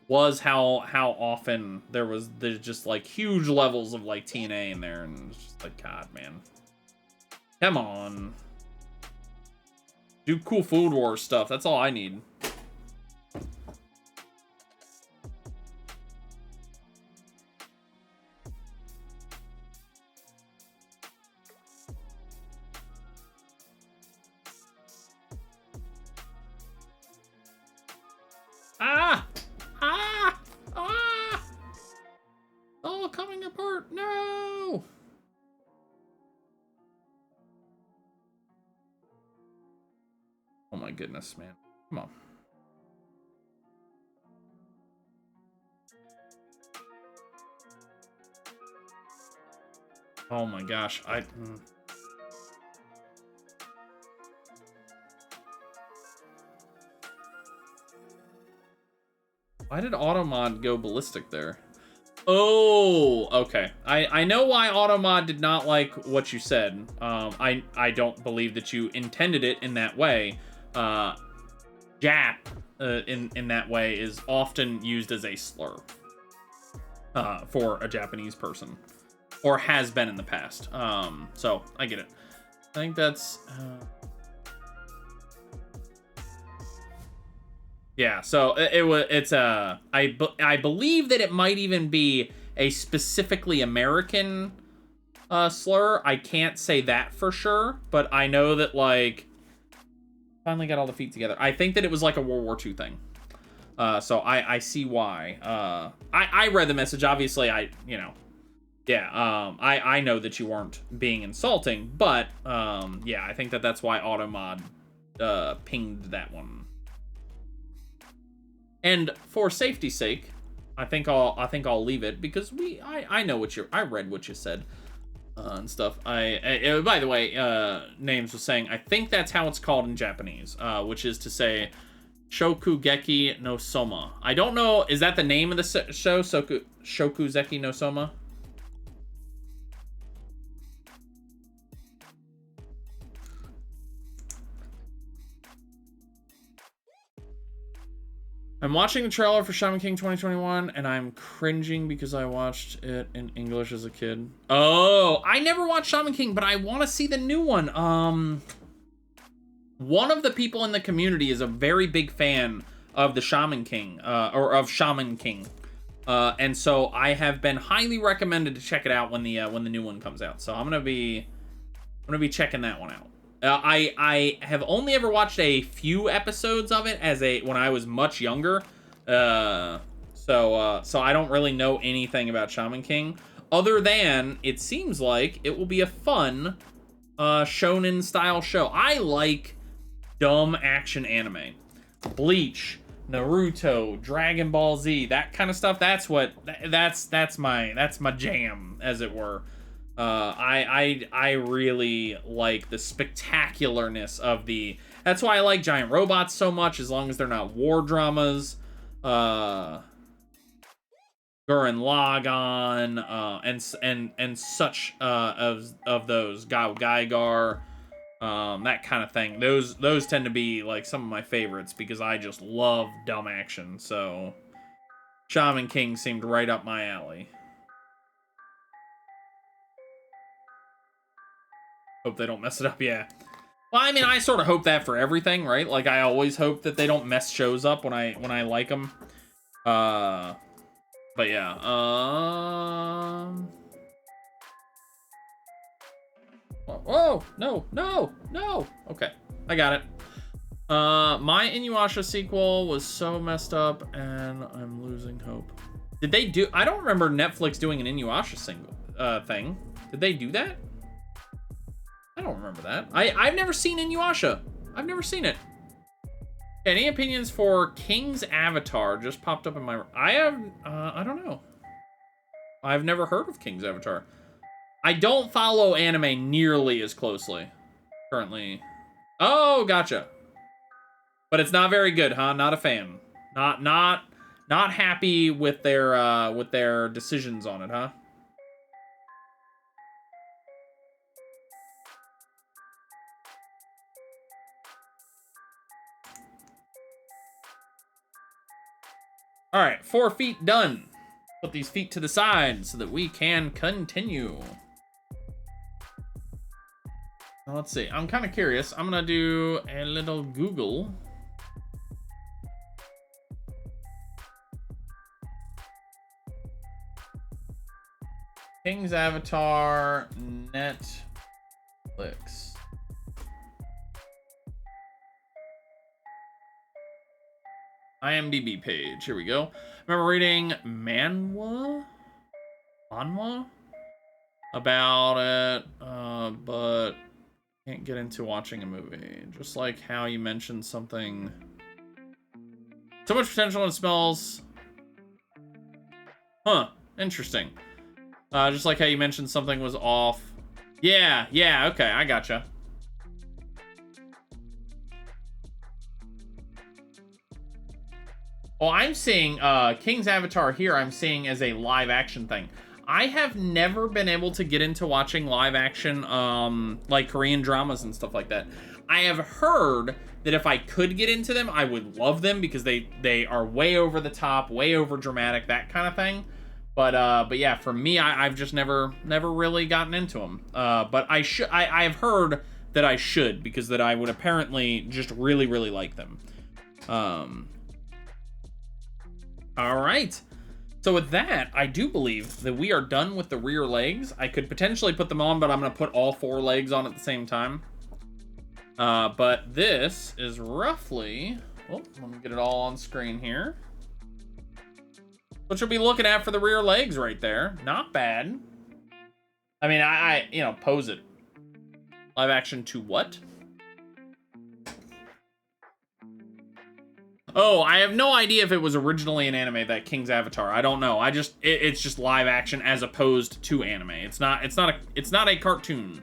was how often there's just, like, huge levels of, like, TNA in there, and it's just like, God, man. Come on. Do cool Food Wars stuff, that's all I need. Ah! Ah! Ah! All coming apart. No! Oh my goodness, man. Come on. Oh my gosh. Why did Automod go ballistic there? Oh, okay. I know why Automod did not like what you said. I don't believe that you intended it in that way. Jap in that way is often used as a slur for a Japanese person, or has been in the past. So I get it. I think that's. Yeah, so I believe that it might even be a specifically American slur. I can't say that for sure, but I know that, like, finally got all the feet together. I think that it was like a World War II thing. So I see why. I read the message. Obviously, I know that you weren't being insulting, but yeah, I think that that's why Automod pinged that one. And for safety's sake, I think I'll leave it, because I know I read what you said and stuff. By the way, Names was saying, I think that's how it's called in Japanese, which is to say Shokugeki no Soma. I don't know, is that the name of the show? Shokugeki no Soma? I'm watching the trailer for Shaman King 2021, and I'm cringing because I watched it in English as a kid. Oh, I never watched Shaman King, but I want to see the new one. One of the people in the community is a very big fan of the Shaman King, or of Shaman King. And so I have been highly recommended to check it out when the new one comes out. So I'm gonna be checking that one out. I have only ever watched a few episodes of it when I was much younger. So I don't really know anything about Shaman King other than it seems like it will be a fun shonen style show. I like dumb action anime. Bleach, Naruto, Dragon Ball Z, that kind of stuff. That's my jam, as it were. I really like the spectacularness of that's why I like giant robots so much, as long as they're not war dramas. Gurren Lagann, and such of those, Gao Gaigar, that kind of thing. Those tend to be like some of my favorites because I just love dumb action. So Shaman King seemed right up my alley. Hope they don't mess it up, yeah. Well, I mean, I sort of hope that for everything, right? Like, I always hope that they don't mess shows up when I like them. But yeah. Whoa! No! Okay, I got it. My Inuyasha sequel was so messed up, and I'm losing hope. Did they do? I don't remember Netflix doing an Inuyasha thing. Did they do that? I don't remember that. I've never seen Inuyasha. I've never seen it. Any opinions for King's Avatar? Just popped up in my... I don't know. I've never heard of King's Avatar. I don't follow anime nearly as closely currently. Oh, gotcha. But it's not very good, huh? Not a fan. Not happy with their decisions on it, huh? All right, 4 feet done. Put these feet to the side so that we can continue. Now, let's see. I'm kind of curious. I'm gonna do a little Google. King's Avatar, Netflix. IMDb page. Here we go. I remember reading manhwa about it, but can't get into watching a movie. Just like how you mentioned something. So much potential and smells. Huh. Interesting. Just like how you mentioned something was off. Yeah, okay, I gotcha. Well, I'm seeing King's Avatar here, I'm seeing as a live action thing. I have never been able to get into watching live action, like Korean dramas and stuff like that. I have heard that if I could get into them, I would love them because they are way over the top, way over dramatic, that kind of thing. But yeah, for me, I've just never really gotten into them. But I've heard that I should, because that I would apparently just really like them. All right. So with that, I do believe that we are done with the rear legs. I could potentially put them on, but I'm going to put all 4 legs on at the same time. But this is roughly... Oh, let me get it all on screen here. What you'll be looking at for the rear legs right there. Not bad. I mean, I you know, pose it. Live action to what? Oh, I have no idea if it was originally an anime, that King's Avatar. I don't know. It's just live action as opposed to anime. It's not a cartoon.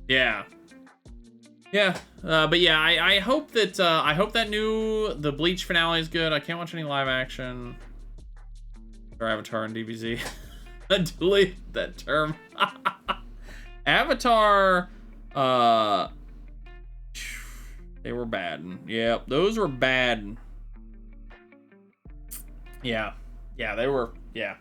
Yeah. Yeah. But yeah, I hope that the Bleach finale is good. I can't watch any live action or Avatar and DBZ. Delete that term. Avatar, They were bad. Yeah, those were bad. Yeah. Yeah, they were. Yeah.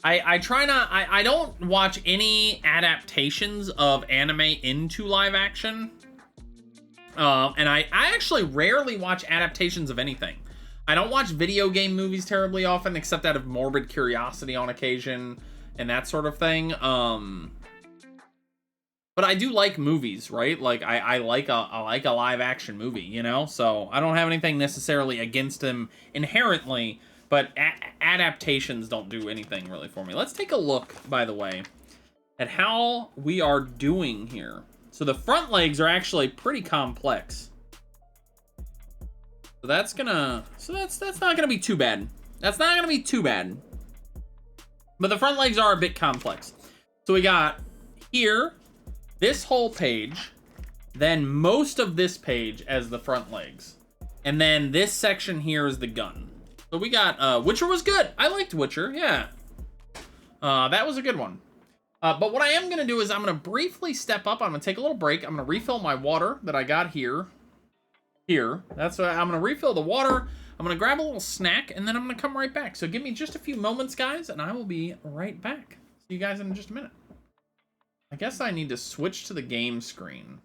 I try not. I don't watch any adaptations of anime into live action. And I actually rarely watch adaptations of anything. I don't watch video game movies terribly often, except out of morbid curiosity on occasion and that sort of thing. But I do like movies, right? Like I like a live action movie, you know? So I don't have anything necessarily against them inherently, but adaptations don't do anything really for me. Let's take a look, by the way, at how we are doing here. So the front legs are actually pretty complex. So that's not gonna be too bad. That's not gonna be too bad. But the front legs are a bit complex. So we got here, this whole page, then most of this page as the front legs. And then this section here is the gun. So we got, Witcher was good. I liked Witcher, yeah. That was a good one. But what I am gonna do is I'm gonna briefly step up. I'm gonna take a little break. I'm gonna refill my water that I got here. That's what I'm gonna refill the water. I'm gonna grab a little snack and then I'm gonna come right back. So give me just a few moments, guys, and I will be right back. See you guys in just a minute. I guess I need to switch to the game screen.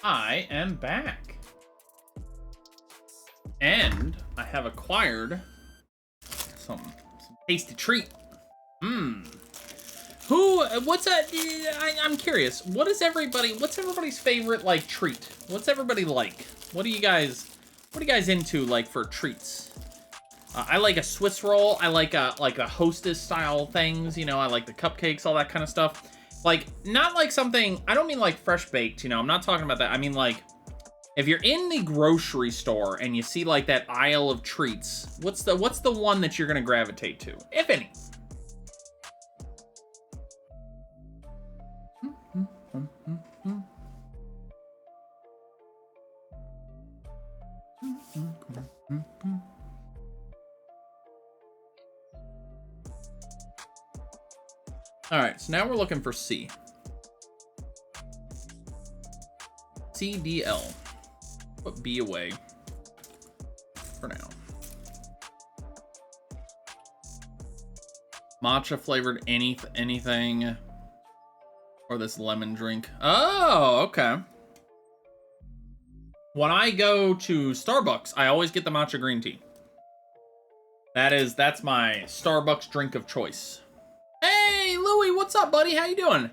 I am back. And I have acquired some tasty treat. I'm curious. What's everybody's favorite, like, treat? What's everybody like? What do you guys What are you guys into, like, for treats? I like a Swiss roll. I like a Hostess style things. You know, I like the cupcakes, all that kind of stuff. Like, not like something, I don't mean like fresh baked, you know, I'm not talking about that. I mean like, if you're in the grocery store and you see like that aisle of treats, what's the one that you're gonna gravitate to, if any? All right, so now we're looking for C. CDL. Put B away for now. Matcha flavored anything. Or this lemon drink. Oh, okay. When I go to Starbucks, I always get the matcha green tea. That's my Starbucks drink of choice. Hey, Louie, what's up, buddy? How you doing?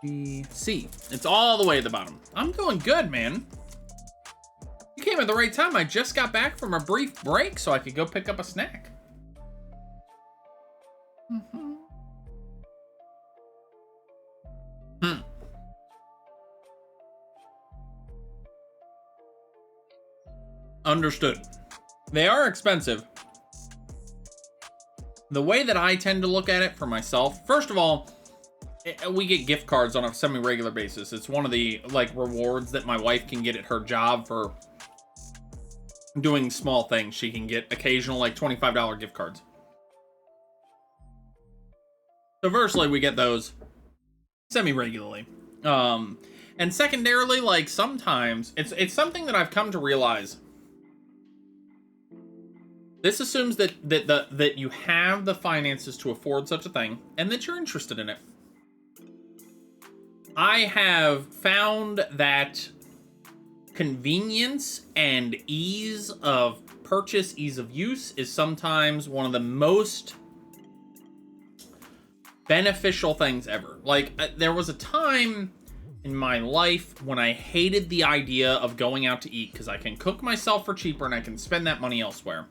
B, C. It's all the way at the bottom. I'm doing good, man. You came at the right time. I just got back from a brief break so I could go pick up a snack. Understood. They are expensive. The way that I tend to look at it for myself, first of all, we get gift cards on a semi-regular basis. It's one of the like rewards that my wife can get at her job for doing small things. She can get occasional like $25 gift cards. So firstly, we get those semi-regularly. And secondarily, like sometimes it's something that I've come to realize. This assumes that you have the finances to afford such a thing and that you're interested in it. I have found that convenience and ease of purchase, ease of use is sometimes one of the most beneficial things ever. Like, there was a time in my life when I hated the idea of going out to eat because I can cook myself for cheaper and I can spend that money elsewhere.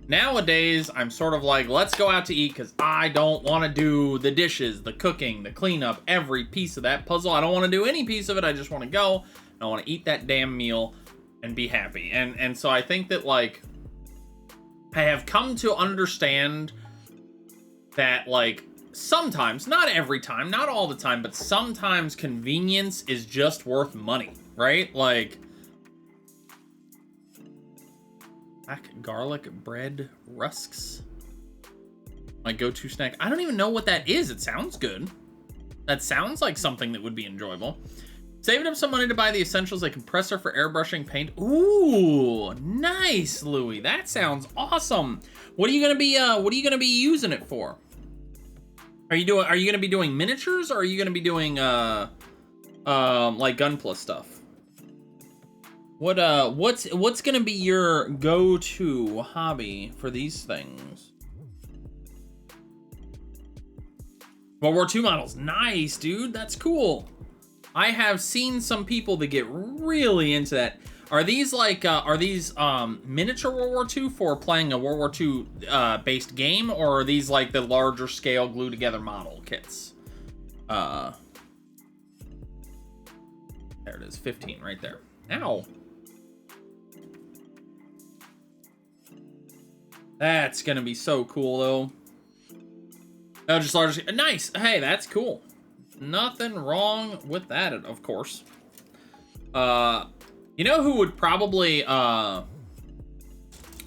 Nowadays, I'm sort of like, let's go out to eat because I don't want to do the dishes, the cooking, the cleanup, every piece of that puzzle. I don't want to do any piece of it. I just want to go. I want to eat that damn meal and be happy. And so I think that, like, I have come to understand that, like, sometimes, not every time, not all the time, but sometimes convenience is just worth money, right? Like, black garlic bread rusks. My go-to snack. I don't even know what that is. It sounds good. That sounds like something that would be enjoyable. Saving up some money to buy the essentials, a compressor for airbrushing paint. Ooh, nice, Louie. That sounds awesome. What are you gonna be using it for? Are you gonna be doing miniatures or are you gonna be doing like Gunpla stuff? What's gonna be your go-to hobby for these things? World War II models. Nice, dude. That's cool. I have seen some people that get really into that. Are these like miniature World War II for playing a World War II based game, or are these like the larger scale glue together model kits? There it is, 15 right there. Ow. That's gonna be so cool though. Oh, just large. Nice. Hey, that's cool. Nothing wrong with that, of course. You know who would probably, I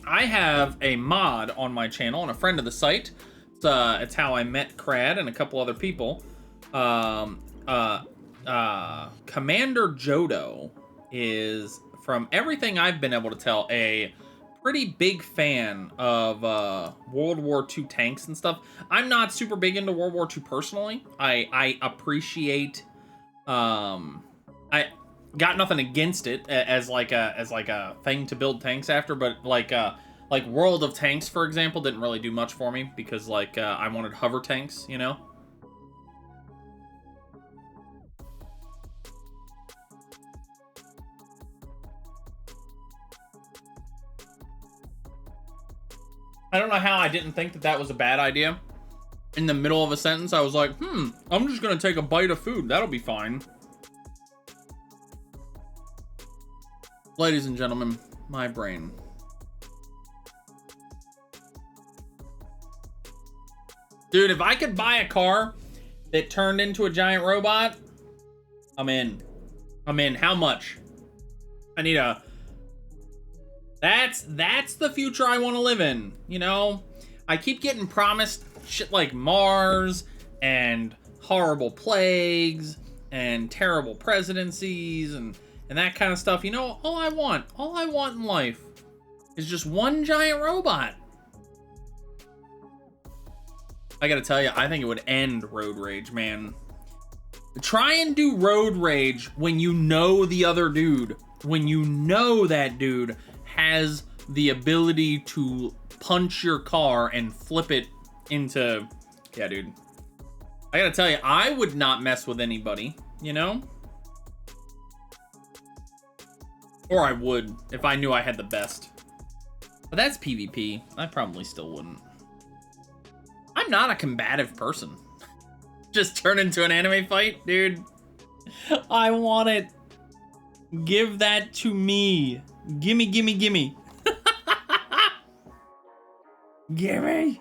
have a mod on my channel and a friend of the site. It's how I met Crad and a couple other people. Commander Jodo is, from everything I've been able to tell, a pretty big fan of World War II tanks and stuff. I'm not super big into World War II personally. I appreciate got nothing against it as like a thing to build tanks after, but like World of Tanks, for example, didn't really do much for me because like I wanted hover tanks, you know. I don't know how I didn't think that that was a bad idea. In the middle of a sentence, I was like, I'm just gonna take a bite of food. That'll be fine. Ladies and gentlemen, my brain. Dude, if I could buy a car that turned into a giant robot, I'm in. I'm in. How much? I need a... That's the future I want to live in, you know? I keep getting promised shit like Mars and horrible plagues and terrible presidencies and that kind of stuff. You know, all I want in life is just one giant robot. I gotta tell you, I think it would end road rage, man. Try and do road rage when you know the other dude. When you know that dude has the ability to punch your car and flip it into... Yeah, dude. I gotta tell you, I would not mess with anybody, you know? Or I would, if I knew I had the best. But that's PvP. I probably still wouldn't. I'm not a combative person. Just turn into an anime fight, dude. I want it. Give that to me. Gimme, gimme, gimme. Gimme.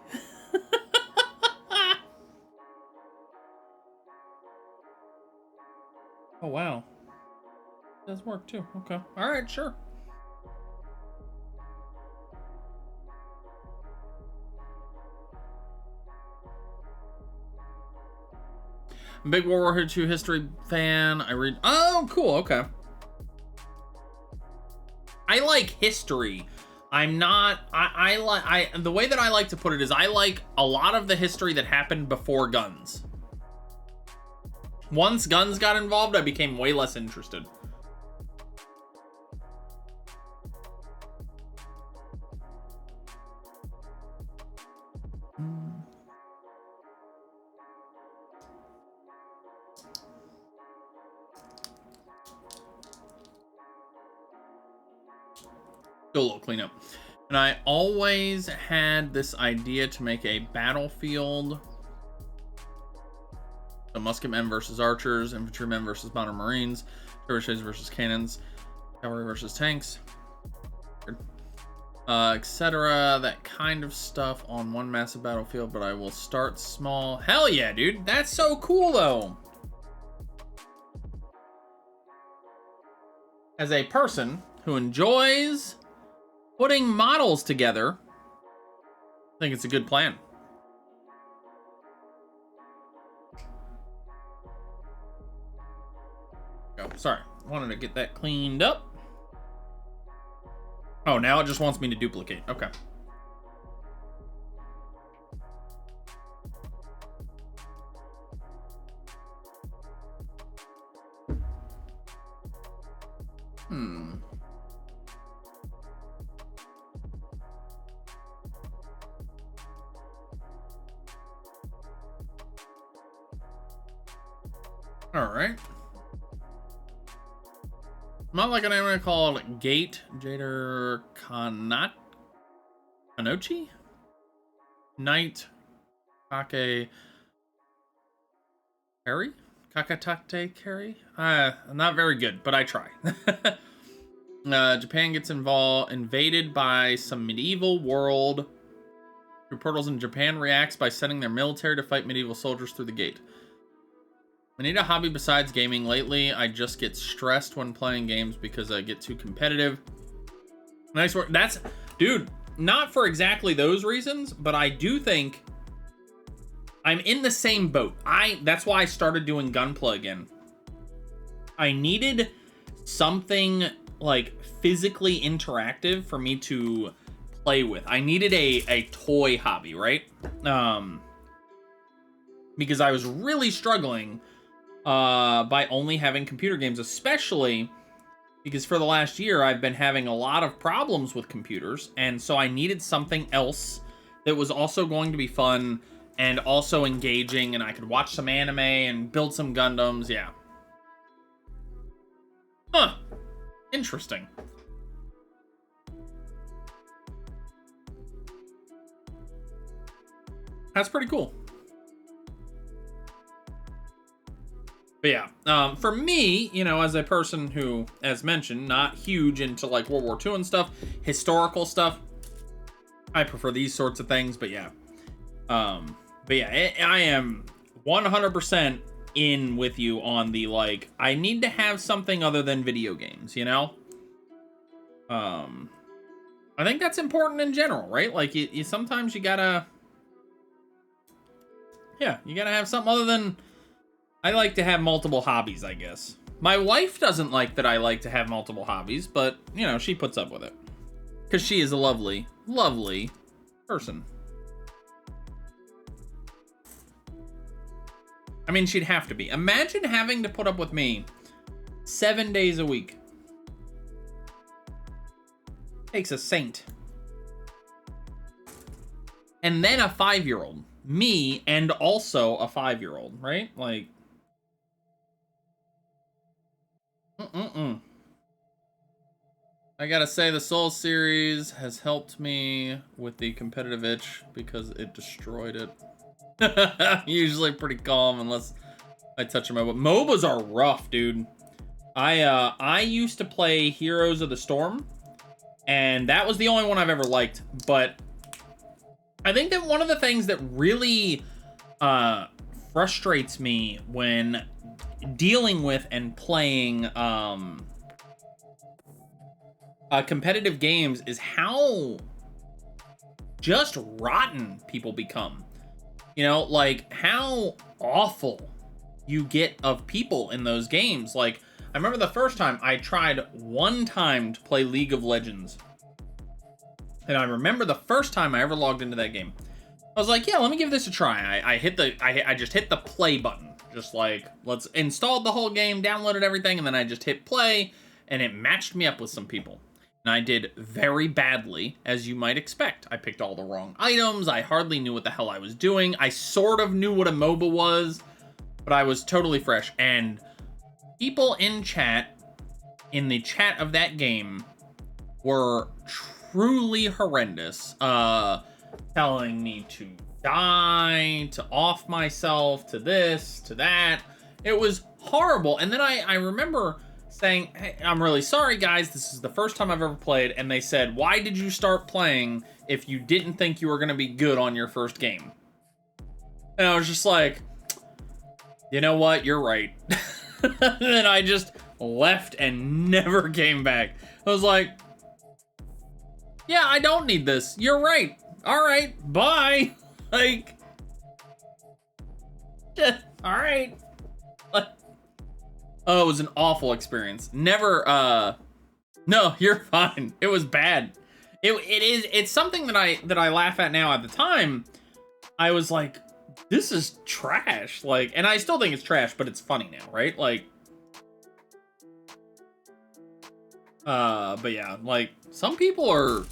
Oh, wow. It does work, too. Okay. All right, sure. I'm a big World War II history fan. I read... Oh, cool. Okay. I like history. I'm not... The way that I like to put it is I like a lot of the history that happened before guns. Once guns got involved, I became way less interested. Do a little cleanup. And I always had this idea to make a battlefield. So musketmen versus archers, infantrymen versus modern marines, trebuchets versus cannons, cavalry versus tanks, etc. That kind of stuff on one massive battlefield, but I will start small. Hell yeah, dude. That's so cool, though. As a person who enjoys putting models together, I think it's a good plan. Oh, sorry. Wanted to get that cleaned up. Oh, now it just wants me to duplicate. Okay. All right. Not like an anime called Gate Jader Kanochi? Knight Kake Carry? Kakatate Carry? Not very good, but I try. Japan gets invaded by some medieval world through portals, and Japan reacts by sending their military to fight medieval soldiers through the gate. I need a hobby besides gaming. Lately, I just get stressed when playing games because I get too competitive. Nice work. That's, dude, not for exactly those reasons, but I do think I'm in the same boat. That's why I started doing Gunpla again. I needed something like physically interactive for me to play with. I needed a toy hobby, right? Because I was really struggling by only having computer games, especially Because for the last year, I've been having a lot of problems with computers, and so I needed something else that was also going to be fun and also engaging, and I could watch some anime and build some Gundams, yeah. Huh. Interesting. That's pretty cool. But yeah, for me, you know, as a person who, as mentioned, not huge into like World War II and stuff, historical stuff, I prefer these sorts of things. But yeah, I am 100% in with you on the like. I need to have something other than video games, you know. I think that's important in general, right? Like, you sometimes you gotta, yeah, you gotta have something other than. I like to have multiple hobbies, I guess. My wife doesn't like that I like to have multiple hobbies, but, you know, she puts up with it. Because she is a lovely, lovely person. I mean, she'd have to be. Imagine having to put up with me 7 days a week. Takes a saint. And then a 5-year-old. Me and also a 5-year-old, right? Like... I gotta say, the Soul series has helped me with the competitive itch because it destroyed it. Usually pretty calm unless I touch a MOBA. MOBAs are rough, dude. I used to play Heroes of the Storm, and that was the only one I've ever liked. But I think that one of the things that really frustrates me when dealing with and playing competitive games is how just rotten people become. You know, like how awful you get of people in those games. Like, I remember the first time I tried one time to play League of Legends. And I remember the first time I ever logged into that game. I was like, yeah, let me give this a try. I just hit the play button. Just like, let's install the whole game, downloaded everything, and then I just hit play, and it matched me up with some people. And I did very badly, as you might expect. I picked all the wrong items. I hardly knew what the hell I was doing. I sort of knew what a MOBA was, but I was totally fresh. And people in the chat of that game, were truly horrendous. Telling me to die, to off myself, to this, to that. It was horrible. And then I remember saying, hey, I'm really sorry, guys. This is the first time I've ever played. And they said, why did you start playing if you didn't think you were going to be good on your first game? And I was just like, you know what? You're right. And then I just left and never came back. I was like, yeah, I don't need this. You're right. All right, bye. Like, all right. Oh, it was an awful experience. Never, no, you're fine. It was bad. It's something that I laugh at now. At the time, I was like, this is trash. Like, and I still think it's trash, but it's funny now, right? Like, but yeah, like some people are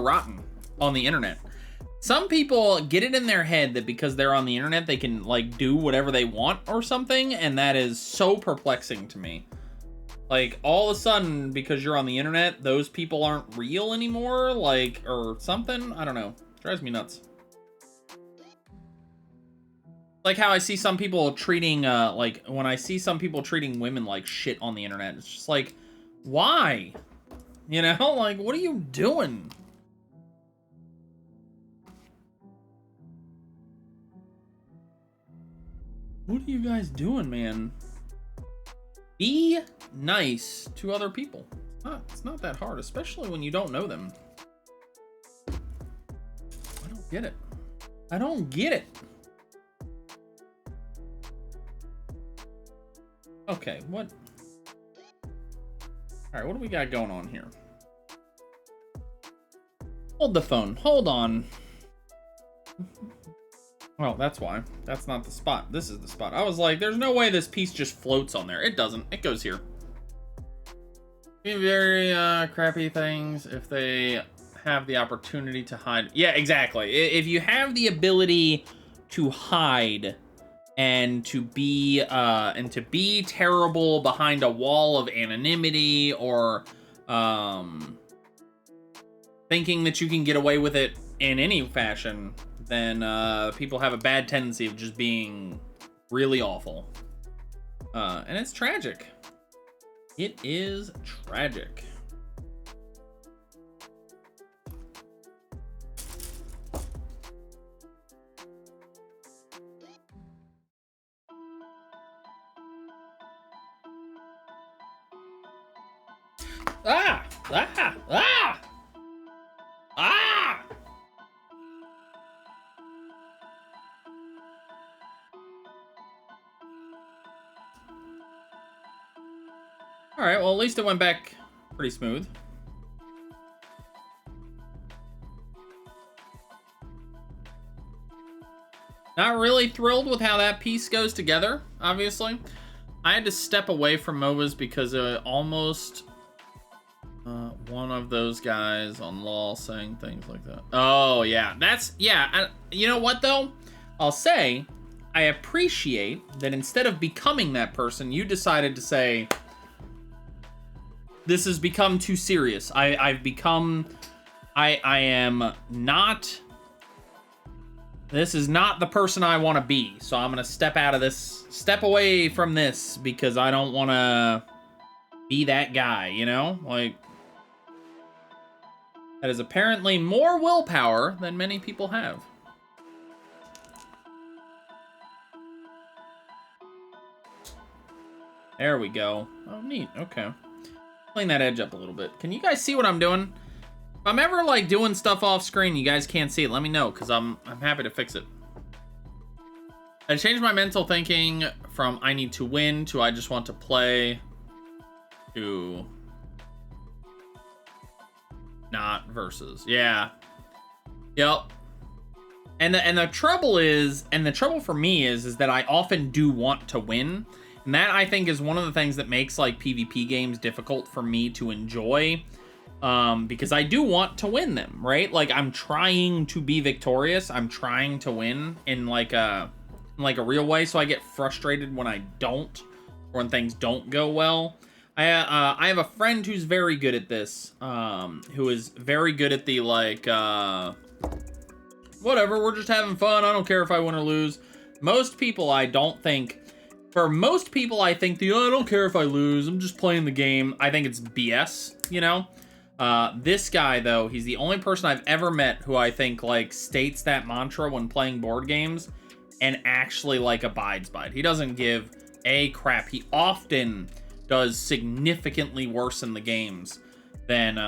rotten on the internet. Some people get it in their head that because they're on the internet, they can like do whatever they want or something. And that is so perplexing to me. Like all of a sudden, because you're on the internet, those people aren't real anymore, like, or something. I don't know. It drives me nuts. Like how I see some people treating, like when I see some people treating women like shit on the internet, it's just like, why? You know, like, what are you doing? What are you guys doing, man? Be nice to other people. It's not that hard, especially when you don't know them. I don't get it. I don't get it. Okay, what? All right, what do we got going on here? Hold the phone. Hold on. Oh, that's why. That's not the spot. This is the spot. I was like, there's no way this piece just floats on there. It doesn't. It goes here. Very crappy things if they have the opportunity to hide. Yeah, exactly. If you have the ability to hide and to be terrible behind a wall of anonymity, or thinking that you can get away with it in any fashion, then people have a bad tendency of just being really awful. And it's tragic. It is tragic. Ah! Ah! Ah! Ah! All right, well, at least it went back pretty smooth. Not really thrilled with how that piece goes together, obviously. I had to step away from MOBAs because almost one of those guys on LOL saying things like that. Oh, yeah. You know what, though? I'll say, I appreciate that instead of becoming that person, you decided to say, this has become too serious. I am not... This is not the person I want to be, so I'm going to step away from this because I don't want to be that guy, you know? Like, that is apparently more willpower than many people have. There we go. Oh, neat. Okay. Clean that edge up a little bit. Can you guys see what I'm doing? If I'm ever, like, doing stuff off screen, you guys can't see it, let me know, because I'm happy to fix it. I changed my mental thinking from I need to win to I just want to play to not versus. Yeah. Yep. And the trouble is, and the trouble for me is that I often do want to win. And that, I think, is one of the things that makes, like, PvP games difficult for me to enjoy. Because I do want to win them, right? Like, I'm trying to be victorious. I'm trying to win in like a real way. So I get frustrated when I don't, or when things don't go well. I have a friend who's very good at this, who is very good at the, like, whatever, we're just having fun. I don't care if I win or lose. Most people, I don't think, for most people, I think I don't care if I lose. I'm just playing the game. I think it's BS, you know? This guy, though, he's the only person I've ever met who I think, like, states that mantra when playing board games and actually, like, abides by it. He doesn't give a crap. He often does significantly worse in the games than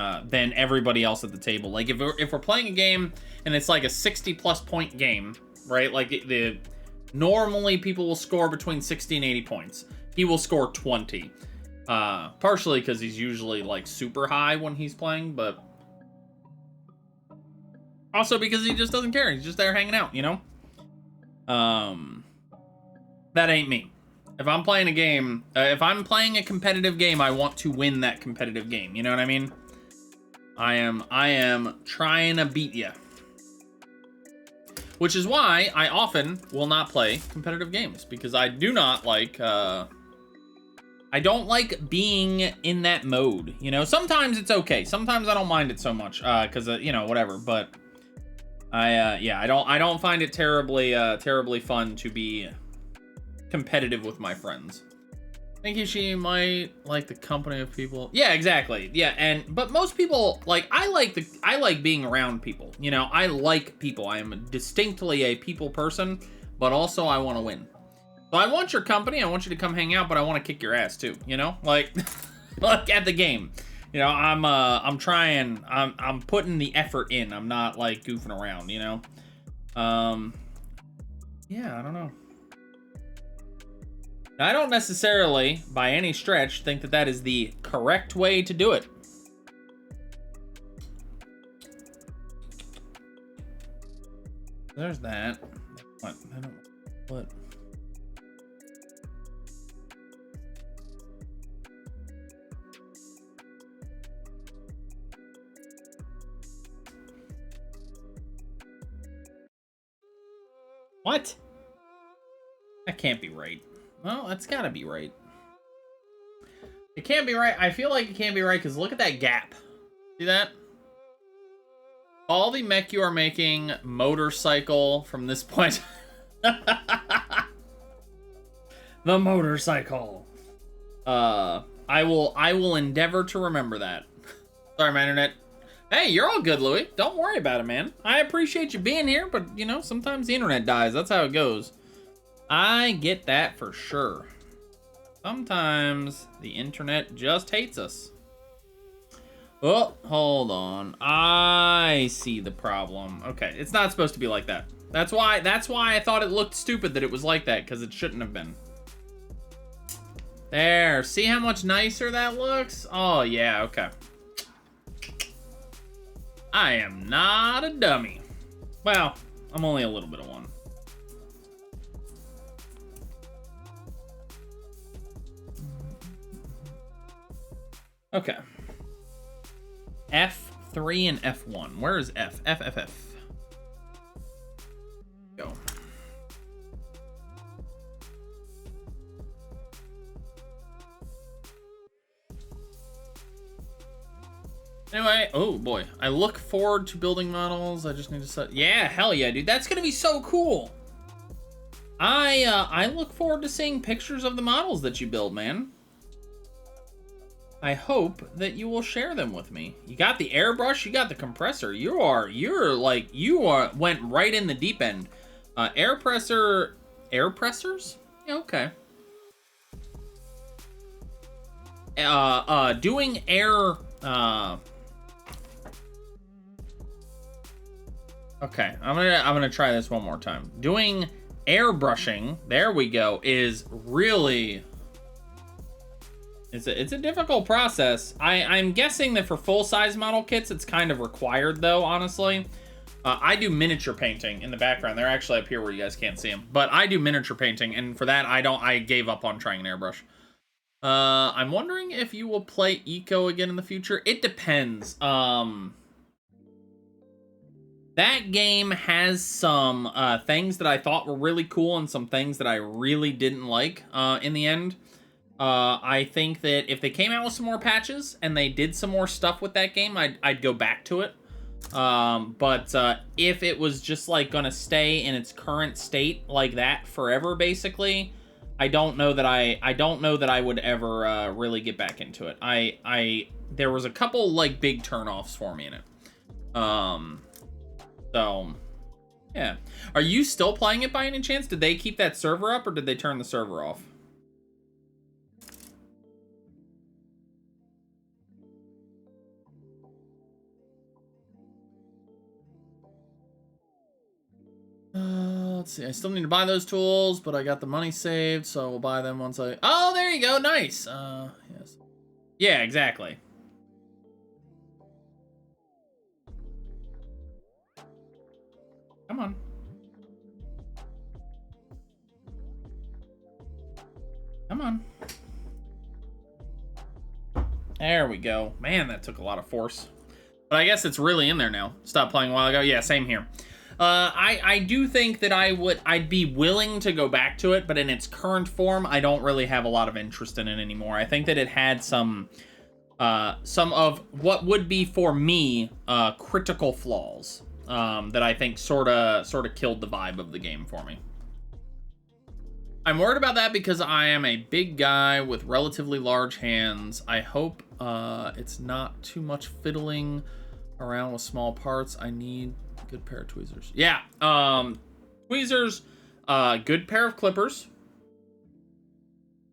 everybody else at the table. Like, if we're playing a game and it's like a 60-plus point game, right? Like, normally people will score between 60 and 80 points. He will score 20. Partially because he's usually, like, super high when he's playing, but also because he just doesn't care. He's just there hanging out, you know? That ain't me. If I'm playing a game, if I'm playing a competitive game, I want to win that competitive game. You know what I mean? I am trying to beat ya. Which is why I often will not play competitive games, because I do not like, I don't like being in that mode, you know? Sometimes it's okay. Sometimes I don't mind it so much, because, you know, whatever, but yeah, I don't find it terribly fun to be competitive with my friends. I think she might like the company of people. Yeah, exactly. Yeah, but most people, like, I like being around people, you know? I like people. I am distinctly a people person, but also I want to win. So I want your company, I want you to come hang out, but I want to kick your ass too, you know? Like, like at the game. You know, I'm trying, I'm putting the effort in. I'm not, like, goofing around, you know? Yeah, I don't know. I don't necessarily, by any stretch, think that is the correct way to do it. There's that. What? I don't. What? What? That can't be right. Well, that's gotta be right. It can't be right. I feel like it can't be right because look at that gap. See that? All the mech you are making, motorcycle from this point. The motorcycle. I will endeavor to remember that. Sorry, my internet. Hey, you're all good, Louie. Don't worry about it, man. I appreciate you being here, but, you know, sometimes the internet dies. That's how it goes. I get that for sure. Sometimes the internet just hates us. Oh, hold on. I see the problem. Okay, it's not supposed to be like that. That's why I thought it looked stupid that it was like that, because it shouldn't have been. There, see how much nicer that looks? Oh, yeah, okay. I am not a dummy. Well, I'm only a little bit of one. Okay. F3 and F1. Where is F? F. Go. Anyway, oh boy. I look forward to building models. I just need to set... Yeah, hell yeah, dude. That's gonna be so cool. I look forward to seeing pictures of the models that you build, man. I hope that you will share them with me. You got the airbrush, you got the compressor. You went right in the deep end. Air pressors? Yeah, okay. Doing air, okay, I'm gonna try this one more time. Doing airbrushing, there we go, is really... It's a difficult process. I'm guessing that for full-size model kits, it's kind of required, though, honestly. I do miniature painting in the background. They're actually up here where you guys can't see them. But I do miniature painting, and for that, I gave up on trying an airbrush. I'm wondering if you will play Eco again in the future. It depends. That game has some things that I thought were really cool and some things that I really didn't like in the end. I think that if they came out with some more patches and they did some more stuff with that game, I'd go back to it. But if it was just like gonna stay in its current state like that forever, basically, I don't know that I would ever really get back into it. There was a couple like big turnoffs for me in it. So yeah. Are you still playing it by any chance? Did they keep that server up or did they turn the server off? Let's see. I still need to buy those tools, but I got the money saved, so we'll buy them once I... Oh, there you go. Nice. Yes. Yeah, exactly. Come on. Come on. There we go. Man, that took a lot of force. But I guess it's really in there now. Stopped playing a while ago. Yeah, same here. I do think that I'd be willing to go back to it, but in its current form, I don't really have a lot of interest in it anymore. I think that it had some of what would be for me critical flaws that I think sort of killed the vibe of the game for me. I'm worried about that because I am a big guy with relatively large hands. I hope it's not too much fiddling around with small parts. I need a good pair of tweezers. Yeah, tweezers, good pair of clippers,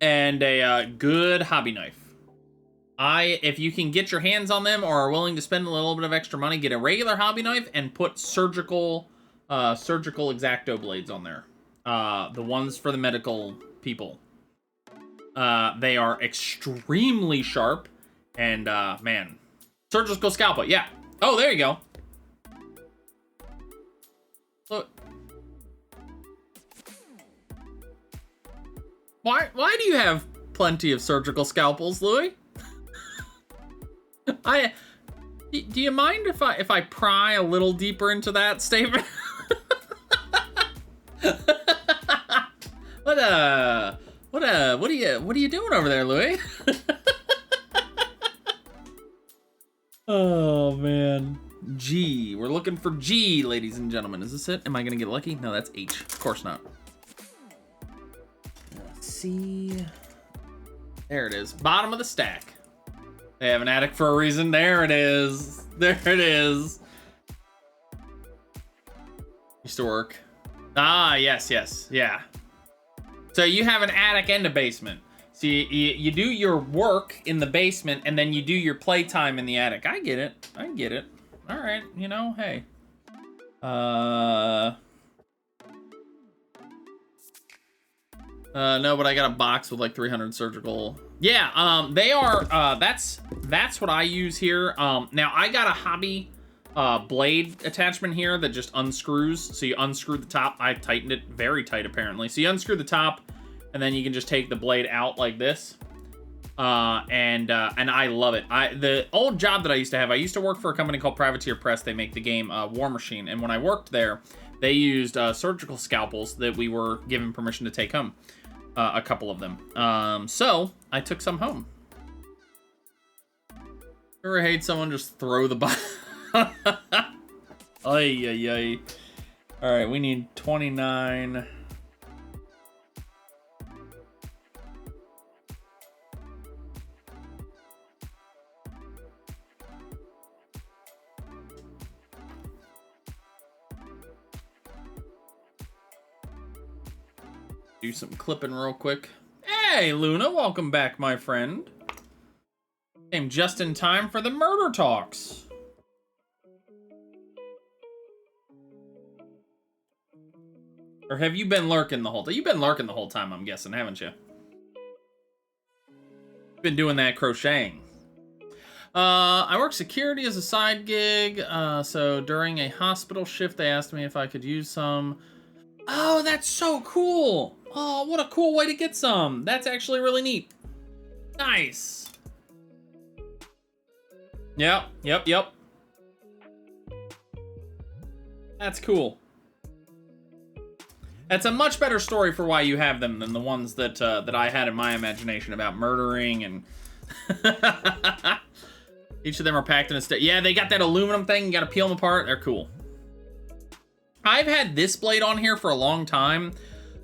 and a good hobby knife. If you can get your hands on them or are willing to spend a little bit of extra money, get a regular hobby knife and put surgical X-Acto blades on there. The ones for the medical people. They are extremely sharp and, man, surgical scalpel. Yeah. Oh, there you go. Look. Why do you have plenty of surgical scalpels, Louis? Do you mind if I pry a little deeper into that statement? What are you doing over there, Louis? Oh man. G. We're looking for G, ladies and gentlemen. Is this it? Am I gonna get lucky? No, that's H. Of course not. C. There it is. Bottom of the stack. They have an attic for a reason. There it is. There it is. Used to work. Ah, yes, yes, yeah. So you have an attic and a basement. So you do your work in the basement, and then you do your playtime in the attic. I get it. I get it. All right, you know, hey. No, but I got a box with like 300 surgical. Yeah, they are, that's what I use here. Now I got a hobby blade attachment here that just unscrews. So you unscrew the top. I tightened it very tight apparently. So you unscrew the top, and then you can just take the blade out like this. And I love it. The old job that I used to work for a company called Privateer Press. They make the game War Machine. And when I worked there, they used surgical scalpels that we were given permission to take home. A couple of them. So I took some home. Ever hate someone just throw the box? Ay, ay, ay. All right, we need 29. Do some clipping real quick. Hey, Luna, welcome back, my friend. Came just in time for the murder talks. Or have you been lurking the whole time? You've been lurking the whole time, I'm guessing, haven't you? Been doing that crocheting. I work security as a side gig. So during a hospital shift, they asked me if I could use some. Oh, that's so cool. Oh, what a cool way to get some. That's actually really neat. Nice. Yep. That's cool. That's a much better story for why you have them than the ones that I had in my imagination about murdering and... Each of them are packed in a state. Yeah, they got that aluminum thing. You got to peel them apart. They're cool. I've had this blade on here for a long time,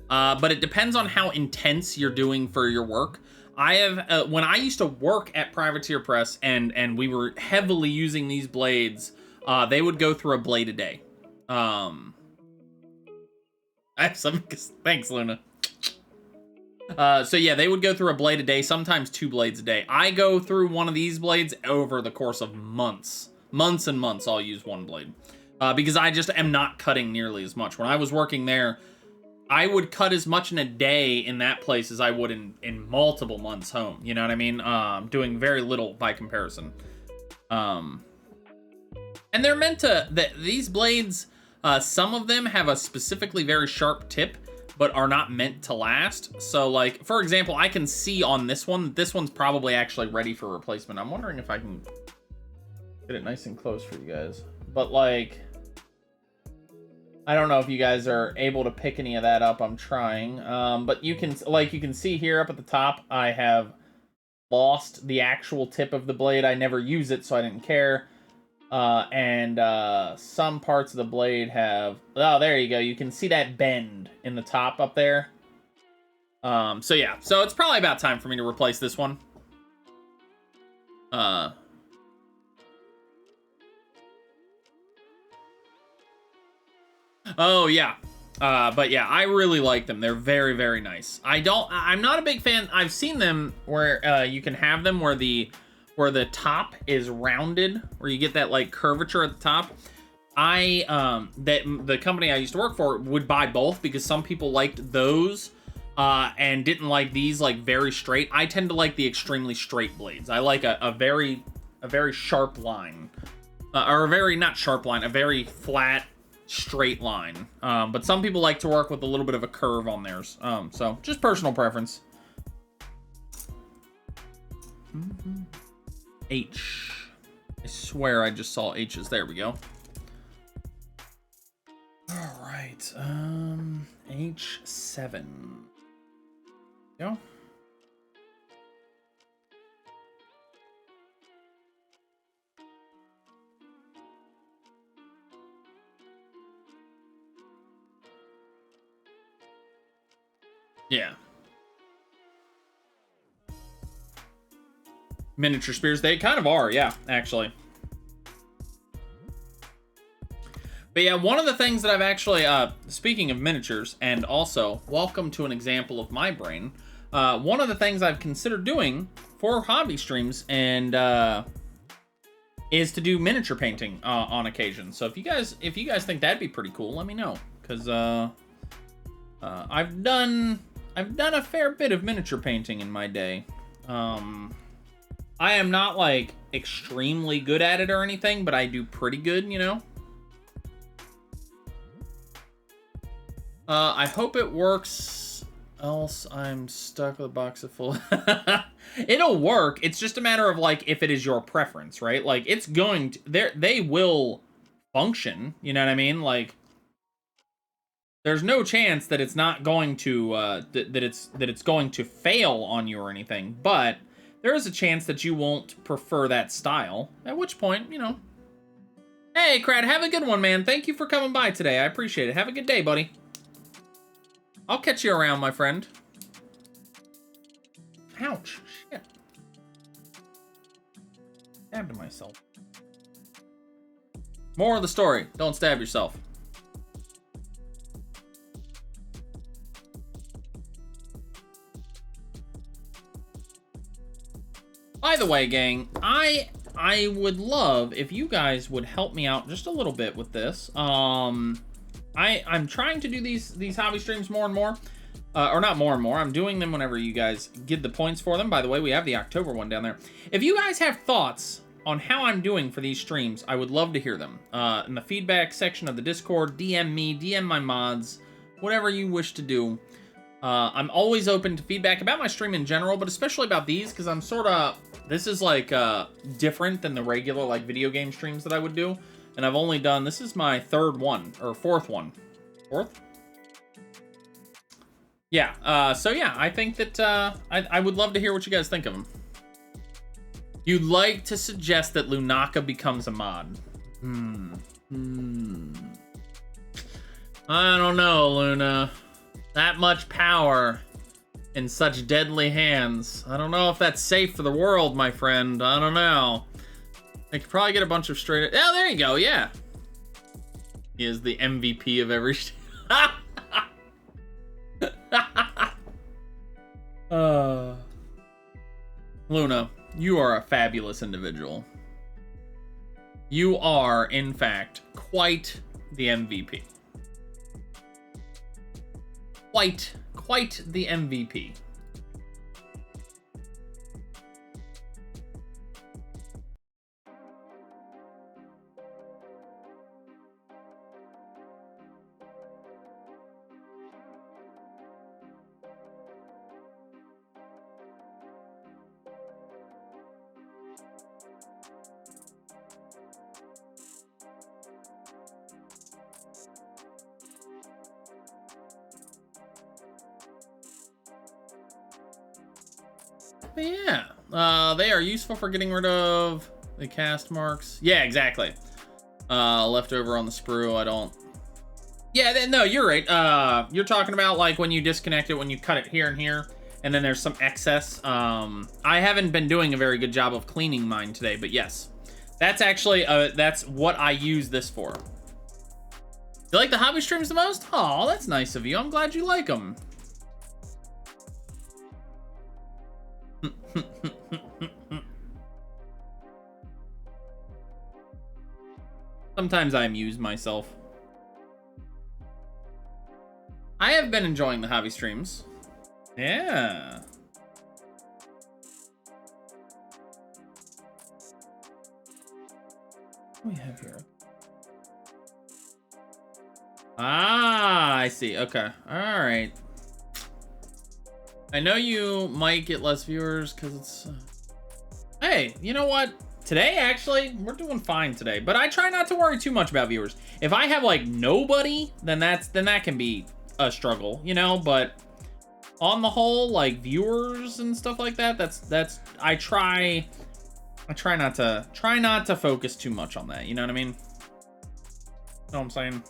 but it depends on how intense you're doing for your work. I have, when I used to work at Privateer Press and we were heavily using these blades, they would go through a blade a day. I have some, thanks, Luna. So yeah, they would go through a blade a day, sometimes 2 blades a day. I go through one of these blades over the course of months. Months and months, I'll use one blade. Because I just am not cutting nearly as much. When I was working there, I would cut as much in a day in that place as I would in multiple months home. You know what I mean? Doing very little by comparison. And they're meant to, these blades, some of them have a specifically very sharp tip, but are not meant to last. So like, for example, I can see on this one's probably actually ready for replacement. I'm wondering if I can get it nice and close for you guys. But like, I don't know if you guys are able to pick any of that up. I'm trying. But you can see here up at the top, I have lost the actual tip of the blade. I never use it, so I didn't care. And some parts of the blade have, oh, there you go. You can see that bend in the top up there. So yeah, so it's probably about time for me to replace this one. Oh yeah. But yeah, I really like them. They're very, very nice. I'm not a big fan. I've seen them where, you can have them where the top is rounded, where you get that like curvature at the top. The company I used to work for would buy both because some people liked those and didn't like these like very straight. I tend to like the extremely straight blades. I like a very sharp line, or a very, not sharp line, a very flat straight line. But some people like to work with a little bit of a curve on theirs. So just personal preference. H. I swear I just saw H's. There we go. All right. H7. Go. Yeah. Miniature spears, they kind of are, yeah, actually. But yeah, one of the things that I've actually, speaking of miniatures, and also, welcome to an example of my brain, one of the things I've considered doing for hobby streams and is to do miniature painting on occasion. So if you guys think that'd be pretty cool, let me know, because I've done a fair bit of miniature painting in my day. I am not like extremely good at it or anything, but I do pretty good, you know. I hope it works, else I'm stuck with a box of full. It'll work. It's just a matter of like if it is your preference, right? Like it's going to, they will function. You know what I mean? Like there's no chance that it's not going to that it's going to fail on you or anything. But there is a chance that you won't prefer that style. At which point, you know. Hey, Crad, have a good one, man. Thank you for coming by today. I appreciate it. Have a good day, buddy. I'll catch you around, my friend. Ouch. Shit. Stabbed myself. More of the story. Don't stab yourself. By the way, gang, I would love if you guys would help me out just a little bit with this. I'm trying to do these hobby streams more and more. Or not more and more. I'm doing them whenever you guys give the points for them. By the way, we have the October one down there. If you guys have thoughts on how I'm doing for these streams, I would love to hear them. In the feedback section of the Discord, DM me, DM my mods, whatever you wish to do. I'm always open to feedback about my stream in general, but especially about these, because I'm sort of... This is, like, different than the regular, like, video game streams that I would do. And I've only done... This is my third one, or fourth one. Fourth? Yeah, so yeah, I think that, I would love to hear what you guys think of them. You'd like to suggest that Lunaka becomes a mod. I don't know, Luna. That much power in such deadly hands. I don't know if that's safe for the world, my friend. I don't know. I could probably get a bunch of straight... Oh, there you go, yeah. He is the MVP of every... Luna, you are a fabulous individual. You are, in fact, quite the MVP. Quite the MVP. But yeah, they are useful for getting rid of the cast marks. Yeah, exactly. Left over on the sprue, I don't... Yeah, no, you're right. You're talking about like when you disconnect it, when you cut it here and here, and then there's some excess. I haven't been doing a very good job of cleaning mine today, but yes. That's actually, that's what I use this for. You like the hobby streams the most? Oh, that's nice of you. I'm glad you like them. Sometimes I amuse myself. I have been enjoying the hobby streams. Yeah. What do we have here? Ah, I see. Okay. All right. I know you might get less viewers because it's... Hey, you know what? Today, actually, we're doing fine today. But I try not to worry too much about viewers. if I have like nobody, then that can be a struggle, you know. But on the whole, like viewers and stuff like that, that's I try not to focus too much on that. You know what I mean? Know what I'm saying?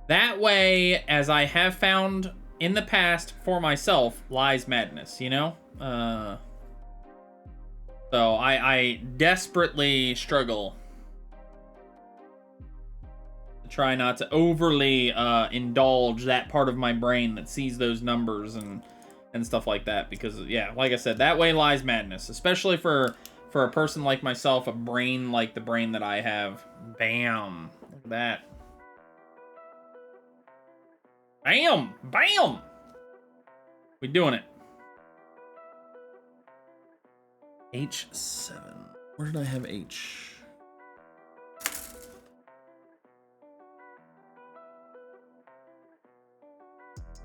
That way, as I have found in the past for myself, lies madness, you know? So I desperately struggle to try not to overly indulge that part of my brain that sees those numbers and stuff like that, because yeah, like I said, that way lies madness, especially for a person like myself, a brain like the brain that I have. Bam. Look at that. Bam! Bam! We doing it. H7. Where did I have H?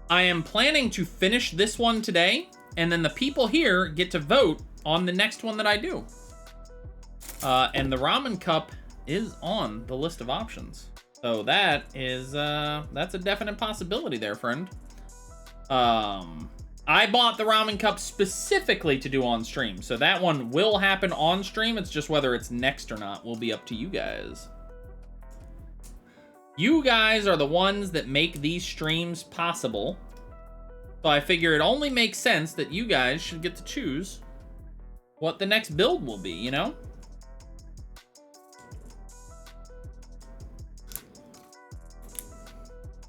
I am planning to finish this one today, and then the people here get to vote on the next one that I do. And the ramen cup is on the list of options. So that is, that's a definite possibility there, friend. I bought the ramen cup specifically to do on stream. So that one will happen on stream. It's just whether it's next or not will be up to you guys. You guys are the ones that make these streams possible. So I figure it only makes sense that you guys should get to choose what the next build will be, you know?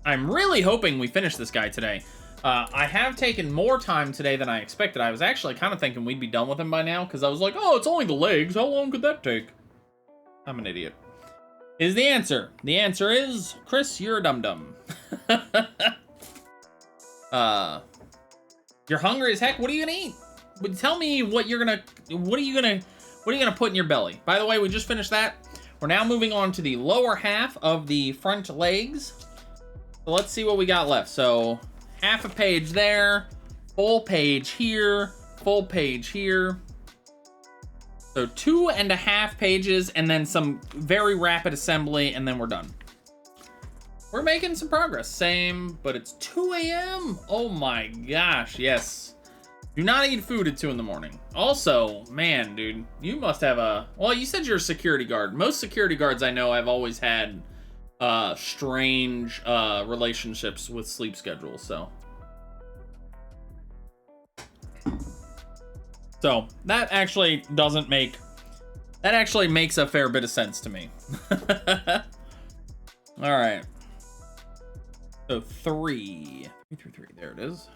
I'm really hoping we finish this guy today. I have taken more time today than I expected. I was actually kind of thinking we'd be done with him by now, because I was like, oh, it's only the legs. How long could that take? I'm an idiot. Is the answer. The answer is, Chris, you're a dum-dum. You're hungry as heck. What are you gonna eat? Tell me what you're gonna, what are you gonna put in your belly? By the way, we just finished that. We're now moving on to the lower half of the front legs. So let's see what we got left. So half a page there, full page here, full page here. So 2.5 pages and then some very rapid assembly, and then we're done. We're making some progress. Same, but it's 2 a.m. Oh my gosh, yes. Do not eat food at 2 in the morning. Also, man, dude, you must have a, well, you said you're a security guard. Most security guards I know have always had strange relationships with sleep schedules, so that actually doesn't make, that actually makes a fair bit of sense to me. All right, so 3, there it is.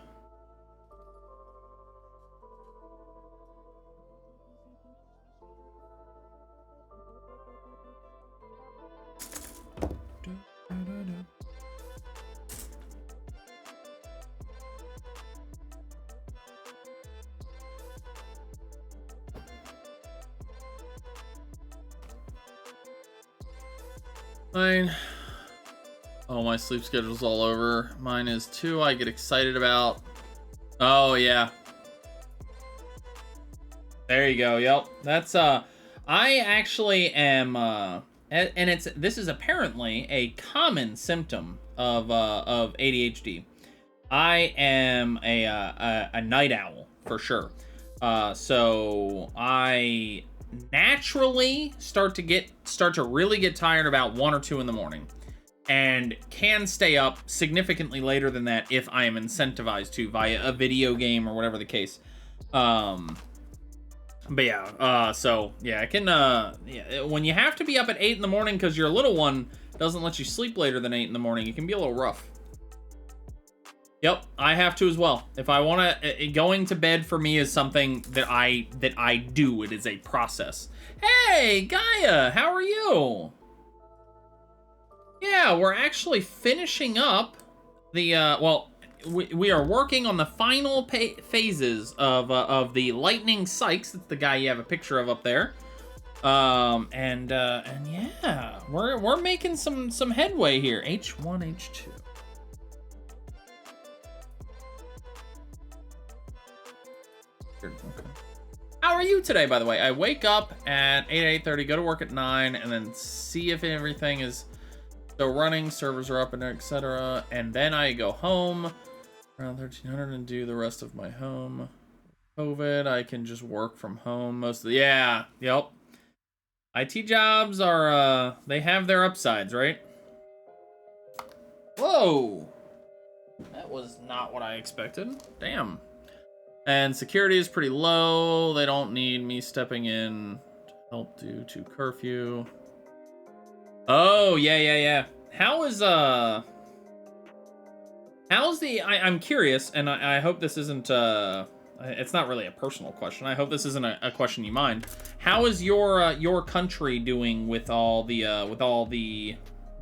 Mine. Oh, my sleep schedule's all over. Mine is 2 I get excited about. Oh, yeah. There you go. Yep. That's, I actually am, and this is apparently a common symptom of ADHD. I am a night owl, for sure. So I naturally start to really get tired about 1 or 2 in the morning, and can stay up significantly later than that if I am incentivized to via a video game or whatever the case. But yeah, so yeah, I can yeah, when you have to be up at 8 in the morning because your little one doesn't let you sleep later than 8 in the morning, it can be a little rough. Yep, I have to as well. If I want to, going to bed for me is something that I do. It is a process. Hey, Gaia, how are you? Yeah, we're actually finishing up the, well, we are working on the final phases of the Lightning Saix. That's the guy you have a picture of up there. And yeah, we're making some headway here. H1, H2. Okay. How are you today, by the way? I wake up at 8:30, go to work at 9, and then see if everything is still running, servers are up, and etc. And then I go home around 1300 and do the rest of my home. COVID, I can just work from home most of the... Yeah, yep. IT jobs are, they have their upsides, right? Whoa! That was not what I expected. Damn. And security is pretty low. They don't need me stepping in to help due to curfew. Oh, yeah. How's the... I'm curious, and I hope this isn't, it's not really a personal question. I hope this isn't a question you mind. How is your country doing with all the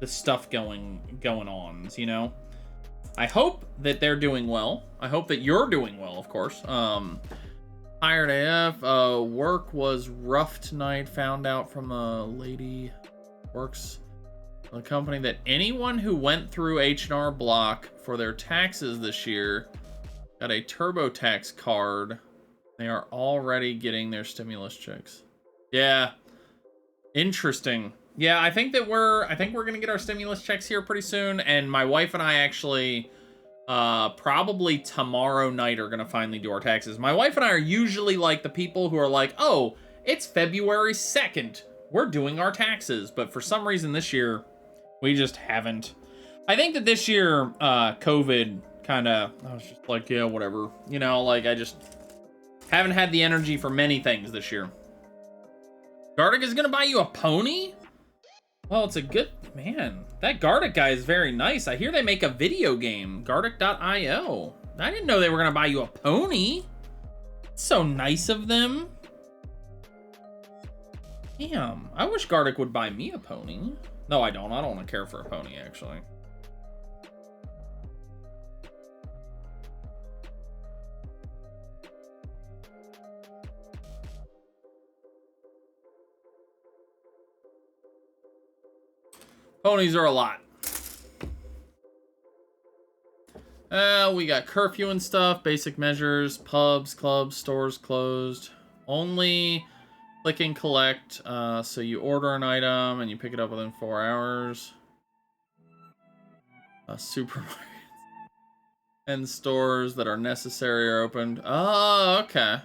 stuff going on, you know? I hope that they're doing well. I hope that you're doing well, of course. Tired AF. Work was rough tonight. Found out from a lady works for the company that anyone who went through H&R Block for their taxes this year got a TurboTax card. They are already getting their stimulus checks. Yeah. Interesting. Yeah, I think we're gonna get our stimulus checks here pretty soon, and my wife and I actually probably tomorrow night are gonna finally do our taxes. My wife and I are usually like the people who are like, oh, it's February 2nd. We're doing our taxes, but for some reason this year we just haven't. I think that this year COVID I was just like, yeah, whatever. You know, like I just haven't had the energy for many things this year. Gardic is gonna buy you a pony? Well, it's a good... Man, that Gardic guy is very nice. I hear they make a video game, Gardic.io. I didn't know they were going to buy you a pony. It's so nice of them. Damn, I wish Gardic would buy me a pony. No, I don't. I don't want to care for a pony, actually. Ponies are a lot. We got curfew and stuff, basic measures, pubs, clubs, stores closed. Only click and collect, so you order an item and you pick it up within 4 hours. Supermarkets and stores that are necessary are opened. Oh, okay.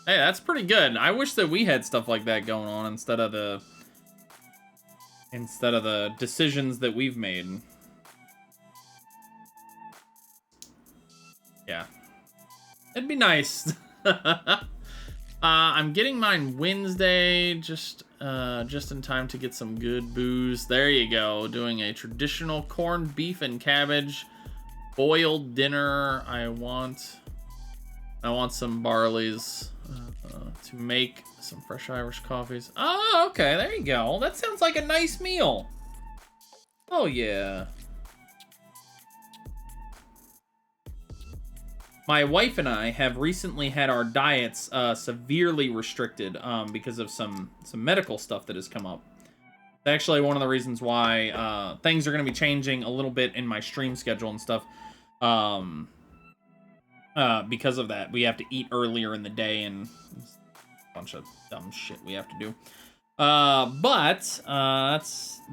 Hey, that's pretty good. I wish that we had stuff like that going on instead of the decisions that we've made. Yeah. It'd be nice. I'm getting mine Wednesday, just in time to get some good booze. There you go. Doing a traditional corned beef and cabbage boiled dinner. I want some barleys to make some fresh Irish coffees. Oh, okay, there you go. That sounds like a nice meal. Oh, yeah. My wife and I have recently had our diets severely restricted because of some medical stuff that has come up. It's actually one of the reasons why things are going to be changing a little bit in my stream schedule and stuff. Because of that, we have to eat earlier in the day and bunch of dumb shit we have to do. But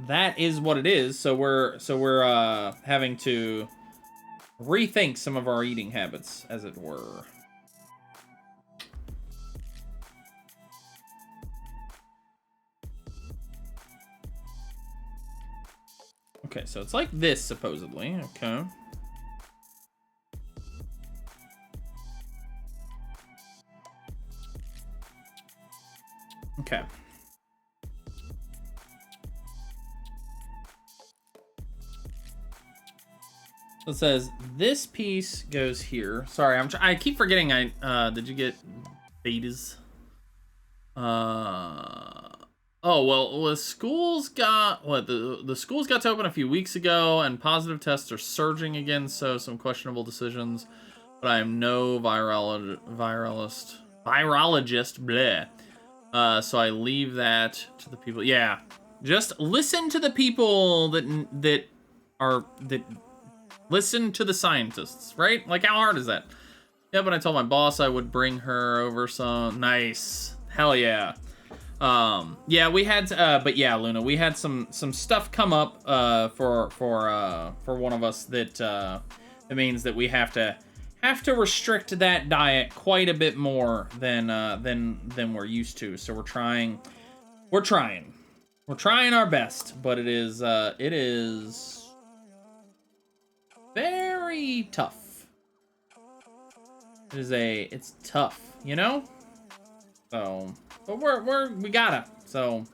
that is what it is. So we're having to rethink some of our eating habits, as it were. Okay, so it's like this, supposedly. Okay. Okay. So it says this piece goes here. Sorry, I keep forgetting. Did you get betas? Oh well, the schools got the schools got to open a few weeks ago, and positive tests are surging again. So some questionable decisions. But I am no virologist. Bleh. So I leave that to the people. Yeah, just listen to the people that listen to the scientists, right? Like, how hard is that? Yeah, but I told my boss I would bring her over some. Nice. Hell yeah. Yeah, we had but yeah, Luna, we had some stuff come up for one of us that it means that we have to restrict that diet quite a bit more than we're used to. So we're trying our best, but it is very tough. It's tough, you know? So, but we gotta. So,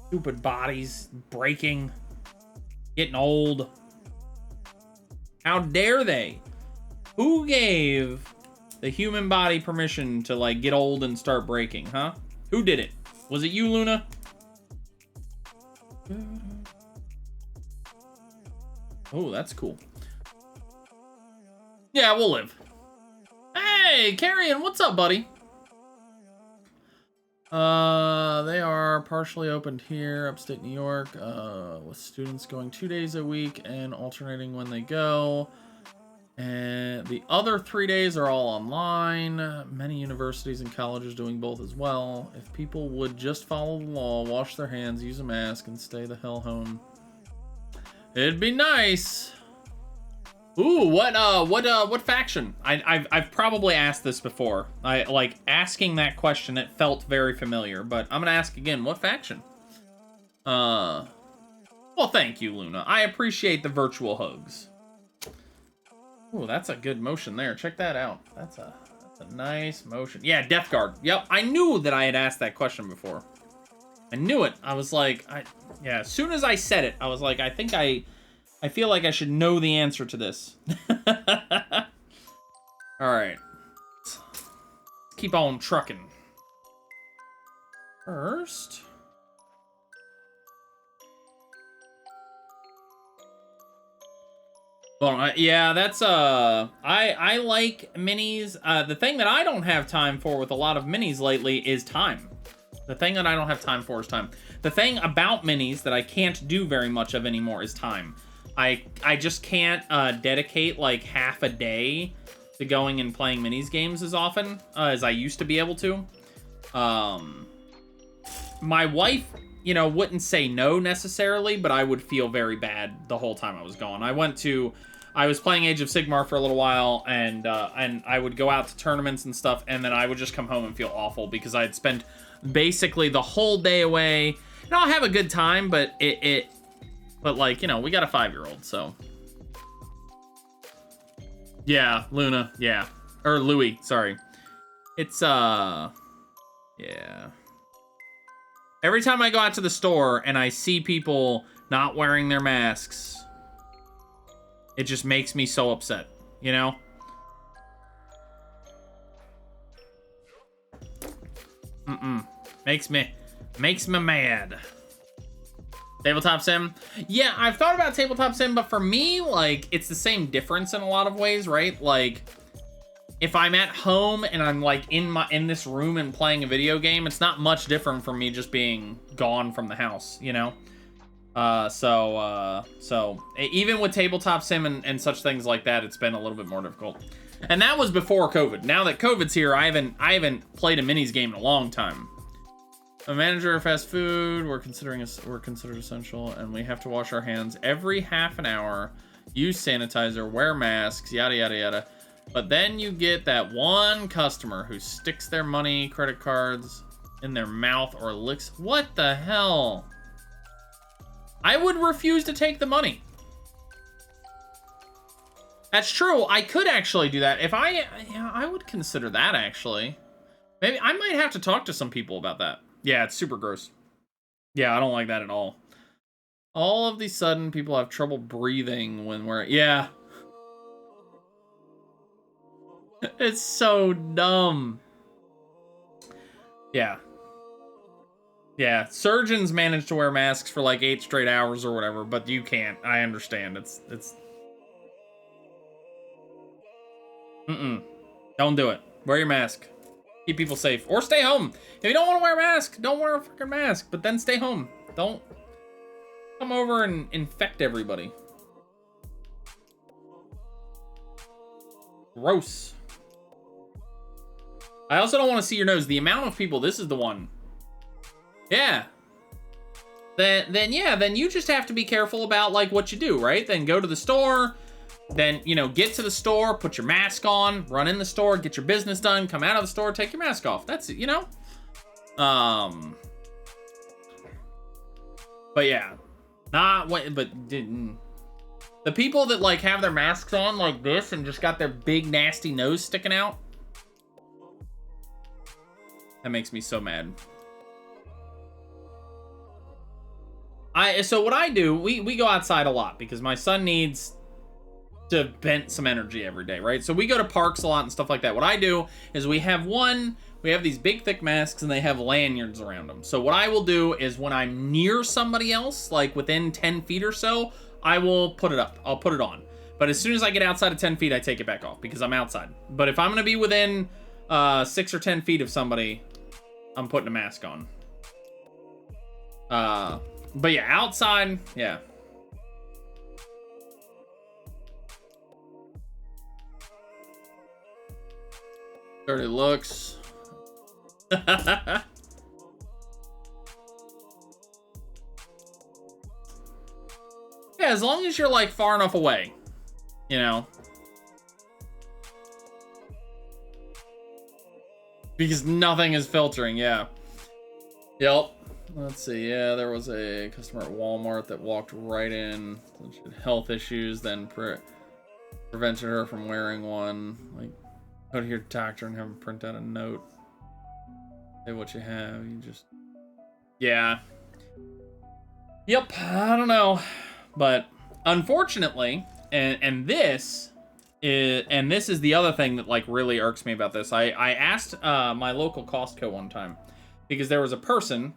stupid bodies breaking, getting old. How dare they? Who gave the human body permission to like get old and start breaking, huh? Who did it? Was it you, Luna? Oh, that's cool. Yeah, we'll live. Hey, Carrion, what's up, buddy? They are partially opened here, upstate New York, with students going 2 days a week and alternating when they go. And the other 3 days are all online. Many universities and colleges doing both as well. If people would just follow the law, wash their hands, use a mask, and stay the hell home, it'd be nice. Ooh, what faction? I've probably asked this before. I like asking that question. It felt very familiar, but I'm gonna ask again. What faction? Well, thank you, Luna. I appreciate the virtual hugs. Ooh, that's a good motion there. Check that out. That's a nice motion. Yeah, Death Guard. Yep, I knew that I had asked that question before. I knew it. I was like, yeah. As soon as I said it, I was like, I feel like I should know the answer to this. Alright. Let's keep on trucking. First. Well, yeah, that's, I like minis. The thing that I don't have time for with a lot of minis lately is time. The thing that I don't have time for is time. The thing about minis that I can't do very much of anymore is time. I just can't dedicate like half a day to going and playing minis games as often as I used to be able to. My wife, you know, wouldn't say no necessarily, but I would feel very bad the whole time I was gone. I was playing Age of Sigmar for a little while, and I would go out to tournaments and stuff, and then I would just come home and feel awful because I had spent basically the whole day away. And I'll have a good time, but but like, you know, we got a 5-year-old, so. Yeah, Luna, yeah. Or Louis, sorry. It's, yeah. Every time I go out to the store and I see people not wearing their masks, it just makes me so upset, you know? Makes me mad. Tabletop sim? Yeah, I've thought about tabletop sim, but for me, like, it's the same difference in a lot of ways, right? Like, if I'm at home and I'm like in this room and playing a video game, it's not much different from me just being gone from the house, you know? So even with tabletop sim and such things like that, it's been a little bit more difficult. And that was before COVID. Now that COVID's here, I haven't played a minis game in a long time. A manager of fast food, we're considered essential, and we have to wash our hands every half an hour, use sanitizer, wear masks, yada yada yada. But then you get that one customer who sticks their money, credit cards in their mouth or licks. What the hell? I would refuse to take the money. That's true. I could actually do that. If I would consider that actually. Maybe I might have to talk to some people about that. Yeah, it's super gross. Yeah, I don't like that at all. All of the sudden, people have trouble breathing when we're... Yeah. It's so dumb. Yeah. Yeah, surgeons manage to wear masks for like 8 straight hours or whatever, but you can't. I understand. It's... Don't do it. Wear your mask. Keep people safe. Or stay home. If you don't want to wear a mask, don't wear a freaking mask. But then stay home. Don't come over and infect everybody. Gross. I also don't want to see your nose. The amount of people, this is the one. Yeah. Then you just have to be careful about like what you do, right? Then go to the store, then, you know, get to the store, put your mask on, run in the store, get your business done, come out of the store, take your mask off. That's it, you know? But yeah. The people that like have their masks on like this and just got their big nasty nose sticking out. That makes me so mad. So what I do, we go outside a lot because my son needs to vent some energy every day, right? So we go to parks a lot and stuff like that. What I do is we have these big thick masks and they have lanyards around them. So what I will do is when I'm near somebody else, like within 10 feet or so, I will put it up. I'll put it on. But as soon as I get outside of 10 feet, I take it back off because I'm outside. But if I'm going to be within 6 or 10 feet of somebody, I'm putting a mask on. But yeah, outside, yeah. Dirty looks. Yeah, as long as you're like far enough away, you know. Because nothing is filtering, yeah. Yep. Let's see, yeah, there was a customer at Walmart that walked right in. She had health issues, then prevented her from wearing one. Like, go to your doctor and have him print out a note. Say what you have, you just... Yeah. Yep, I don't know. But, unfortunately, and this is the other thing that, like, really irks me about this. I asked my local Costco one time, because there was a person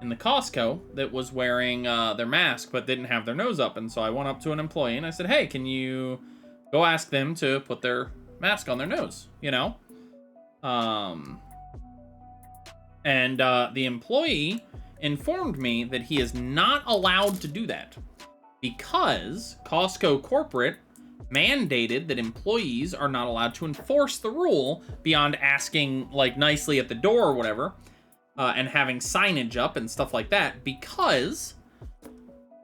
in the Costco that was wearing their mask but didn't have their nose up, and so I went up to an employee and I said, hey, can you go ask them to put their mask on their nose, you know? And the employee informed me that he is not allowed to do that because Costco corporate mandated that employees are not allowed to enforce the rule beyond asking like nicely at the door or whatever. And having signage up and stuff like that, because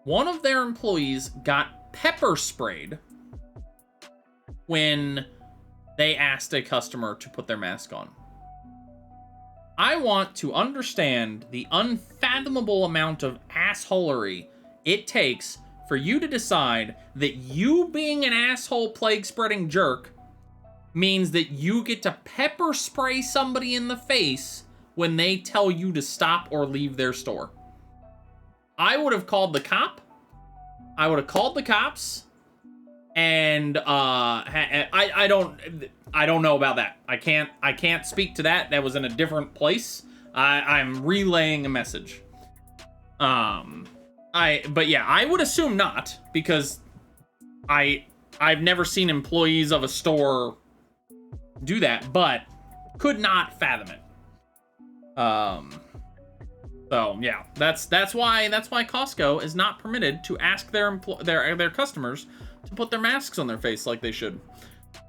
one of their employees got pepper sprayed when they asked a customer to put their mask on. I want to understand the unfathomable amount of assholery it takes for you to decide that you being an asshole plague-spreading jerk means that you get to pepper spray somebody in the face when they tell you to stop or leave their store. I would have called the cop. I would have called the cops. And I don't know about that. I can't speak to that. That was in a different place. I'm relaying a message. But yeah, I would assume not, because I've never seen employees of a store do that, but could not fathom it. So yeah, that's why Costco is not permitted to ask their customers to put their masks on their face like they should.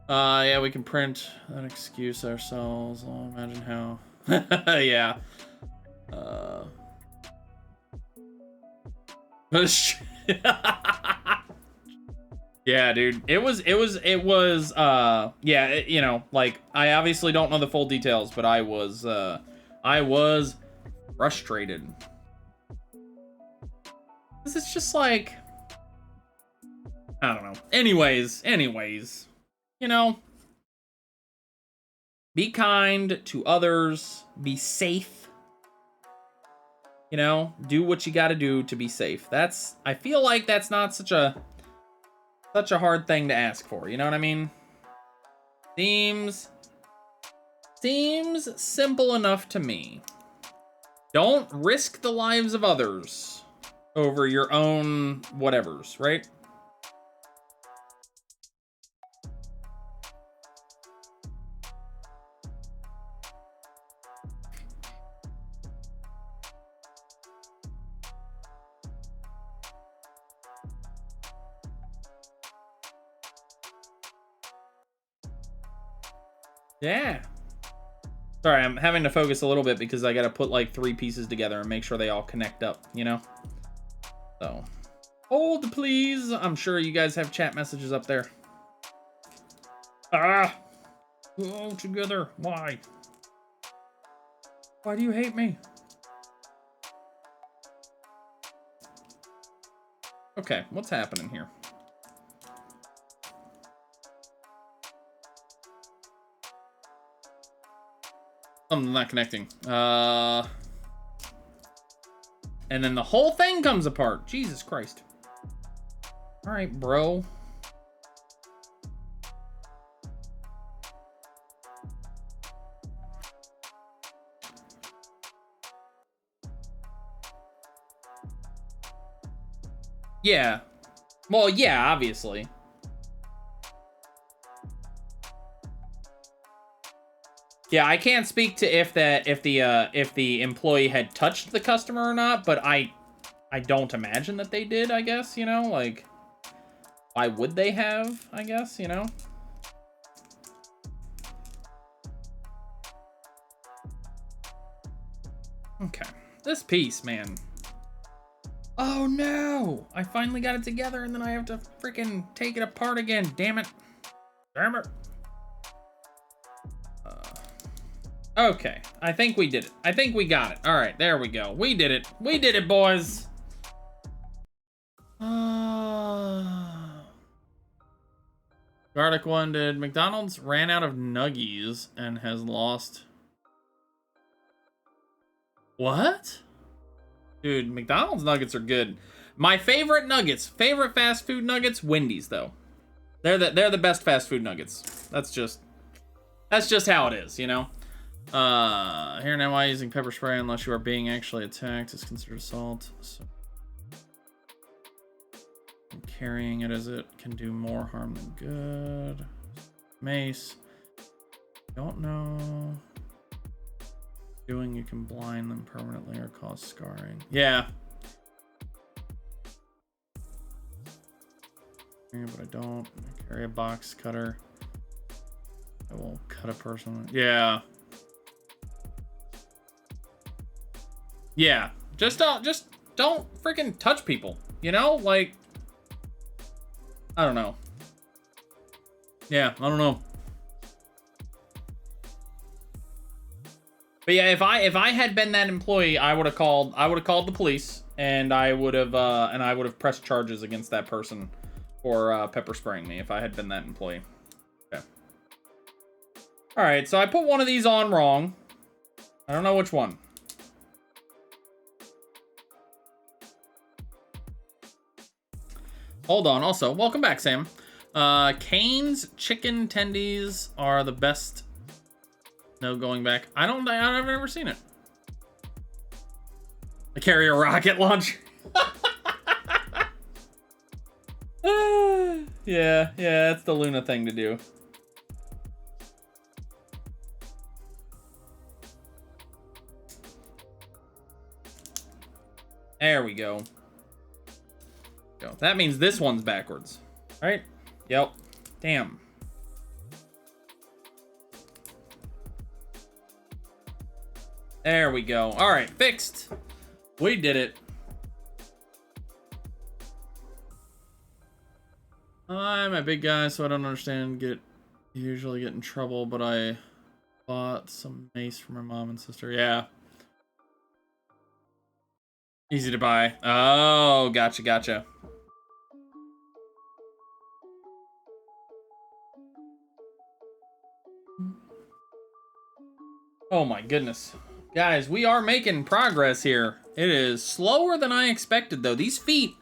Yeah, we can print that excuse ourselves. Oh, imagine how. Yeah. Yeah, dude. It was yeah, you know, like, I obviously don't know the full details, but I was frustrated. This is just like, I don't know. Anyways, you know, be kind to others, be safe. You know, do what you got to do to be safe. I feel like that's not such a hard thing to ask for, you know what I mean? Seems simple enough to me. Don't risk the lives of others over your own whatevers, right? Yeah. Sorry, I'm having to focus a little bit because I got to put like 3 pieces together and make sure they all connect up, you know? So, hold please. I'm sure you guys have chat messages up there. Ah! Go together. Why? Why do you hate me? Okay, what's happening here? Something's not connecting. And then the whole thing comes apart. Jesus Christ. All right, bro. Yeah. Well, yeah, obviously. Yeah, I can't speak to if the employee had touched the customer or not, but I don't imagine that they did, I guess, you know? Like, why would they have, I guess, you know? Okay. This piece, man. Oh, no! I finally got it together, and then I have to freaking take it apart again. Damn it. Damn it. Okay. I think we did it. I think we got it. All right, there we go. We did it. We did it, boys. Garlic one did. McDonald's ran out of nuggies and has lost. What? Dude, McDonald's nuggets are good. My favorite nuggets, favorite fast food nuggets, Wendy's though. They're the best fast food nuggets. That's just how it is, you know. Here now, why using pepper spray unless you are being actually attacked is considered assault. So carrying it as it can do more harm than good. Mace. Don't know. Doing you can blind them permanently or cause scarring. Yeah. But I don't. I carry a box cutter. I will cut a person. Yeah. Yeah. Just don't freaking touch people. You know? Like, I don't know. Yeah, I don't know. But yeah, if I had been that employee, I would have called the police, and I would have pressed charges against that person for pepper spraying me if I had been that employee. Okay. All right, so I put one of these on wrong. I don't know which one. Hold on. Also, welcome back, Sam. Cane's chicken tendies are the best. No going back. I've never seen it. I carry a rocket launcher. Yeah, that's the Luna thing to do. There we go. That means this one's backwards, right? Yep. Damn. There we go. All right, fixed. We did it. I'm a big guy, so I don't understand. Usually get in trouble, but I bought some mace for my mom and sister. Yeah. Easy to buy. Oh, gotcha. Oh my goodness. Guys, we are making progress here. It is slower than I expected, though. These feet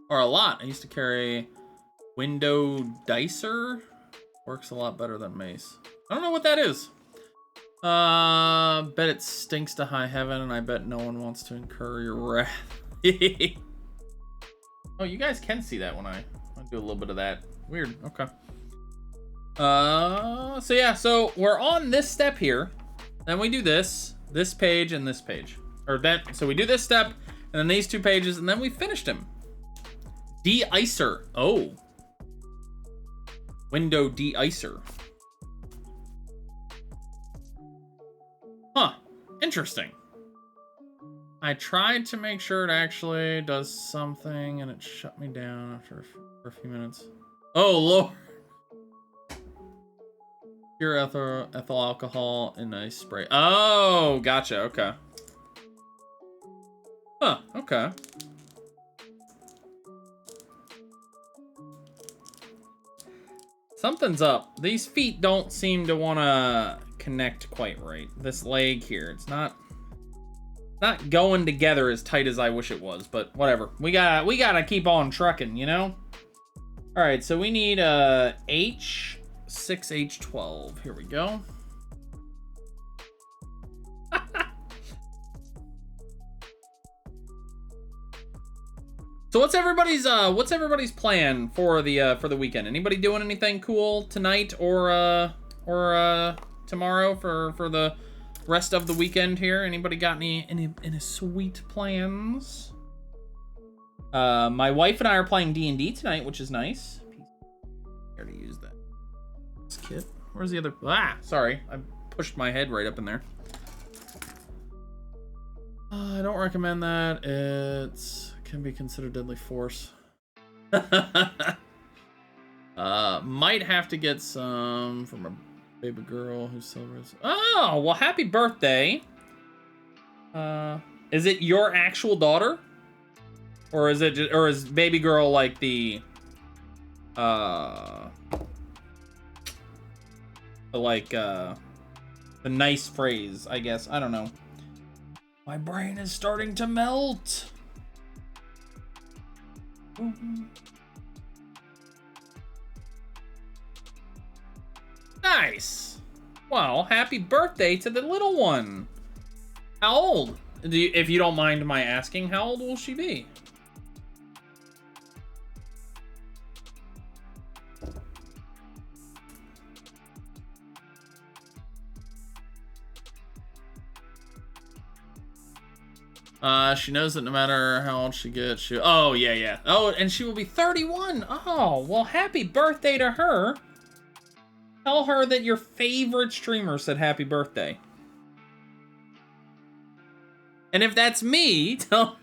are a lot. I used to carry window dicer. Works a lot better than mace. I don't know what that is. Bet it stinks to high heaven, and I bet no one wants to incur your wrath. Oh, you guys can see that when I do a little bit of that. Weird. Okay. So yeah, so we're on this step here. Then we do this page, and this page. So we do this step, and then these 2 pages, and then we finished him. De-icer. Oh. Window de-icer. Interesting. I tried to make sure it actually does something, and it shut me down after for a few minutes. Oh, Lord. Pure ethyl alcohol in a spray. Oh, gotcha. Okay. Huh. Okay. Something's up. These feet don't seem to want to connect quite right. This leg here, it's not going together as tight as I wish it was, but whatever. We gotta keep on trucking, you know? All right, so we need H6H12. Here we go. So what's everybody's plan for the weekend? Anybody doing anything cool tonight or tomorrow for the rest of the weekend here? Anybody got any sweet plans? My wife and I are playing D&D tonight, which is nice. Here to use that. This kit. Where's the other? Ah, sorry, I pushed my head right up in there. I don't recommend that. It's can be considered deadly force. Might have to get some from a baby girl who celebrates. Oh, well, happy birthday. Is it your actual daughter? Or is it just, or is baby girl like the nice phrase, I guess. I don't know. My brain is starting to melt. Nice. Well, happy birthday to the little one. How old? If you don't mind my asking, how old will she be? She knows that no matter how old she gets, oh, yeah. Oh, and she will be 31. Oh, well, happy birthday to her. Tell her that your favorite streamer said happy birthday. And if that's me, tell...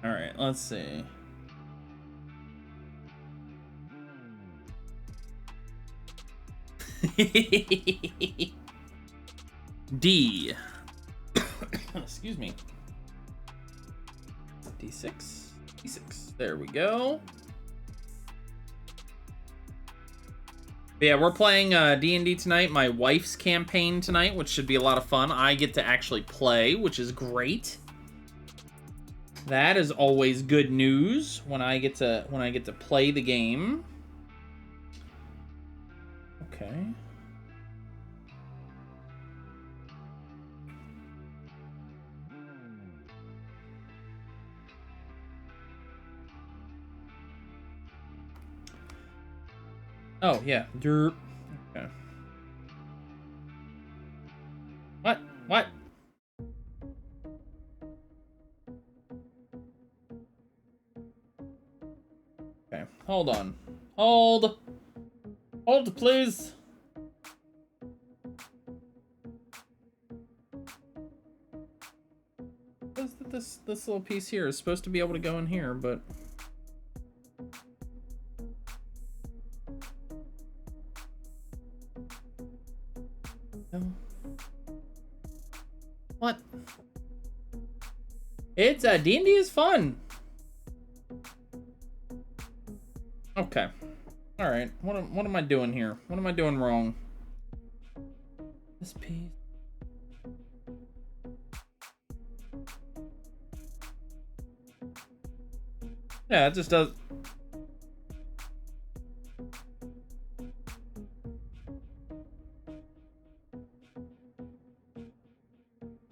All right, let's see. D. Excuse me. D6. D6. There we go. But yeah, we're playing D&D tonight. My wife's campaign tonight, which should be a lot of fun. I get to actually play, which is great. That is always good news when I get to play the game. Okay. Oh, yeah. Derp. Okay. What? What? Okay, hold on. Hold, please. This little piece here is supposed to be able to go in here, but... What? It's D&D is fun. Okay. All right. What am I doing here? What am I doing wrong? This piece. Yeah, it just does.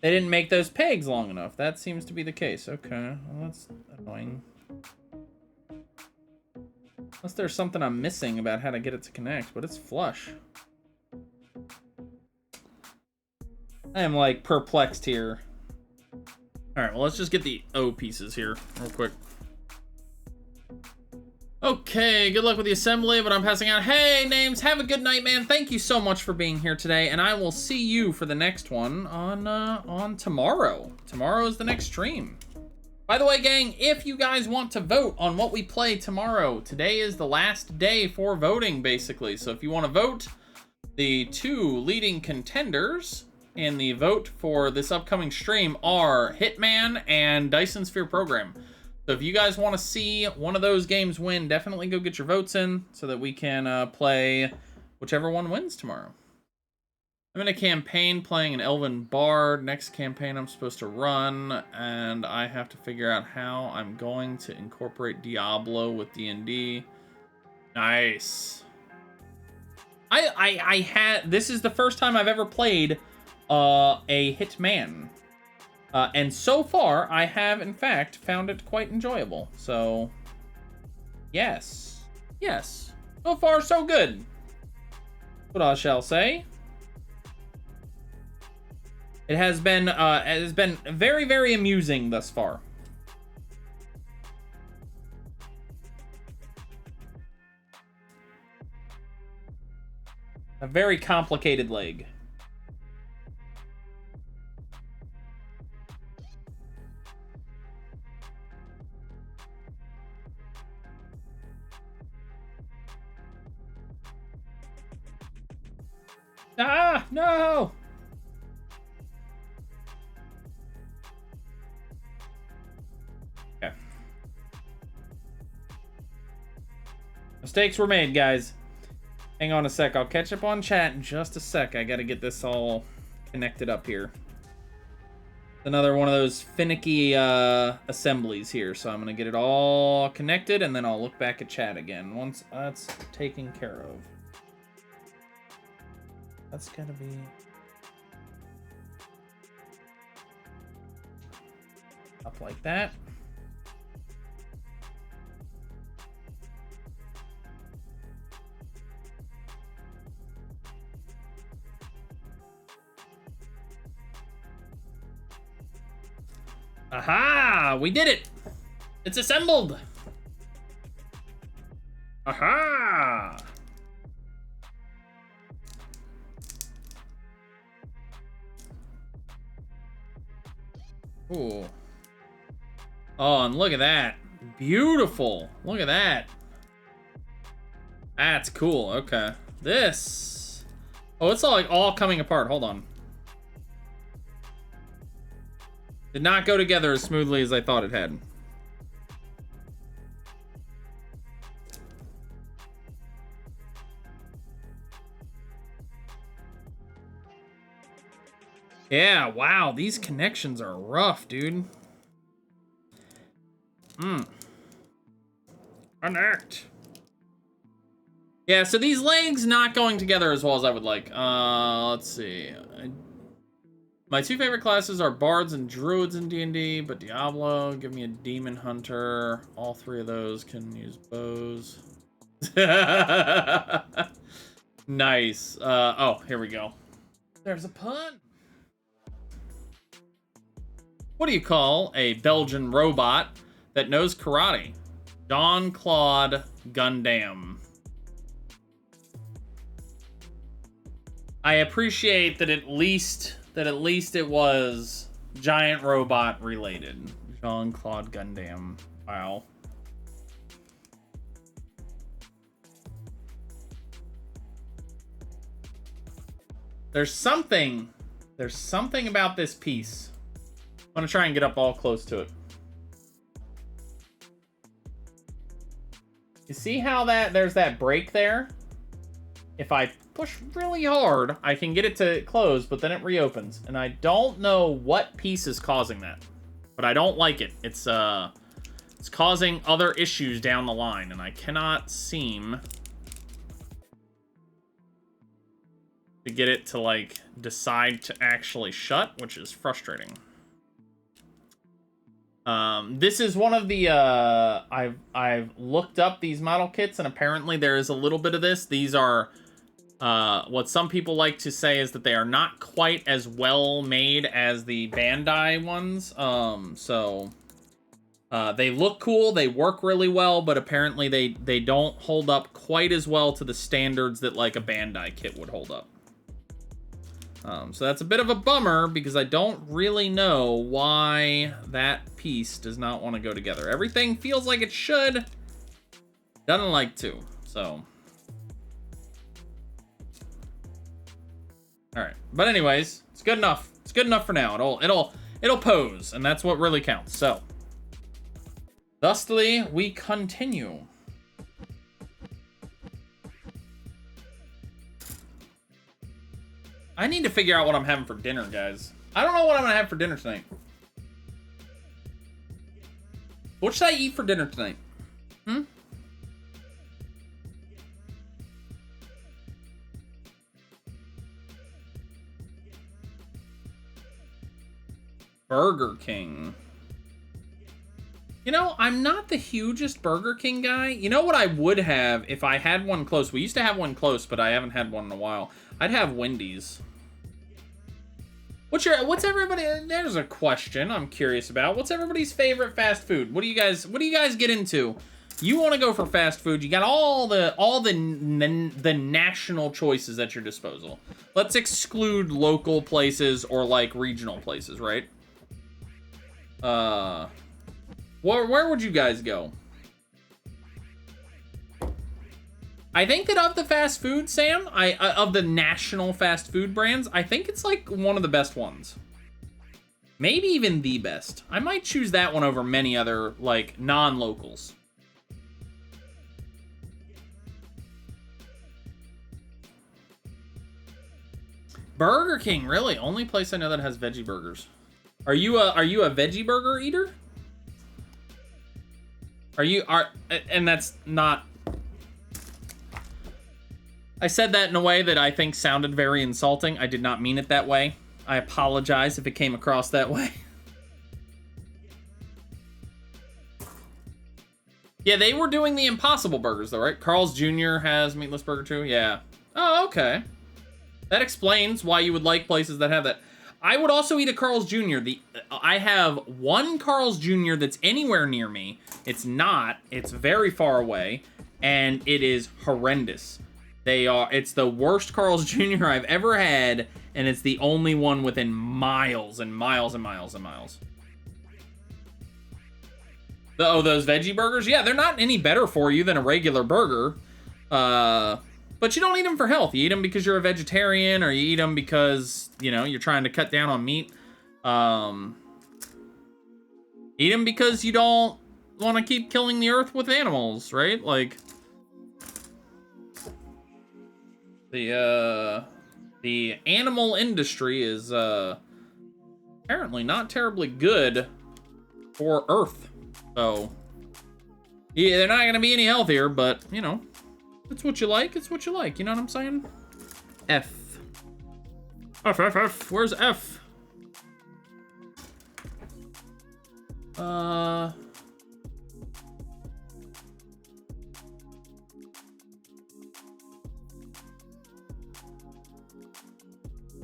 They didn't make those pegs long enough. That seems to be the case. Okay. Well, that's annoying. Unless there's something I'm missing about how to get it to connect, but it's flush. I am, like, perplexed here. All right, well, let's just get the O pieces here real quick. Okay, good luck with the assembly, but I'm passing out. Hey, Names, have a good night, man. Thank you so much for being here today, and I will see you for the next one on tomorrow. Tomorrow is the next stream. By the way, gang, if you guys want to vote on what we play tomorrow, today is the last day for voting, basically. So if you want to vote, the 2 leading contenders in the vote for this upcoming stream are Hitman and Dyson Sphere Program. So if you guys want to see one of those games win, definitely go get your votes in so that we can play whichever one wins tomorrow. I'm in a campaign playing an Elven Bard. Next campaign I'm supposed to run, and I have to figure out how I'm going to incorporate Diablo with D&D. Nice. This is the first time I've ever played a Hitman. And so far, I have, in fact, found it quite enjoyable. So, yes. Yes. So far, so good. What I shall say. It has been very, very amusing thus far. A very complicated leg. Ah, no! Okay. Mistakes were made, guys. Hang on a sec. I'll catch up on chat in just a sec. I gotta get this all connected up here. Another one of those finicky assemblies here. So I'm gonna get it all connected, and then I'll look back at chat again once that's taken care of. That's gotta be... up like that. Aha! We did it! It's assembled! Aha! Ooh. Oh, and look at that. Beautiful. Look at that. That's cool. Okay. This. Oh, it's all coming apart. Hold on. Did not go together as smoothly as I thought it had. Yeah, wow, these connections are rough, dude. Connect. Yeah, so these legs not going together as well as I would like. Let's see. My 2 favorite classes are Bards and Druids in D&D, but Diablo, give me a Demon Hunter. All 3 of those can use bows. Nice. Oh, here we go. There's a pun. What do you call a Belgian robot that knows karate? Jean-Claude Gundam. I appreciate that at least it was giant robot related. Jean-Claude Gundam. Wow. There's something about this piece. I'm gonna try and get up all close to it. You see how there's that break there? If I push really hard, I can get it to close, but then it reopens. And I don't know what piece is causing that. But I don't like it. It's causing other issues down the line, and I cannot seem to get it to, like, decide to actually shut, which is frustrating. This is one of the, I've looked up these model kits, and apparently there is a little bit of this. These are What some people like to say is that they are not quite as well made as the Bandai ones. They look cool, they work really well, but apparently they don't hold up quite as well to the standards that like a Bandai kit would hold up. So that's a bit of a bummer because I don't really know why that piece does not want to go together. Everything feels like it should, doesn't like to. So, all right. But anyways, it's good enough. It's good enough for now. It'll pose, and that's what really counts. So, thusly we continue. I need to figure out what I'm having for dinner, guys. I don't know what I'm gonna have for dinner tonight. What should I eat for dinner tonight? Burger King. You know, I'm not the hugest Burger King guy. You know what I would have if I had one close? We used to have one close, but I haven't had one in a while. I'd have Wendy's. What's everybody? There's a question I'm curious about. What's everybody's favorite fast food? What do you guys get into? You want to go for fast food? You got all the national choices at your disposal. Let's exclude local places or like regional places, right? Where would you guys go? I think that of the fast food, Sam, of the national fast food brands, I think it's like one of the best ones. Maybe even the best. I might choose that one over many other, like, non-locals. Burger King, really? Only place I know that has veggie burgers. Are you a veggie burger eater? And that's not... I said that in a way that I think sounded very insulting. I did not mean it that way. I apologize if it came across that way. Yeah, they were doing the Impossible Burgers, though, right? Carl's Jr. has Meatless Burger, too? Yeah. Oh, okay. That explains why you would like places that have that. I would also eat a Carl's Jr. I have one Carl's Jr. that's anywhere near me. It's not. It's very far away. And it is horrendous. It's the worst Carl's Jr. I've ever had, and it's the only one within miles and miles and miles and miles. Oh, those veggie burgers? Yeah, they're not any better for you than a regular burger. But you don't eat them for health. You eat them because you're a vegetarian, or you eat them because, you know, you're trying to cut down on meat. Eat them because you don't want to keep killing the earth with animals, right? Like... The animal industry is, apparently not terribly good for Earth. So, yeah, they're not going to be any healthier, but, you know, it's what you like, it's what you like, you know what I'm saying? F. F. Where's F?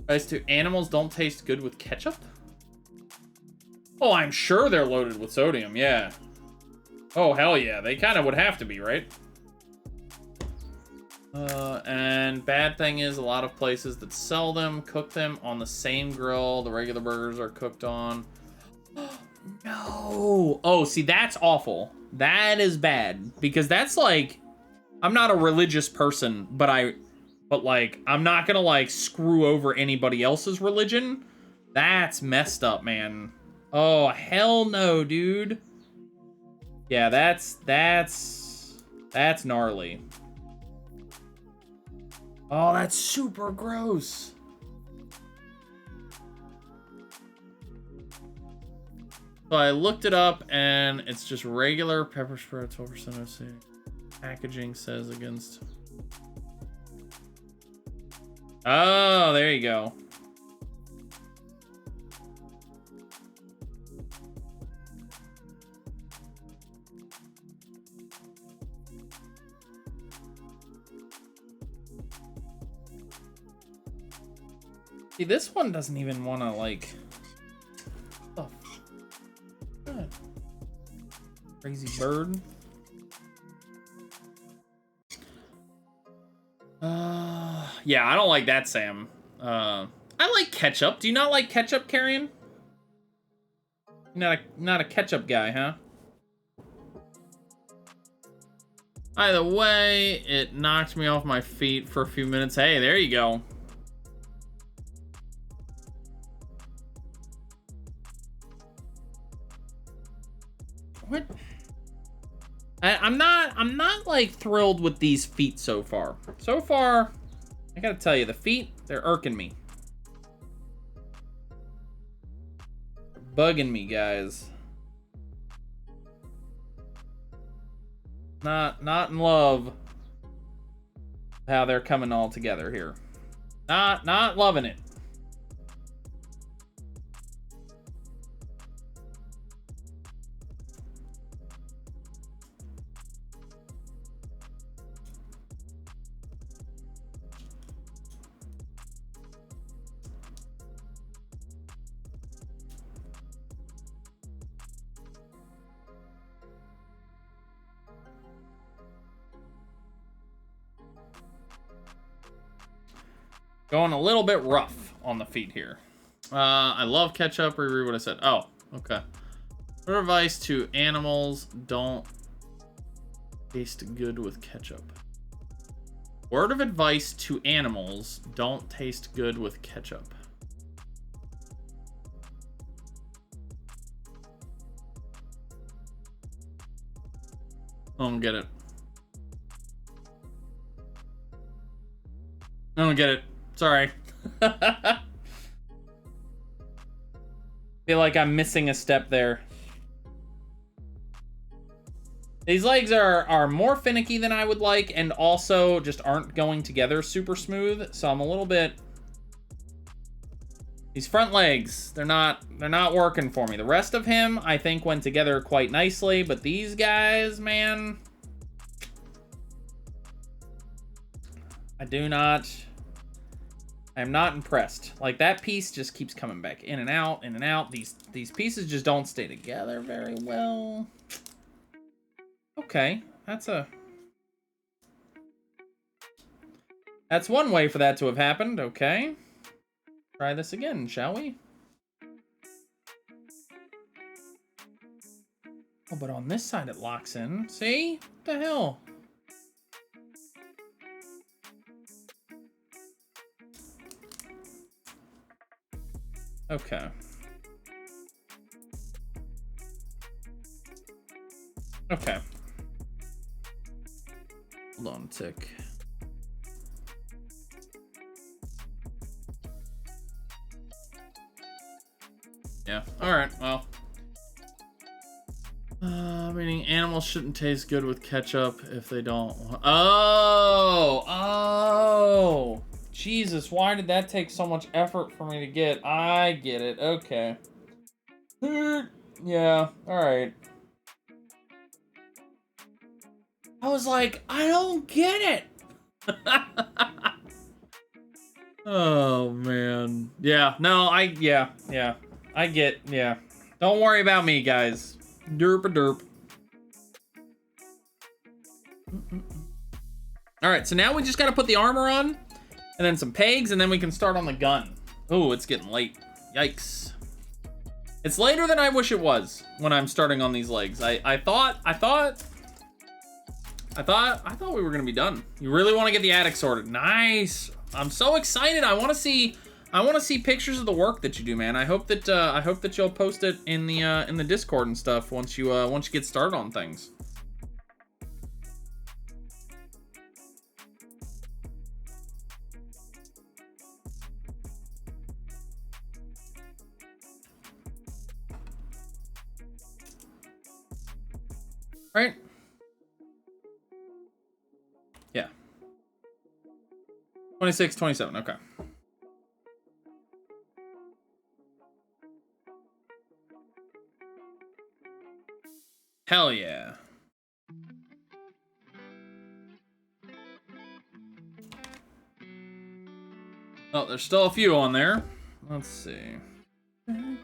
As to animals don't taste good with ketchup? Oh, I'm sure they're loaded with sodium, yeah. Oh, hell yeah. They kind of would have to be, right? And bad thing is a lot of places that sell them, cook them on the same grill the regular burgers are cooked on. No. Oh, see, that's awful. That is bad. Because that's like... I'm not a religious person, but like, I'm not gonna, like, screw over anybody else's religion. That's messed up, man. Oh, hell no, dude. Yeah, that's gnarly. Oh, that's super gross. So I looked it up, and it's just regular pepper spray, 12% OC. Packaging says against... Oh, there you go. See, this one doesn't even want to, like... Oh. God. Crazy bird. Yeah, I don't like that, Sam. I like ketchup. Do you not like ketchup, Carrion? Not a ketchup guy, huh? Either way, it knocked me off my feet for a few minutes. Hey, there you go. What? I'm not like thrilled with these feet so far. So far, I gotta tell you, the feet, they're irking me. They're bugging me, guys. Not in love with how they're coming all together here. Not loving it. Going a little bit rough on the feet here. I love ketchup. Reread what I said. Oh, okay. Word of advice to animals: don't taste good with ketchup. Word of advice to animals: don't taste good with ketchup. I don't get it. I don't get it. Sorry. Feel like I'm missing a step there. These legs are more finicky than I would like, and also just aren't going together super smooth. So I'm a little bit. These front legs, they're not working for me. The rest of him, I think, went together quite nicely, but these guys, man, I'm not impressed. Like, that piece just keeps coming back in and out, in and out. These pieces just don't stay together very well. Okay, that's one way for that to have happened. Okay. Try this again, shall we? Oh, but on this side it locks in. See? What the hell? Okay. Okay. Hold on a tick. Yeah. Alright, well. Meaning animals shouldn't taste good with ketchup if they don't. Oh! Jesus, why did that take so much effort for me to get? I get it. Okay. Yeah, alright. I was like, I don't get it! Oh, man. Yeah, no, yeah. Yeah. Don't worry about me, guys. Derp-a-derp. Alright, so now we just gotta put the armor on, and then some pegs, and then we can start on the gun. Oh, it's getting late. Yikes. It's later than I wish it was when I'm starting on these legs. I thought we were gonna be done. You really want to get the attic sorted. Nice. I'm so excited. I want to see pictures of the work that you do, man. I hope that you'll post it in the Discord and stuff once you get started on things. Right? Yeah. 26, 27, okay. Hell yeah. Oh, there's still a few on there. Let's see. And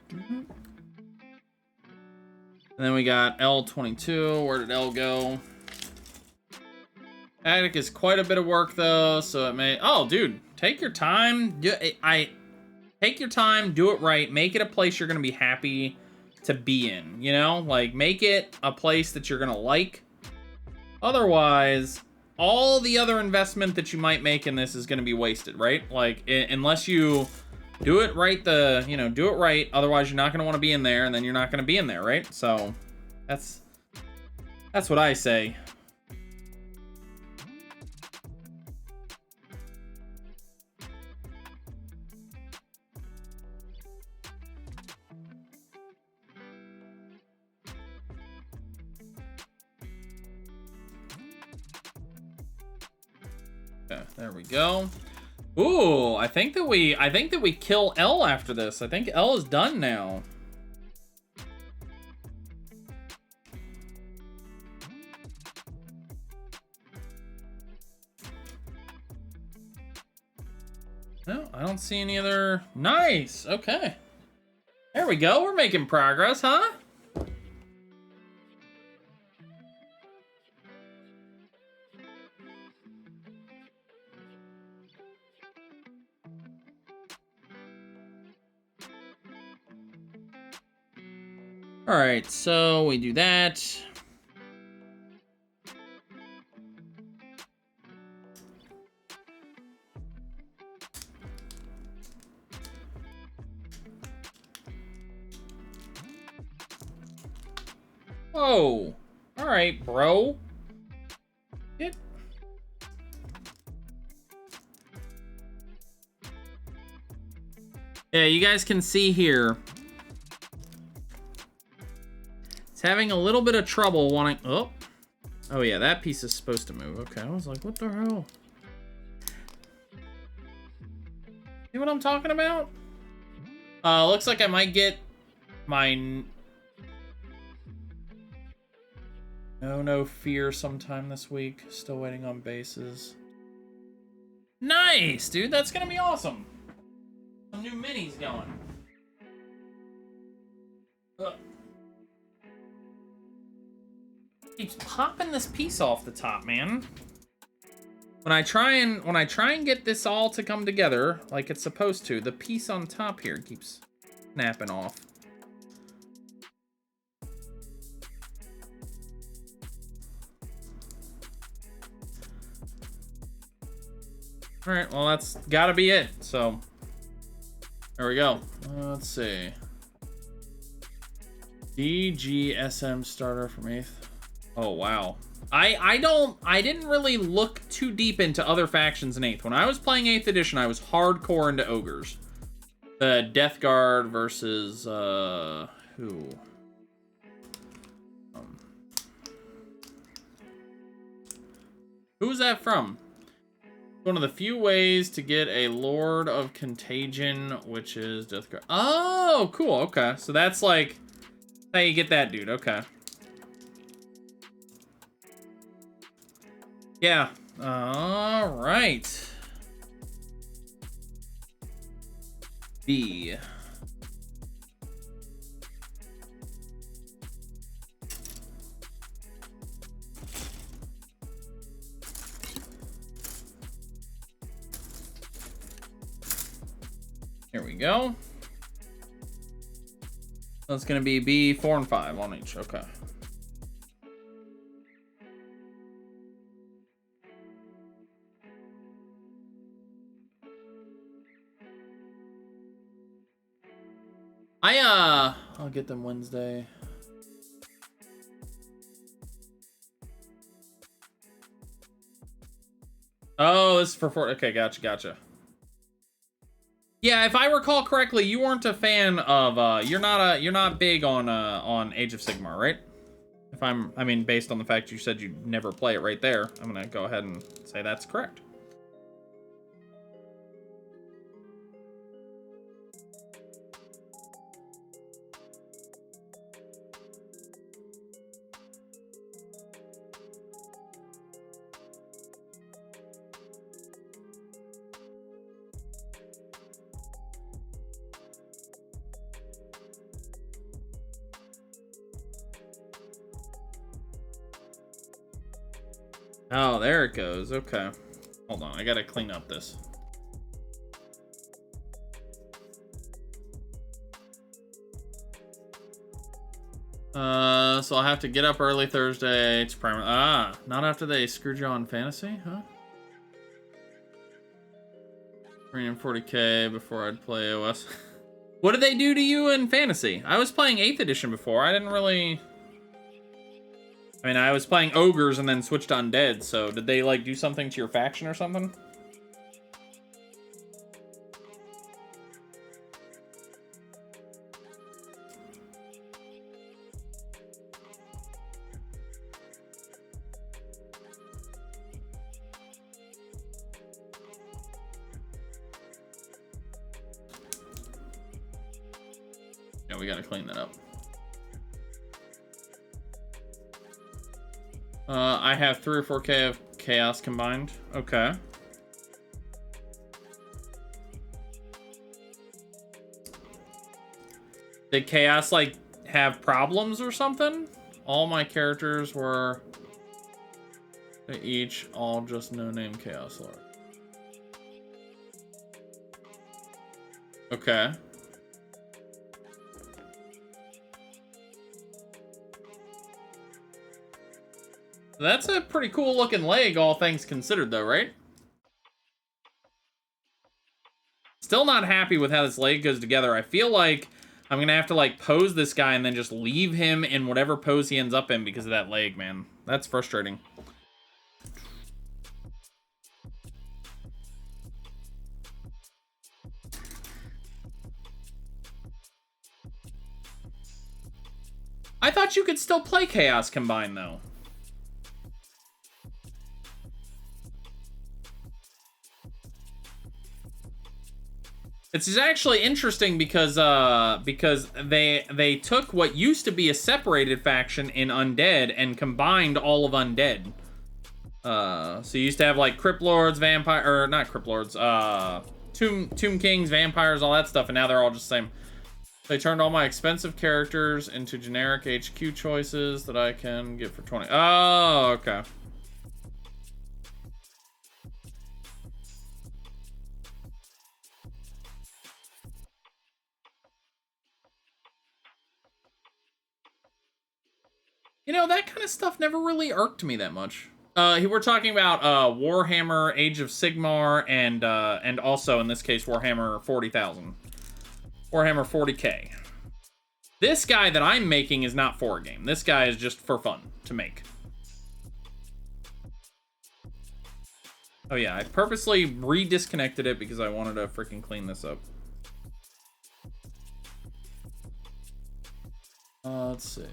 then we got L22. Where did L go? Attic is quite a bit of work though, so it may. Oh, dude, take your time. Take your time. Do it right. Make it a place you're gonna be happy to be in. You know, like make it a place that you're gonna like. Otherwise, all the other investment that you might make in this is gonna be wasted, right? Like unless you do it right, do it right. Otherwise, you're not gonna want to be in there, and then you're not gonna be in there, right? So that's what I say. Okay, there we go. Ooh, I think that we kill L after this. I think L is done now. No, I don't see any other. Nice. Okay. There we go. We're making progress, huh? All right, so we do that. Whoa. All right, bro. Get. Yeah, you guys can see here. It's having a little bit of trouble wanting. Oh yeah, that piece is supposed to move. Okay, I was like, what the hell? See what I'm talking about? Looks like I might get my no fear sometime this week. Still waiting on bases. Nice, dude. That's gonna be awesome. Some new minis going. Ugh. Keeps popping this piece off the top, man. When I try and get this all to come together like it's supposed to, the piece on top here keeps snapping off. All right, well that's gotta be it. So there we go. Let's see. DGSM starter from 8th. Oh wow. I didn't really look too deep into other factions in 8th. When I was playing 8th edition, I was hardcore into ogres. The Death Guard versus who? Who's that from? One of the few ways to get a Lord of Contagion, which is Death Guard. Oh, cool. Okay, so that's like how you get that dude. Okay. Yeah. All right. B. Here we go. That's going to be B, 4 and 5 on each. Okay. I'll get them Wednesday. Oh, this is for 4. Okay, gotcha. Yeah, if I recall correctly, you weren't a fan of you're not big on Age of Sigmar, right? I mean, based on the fact you said you'd never play it right there, I'm gonna go ahead and say that's correct. Oh, there it goes. Okay. Hold on. I gotta clean up this. So I'll have to get up early Thursday to prime. Not after they screwed you on fantasy, huh? 340k before I'd play OS. What did they do to you in fantasy? I was playing 8th edition before. I didn't really... I mean, I was playing ogres and then switched to undead, so did they, like, do something to your faction or something? Yeah, we gotta clean that up. I have 3 or 4k of chaos combined. Okay. Did chaos, like, have problems or something? All my characters were... They each all just no-name chaos lord. Okay. That's a pretty cool looking leg, all things considered, though, right? Still not happy with how this leg goes together. I feel like I'm gonna have to, like, pose this guy and then just leave him in whatever pose he ends up in because of that leg, man. That's frustrating. I thought you could still play Chaos Combine, though. It's actually interesting because they took what used to be a separated faction in Undead and combined all of Undead. So you used to have like Crypt Lords, Vampire, or not Crypt Lords, Tomb Kings, Vampires, all that stuff, and now they're all just the same. They turned all my expensive characters into generic HQ choices that I can get for 20. Oh, okay. You know, that kind of stuff never really irked me that much. We're talking about Warhammer Age of Sigmar and also in this case Warhammer 40,000. Warhammer 40k. This guy that I'm making is not for a game. This guy is just for fun to make. Oh yeah, I purposely re-disconnected it because I wanted to freaking clean this up. Let's see.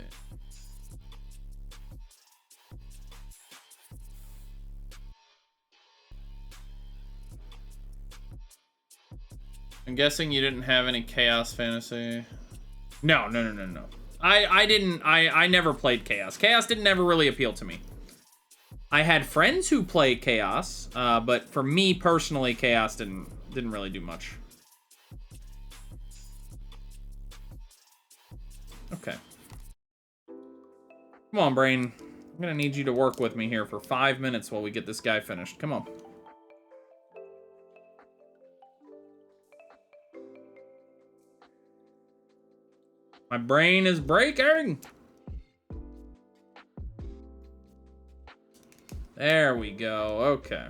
I'm guessing you didn't have any Chaos Fantasy. No. I never played Chaos. Chaos didn't ever really appeal to me. I had friends who played Chaos, but for me personally, Chaos didn't really do much. Okay. Come on, brain. I'm gonna need you to work with me here for 5 minutes while we get this guy finished. Come on. My brain is breaking. There we go. Okay.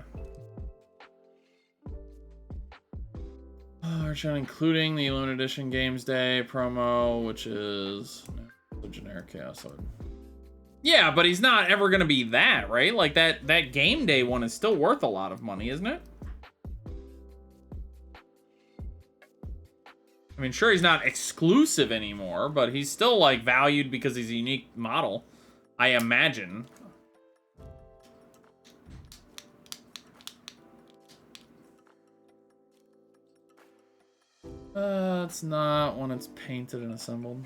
Including the Limited Edition Games Day promo, which is the generic Chaos Lord. Yeah, but he's not ever gonna be that, right? Like that Game Day one is still worth a lot of money, isn't it? I mean, sure, he's not exclusive anymore, but he's still, like, valued because he's a unique model, I imagine. It's not when it's painted and assembled.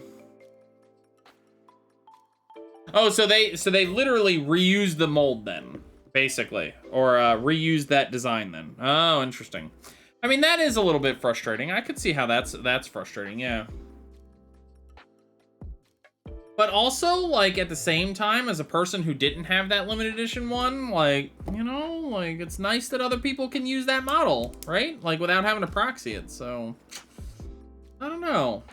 Oh, so they literally reused the mold then, basically, or reused that design then. Oh, interesting. I mean, that is a little bit frustrating. I could see how that's frustrating, yeah. But also, like, at the same time, as a person who didn't have that limited edition one, like, you know, like, it's nice that other people can use that model, right? Like, without having to proxy it, so... I don't know.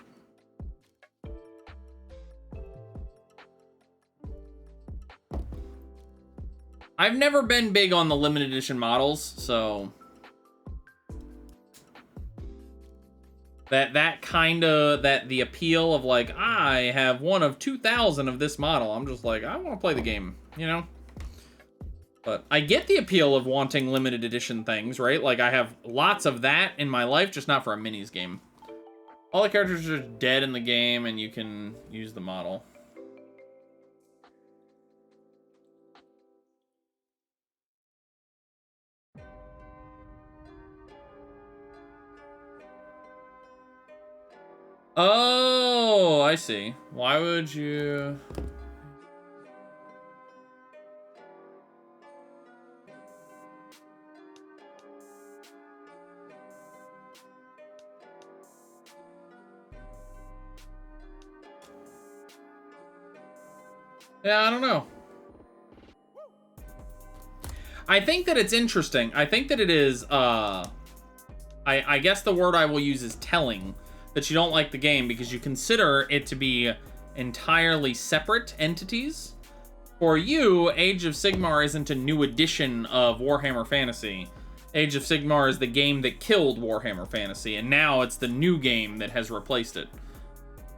I've never been big on the limited edition models, so... the appeal of, like, I have one of 2,000 of this model. I'm just like, I want to play the game, you know? But I get the appeal of wanting limited edition things, right? Like, I have lots of that in my life, just not for a minis game. All the characters are dead in the game, and you can use the model. Oh, I see. Why would you... Yeah, I don't know. I think that it's interesting. I think that it is, I guess the word I will use is telling that you don't like the game because you consider it to be entirely separate entities. For you, Age of Sigmar isn't a new edition of Warhammer Fantasy. Age of Sigmar is the game that killed Warhammer Fantasy, and now it's the new game that has replaced it.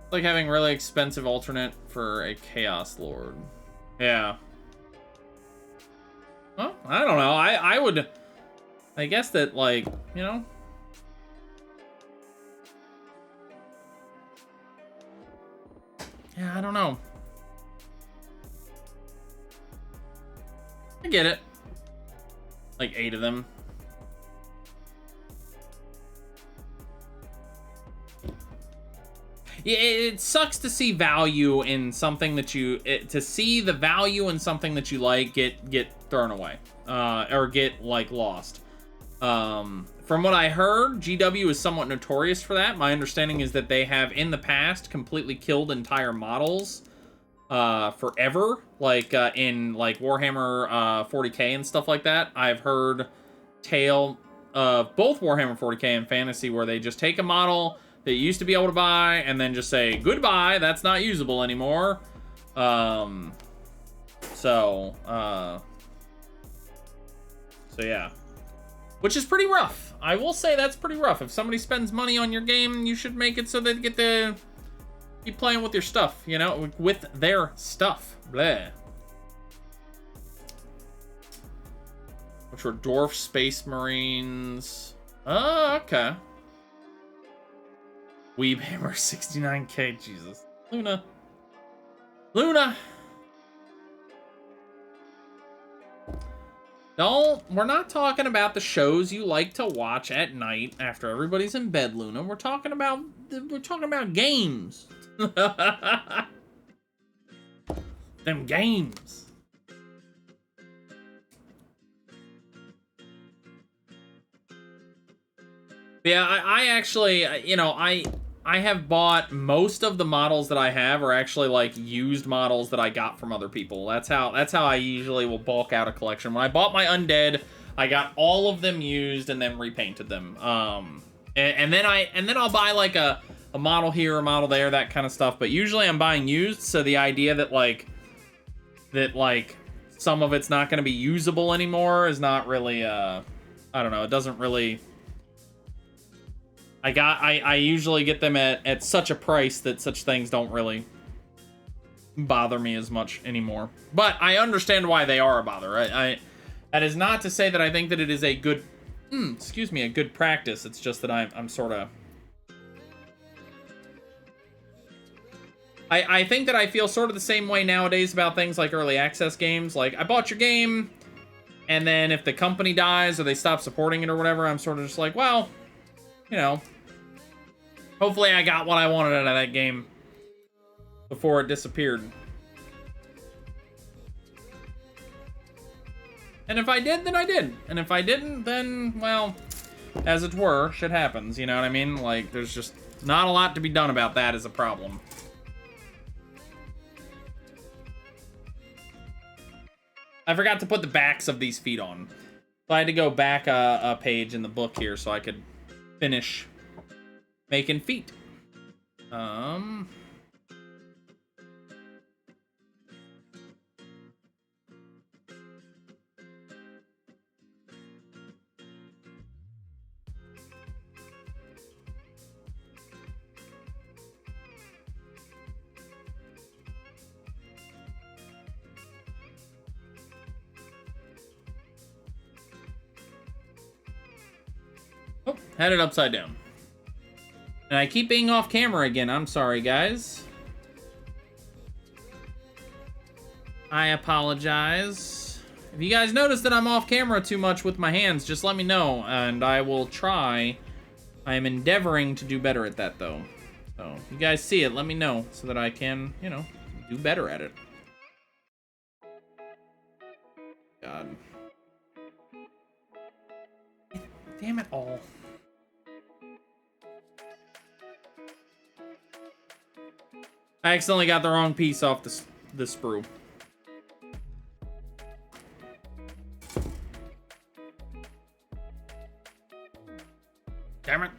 It's like having really expensive alternate for a Chaos Lord. Yeah. Well, I don't know. I would... I guess that, like, you know... Yeah, I don't know. I get it. Like 8 of them. Yeah, it sucks to see value in something that you... to see the value in something that you like get thrown away. Or get, like, lost. From what I heard, GW is somewhat notorious for that. My understanding is that they have, in the past, completely killed entire models forever. Like, in, like, Warhammer 40k and stuff like that. I've heard tale of both Warhammer 40k and Fantasy where they just take a model that you used to be able to buy and then just say, goodbye, that's not usable anymore. So yeah. Which is pretty rough. I will say that's pretty rough. If somebody spends money on your game, you should make it so they get to keep playing with your stuff, you know, with their stuff. Bleh. Which were Dwarf Space Marines. Oh, okay. Weebhammer 69k, Jesus. Luna. Luna! We're not talking about the shows you like to watch at night after everybody's in bed, Luna. We're talking about games. Them games. Yeah, I actually, you know, I have bought most of the models that I have are actually like used models that I got from other people. That's how I usually will bulk out a collection. When I bought my Undead, I got all of them used and then repainted them. And then I'll buy like a model here, a model there, that kind of stuff. But usually I'm buying used, so the idea that like some of it's not going to be usable anymore is not really I don't know, it doesn't really. I usually get them at such a price that such things don't really bother me as much anymore. But I understand why they are a bother. That is not to say that I think that it is a good, a good practice. It's just that I'm sort of... I think that I feel sort of the same way nowadays about things like early access games. Like, I bought your game, and then if the company dies or they stop supporting it or whatever, I'm sort of just like, well, you know... Hopefully I got what I wanted out of that game before it disappeared. And if I did, then I did. And if I didn't, then, well, as it were, shit happens, you know what I mean? Like, there's just not a lot to be done about that as a problem. I forgot to put the backs of these feet on. So I had to go back a page in the book here so I could finish making feet. Oh, had it upside down. And I keep being off camera again. I'm sorry, guys. I apologize. If you guys notice that I'm off camera too much with my hands, just let me know, and I will try. I am endeavoring to do better at that, though. So, if you guys see it, let me know so that I can, you know, do better at it. God. Damn it all. I accidentally got the wrong piece off the sprue. Damn it.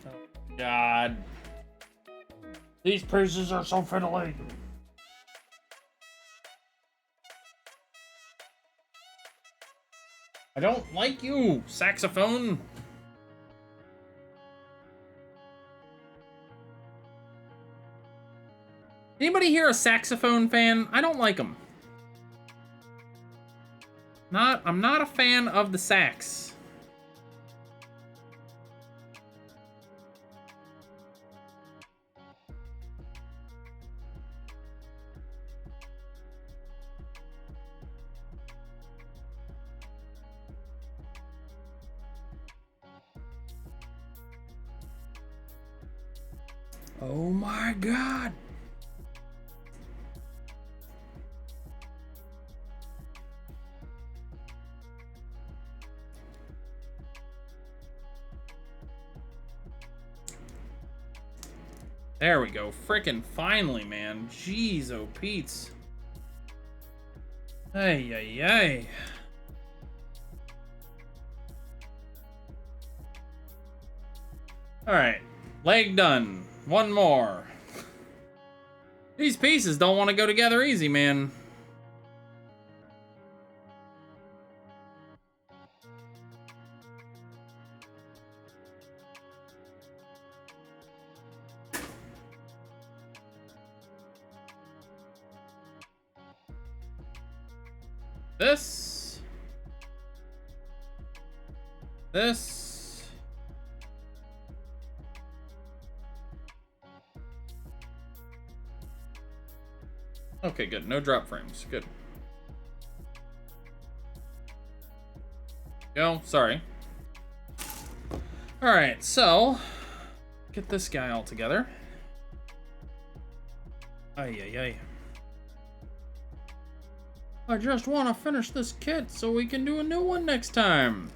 Oh, God. These pieces are so fiddly. I don't like you, saxophone. Anybody here a saxophone fan? I don't like them. I'm not a fan of the sax. Oh my God. There we go. Frickin' finally, man. Jeez, oh Pete's. Ay, ay, ay. Alright. Leg done. One more. These pieces don't want to go together easy, man. This. Okay, good. No drop frames. Good. Go. Sorry. Alright, so get this guy all together. Ay, ay, ay. I just want to finish this kit so we can do a new one next time.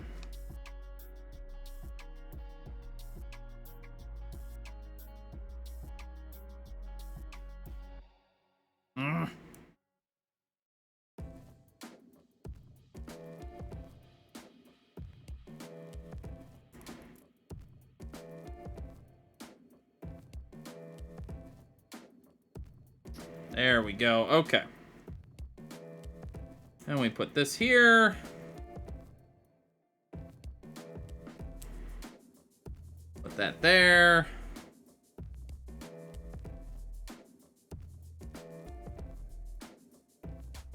There we go. Okay. And we put this here. Put that there.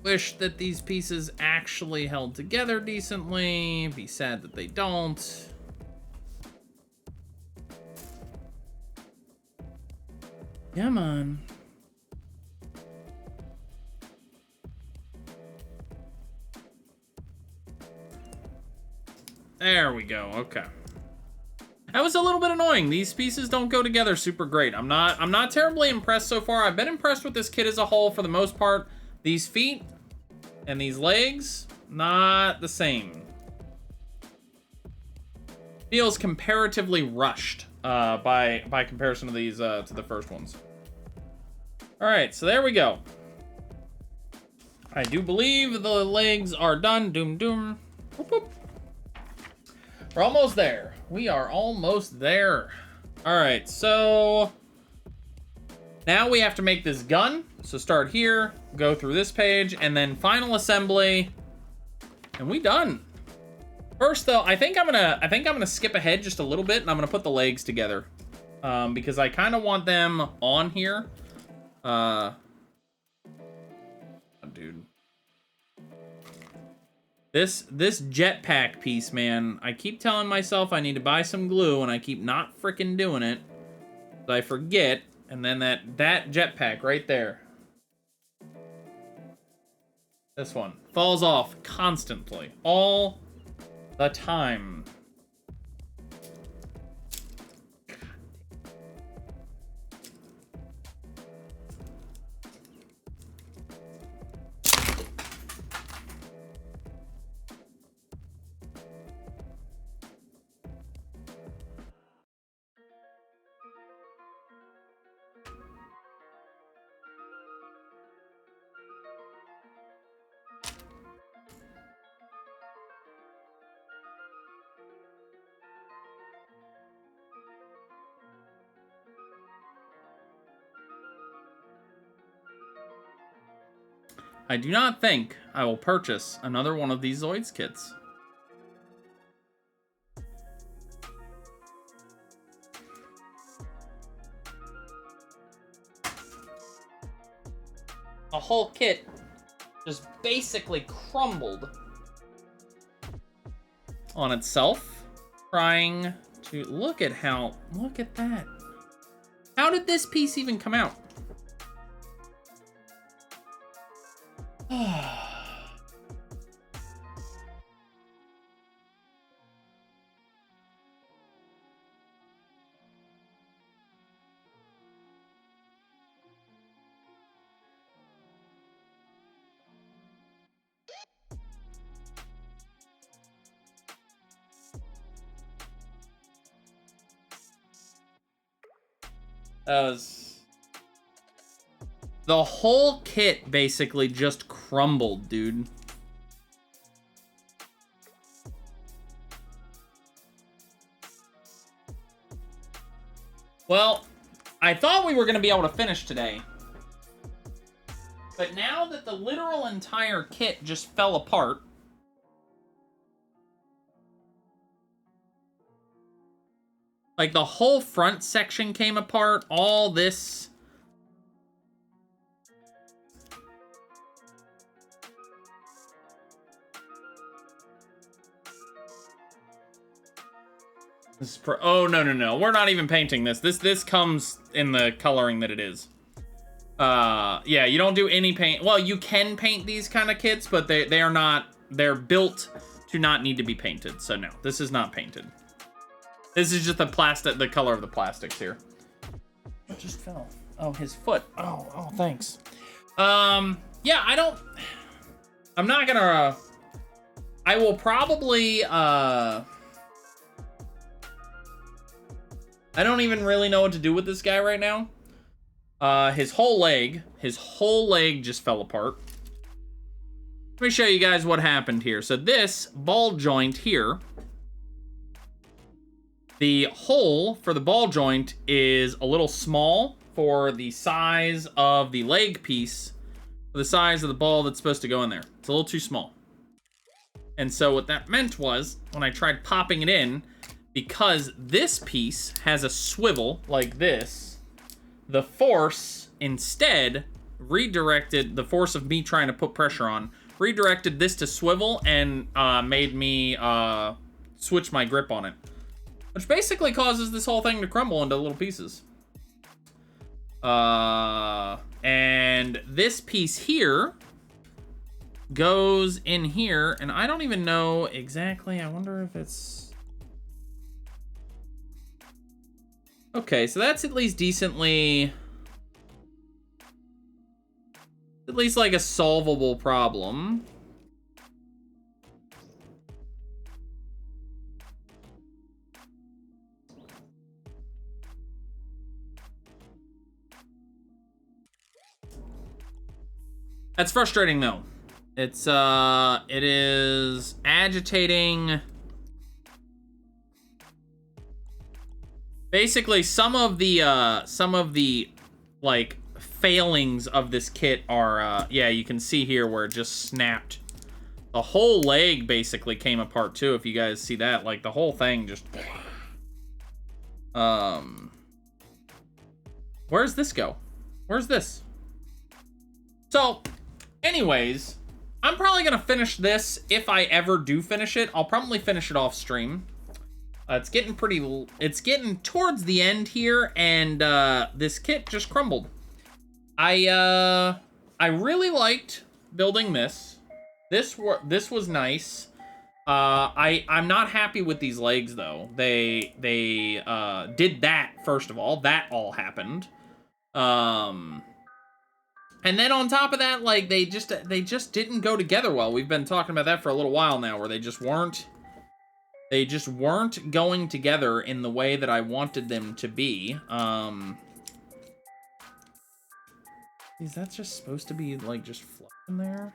Wish that these pieces actually held together decently. Be sad that they don't. Come on. There we go. Okay. That was a little bit annoying. These pieces don't go together super great. I'm not terribly impressed so far. I've been impressed with this kit as a whole for the most part. These feet and these legs, not the same. Feels comparatively rushed by comparison to these to the first ones. All right, so there we go. I do believe the legs are done. Doom, doom. Whoop, whoop. We're almost there. We are almost there. All right, so now we have to make this gun. So start here, go through this page, and then final assembly, and we done. First, though, I think I'm gonna skip ahead just a little bit, and I'm gonna put the legs together, because I kind of want them on here. Oh, dude. This jetpack piece, man, I keep telling myself I need to buy some glue, and I keep not freaking doing it. So I forget, and then that jetpack right there. This one falls off constantly, all the time. I do not think I will purchase another one of these Zoids kits. The whole kit just basically crumbled on itself, trying to look at that. How did this piece even come out? The whole kit basically just crumbled, dude. Well, I thought we were going to be able to finish today. But now that the literal entire kit just fell apart, like the whole front section came apart, all this. Oh, no. We're not even painting this. This comes in the coloring that it is. Yeah, you don't do any paint. Well, you can paint these kind of kits, but they are not, they're built to not need to be painted. So no, this is not painted. This is just the color of the plastics here. It just fell. Oh, his foot. Oh, thanks. Yeah, I'm not gonna, I will probably, I don't even really know what to do with this guy right now. His whole leg just fell apart. Let me show you guys what happened here. So this ball joint here, the hole for the ball joint is a little small for the size of the leg piece, for the size of the ball that's supposed to go in there. It's a little too small. And so what that meant was, when I tried popping it in, because this piece has a swivel like this, the force instead redirected, the force of me trying to put pressure on, redirected this to swivel and made me switch my grip on it. Which basically causes this whole thing to crumble into little pieces. And this piece here goes in here, and I don't even know exactly, I wonder if it's... Okay, so that's at least decently... At least like a solvable problem. That's frustrating though. It is agitating. Basically, some of the like failings of this kit are yeah, you can see here where it just snapped. The whole leg basically came apart too, if you guys see that. Like the whole thing just where's this go? Where's this? So, anyways, I'm probably gonna finish this if I ever do finish it. I'll probably finish it off stream. It's getting towards the end here, and this kit just crumbled. I really liked building this. This was nice. I'm not happy with these legs though. They did that first of all. That all happened. And then on top of that, like they just didn't go together well. We've been talking about that for a little while now, where they just weren't going together in the way that I wanted them to be. Is that just supposed to be like just floating there?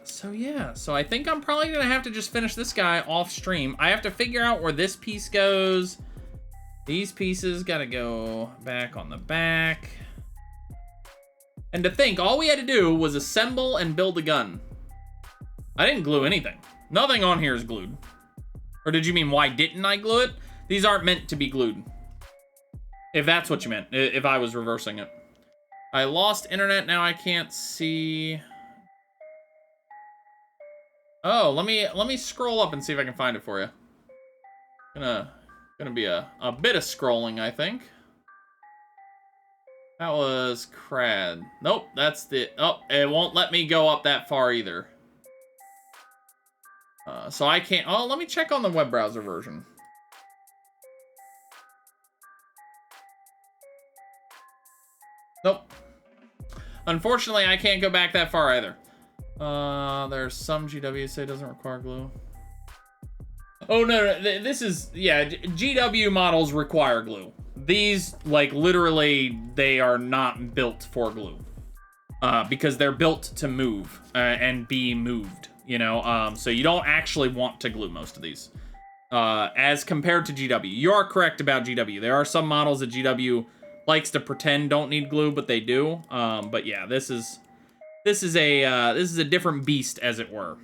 So yeah, so I think I'm probably gonna have to just finish this guy off stream. I have to figure out where this piece goes. These pieces gotta go back on the back. And to think, all we had to do was assemble and build a gun. I didn't glue anything. Nothing on here is glued. Or did you mean, why didn't I glue it? These aren't meant to be glued. If that's what you meant, if I was reversing it. I lost internet, now I can't see. Oh, let me scroll up and see if I can find it for you. Gonna be a bit of scrolling, I think. That was crad. Nope, that's the, oh, it won't let me go up that far either. So I can't, oh, let me check on the web browser version. Nope. Unfortunately, I can't go back that far either. There's some GW say doesn't require glue. Oh, no, this is, yeah, GW models require glue. These, like, literally, they are not built for glue. Because they're built to move, and be moved, you know? So you don't actually want to glue most of these. As compared to GW. You are correct about GW. There are some models that GW likes to pretend don't need glue, but they do. But yeah, this is a different beast, as it were.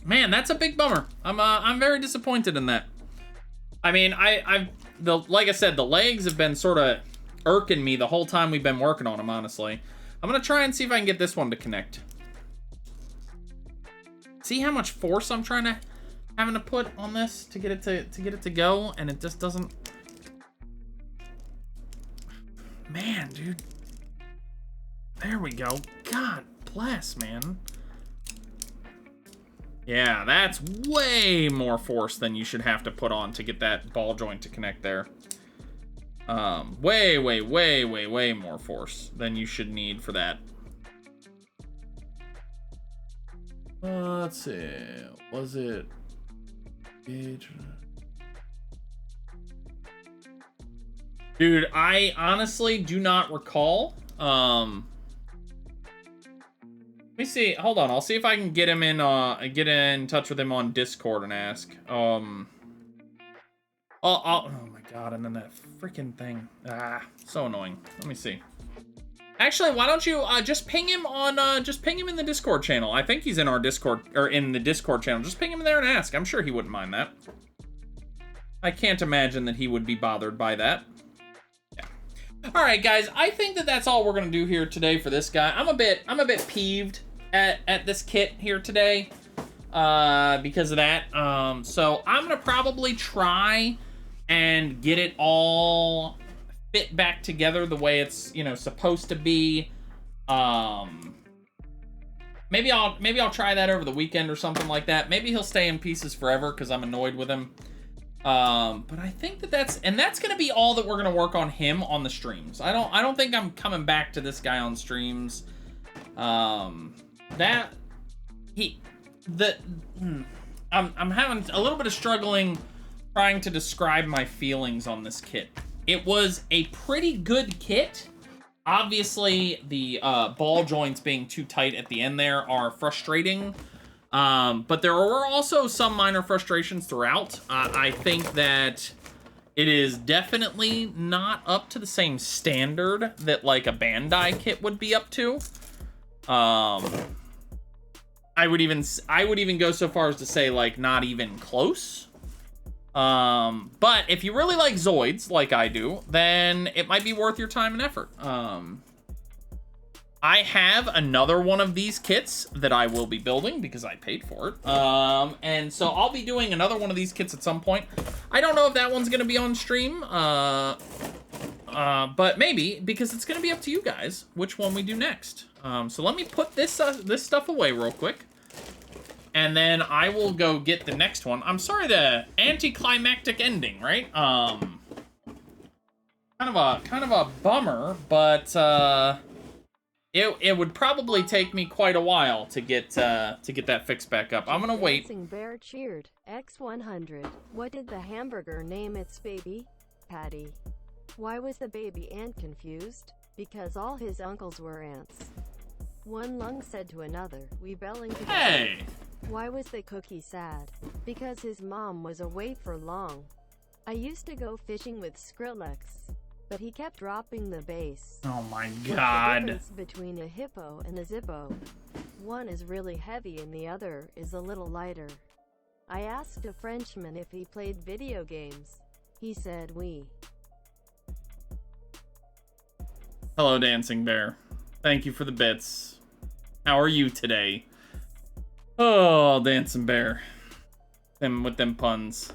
Man, that's a big bummer. I'm very disappointed in that. I mean, like I said, the legs have been sort of irking me the whole time we've been working on them, honestly. I'm gonna try and see if I can get this one to connect. See how much force I'm having to put on this to get it to go, and it just doesn't. Man, dude. There we go. God bless, man. Yeah, that's way more force than you should have to put on to get that ball joint to connect there. Way more force than you should need for that. Let's see. Was it gauge? Dude, I honestly do not recall. Let me see. Hold on. I'll see if I can get him in. Get in touch with him on Discord and ask. Oh my god! And then that freaking thing. Ah, so annoying. Let me see. Actually, why don't you just ping him on? Just ping him in the Discord channel. I think he's in our Discord or in the Discord channel. Just ping him in there and ask. I'm sure he wouldn't mind that. I can't imagine that he would be bothered by that. Yeah. All right, guys. I think that that's all we're gonna do here today for this guy. I'm a bit peeved at this kit here today because of that. So I'm gonna probably try and get it all fit back together the way it's, you know, supposed to be. Maybe I'll try that over the weekend or something like that. Maybe he'll stay in pieces forever because I'm annoyed with him. But I think that's going to be all that we're going to work on him on the streams. I don't think I'm coming back to this guy on streams. I'm having a little bit of struggling trying to describe my feelings on this kit. It was a pretty good kit. Obviously, the ball joints being too tight at the end there are frustrating. But there were also some minor frustrations throughout. I think that it is definitely not up to the same standard that like a Bandai kit would be up to. I would even go so far as to say like not even close. But if you really like Zoids like I do, then it might be worth your time and effort. I have another one of these kits that I will be building because I paid for it. And so I'll be doing another one of these kits at some point. I don't know if that one's going to be on stream, but maybe, because it's going to be up to you guys which one we do next. So let me put this stuff away real quick. And then I will go get the next one. I'm sorry, the anticlimactic ending, right? Kind of a bummer, but it would probably take me quite a while to get that fixed back up. I'm gonna wait. Dancing Bear cheered. X100. What did the hamburger name its baby? Patty. Why was the baby ant confused? Because all his uncles were ants. One lung said to another, "We belling together." Hey. Why was the cookie sad? Because his mom was away for long. I used to go fishing with Skrillex, but he kept dropping the bass. Oh my What's god. the difference between a hippo and a zippo? One is really heavy and the other is a little lighter. I asked a Frenchman if he played video games. He said oui. Hello, Dancing Bear. Thank you for the bits. How are you today? Oh, Dancing Bear. Them with them puns.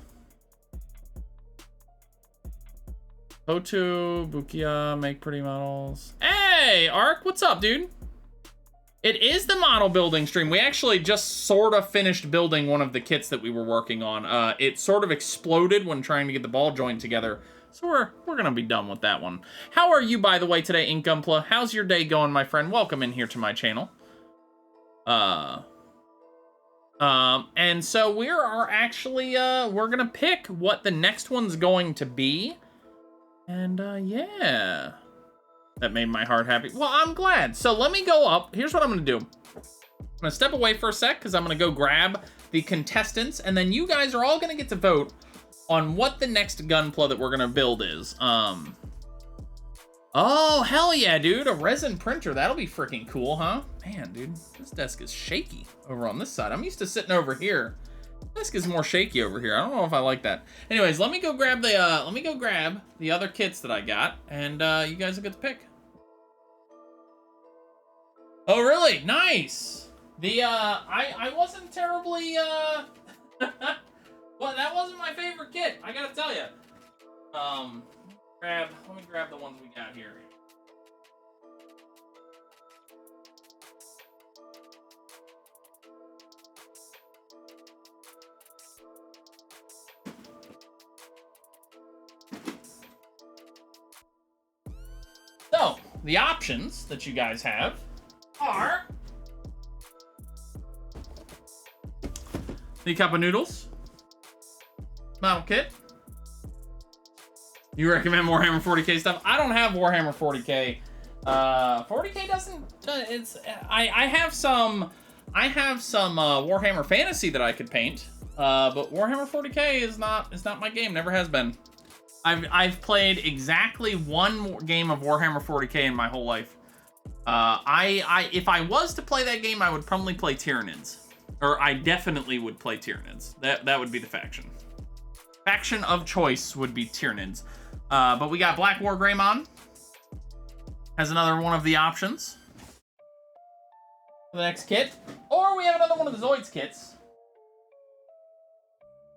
Hotu, Bukia, make pretty models. Hey, Ark, what's up, dude? It is the model building stream. We actually just sort of finished building one of the kits that we were working on. It sort of exploded when trying to get the ball joint together. So we're gonna be done with that one. How are you, by the way, today, Inkumpla? How's your day going, my friend? Welcome in here to my channel. And so we are actually, we're gonna pick what the next one's going to be. And, yeah. That made my heart happy. Well, I'm glad. So let me go up. Here's what I'm gonna do. I'm gonna step away for a sec, because I'm gonna go grab the contestants, and then you guys are all gonna get to vote on what the next gunpla that we're gonna build is. Oh, hell yeah, dude. A resin printer. That'll be freaking cool, huh? Man, dude, this desk is shaky over on this side. I'm used to sitting over here. This desk is more shaky over here. I don't know if I like that. Anyways, let me go grab the other kits that I got, and you guys will get to pick. Oh, really? Nice. I wasn't terribly, well, that wasn't my favorite kit, I gotta tell you. Let me grab the ones we got here. So, the options that you guys have are the cup of noodles, model kit. You recommend Warhammer 40k stuff? I don't have Warhammer 40k. 40k doesn't. I have some Warhammer Fantasy that I could paint. But Warhammer 40k is not my game. Never has been. I've played exactly one game of Warhammer 40k in my whole life. If I was to play that game, I would probably play Tyranids, or I definitely would play Tyranids. That would be the faction. Faction of choice would be Tyranids. But we got Black War Greymon as another one of the options for the next kit. Or we have another one of the Zoids kits.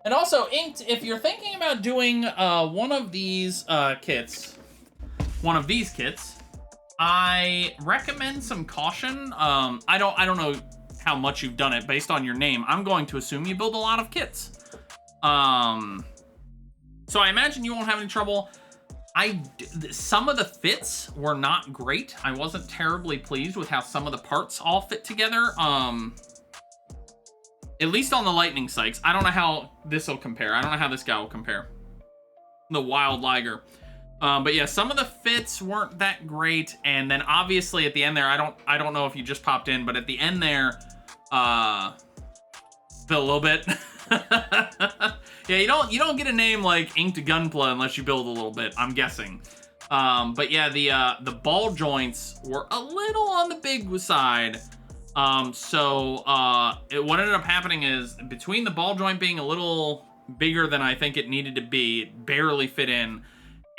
And also, Inked, if you're thinking about doing one of these kits, I recommend some caution. I don't know how much you've done it based on your name. I'm going to assume you build a lot of kits. So I imagine you won't have any trouble. Some of the fits were not great. I wasn't terribly pleased with how some of the parts all fit together. At least on the Lightning Saix. I don't know how this will compare. I don't know how this guy will compare. The Wild Liger. But yeah, some of the fits weren't that great. And then obviously at the end there, I don't know if you just popped in, but at the end there, build a little bit. Yeah, you don't get a name like Inked Gunpla unless you build a little bit, I'm guessing. But yeah, the ball joints were a little on the big side. What ended up happening is between the ball joint being a little bigger than I think it needed to be, it barely fit in,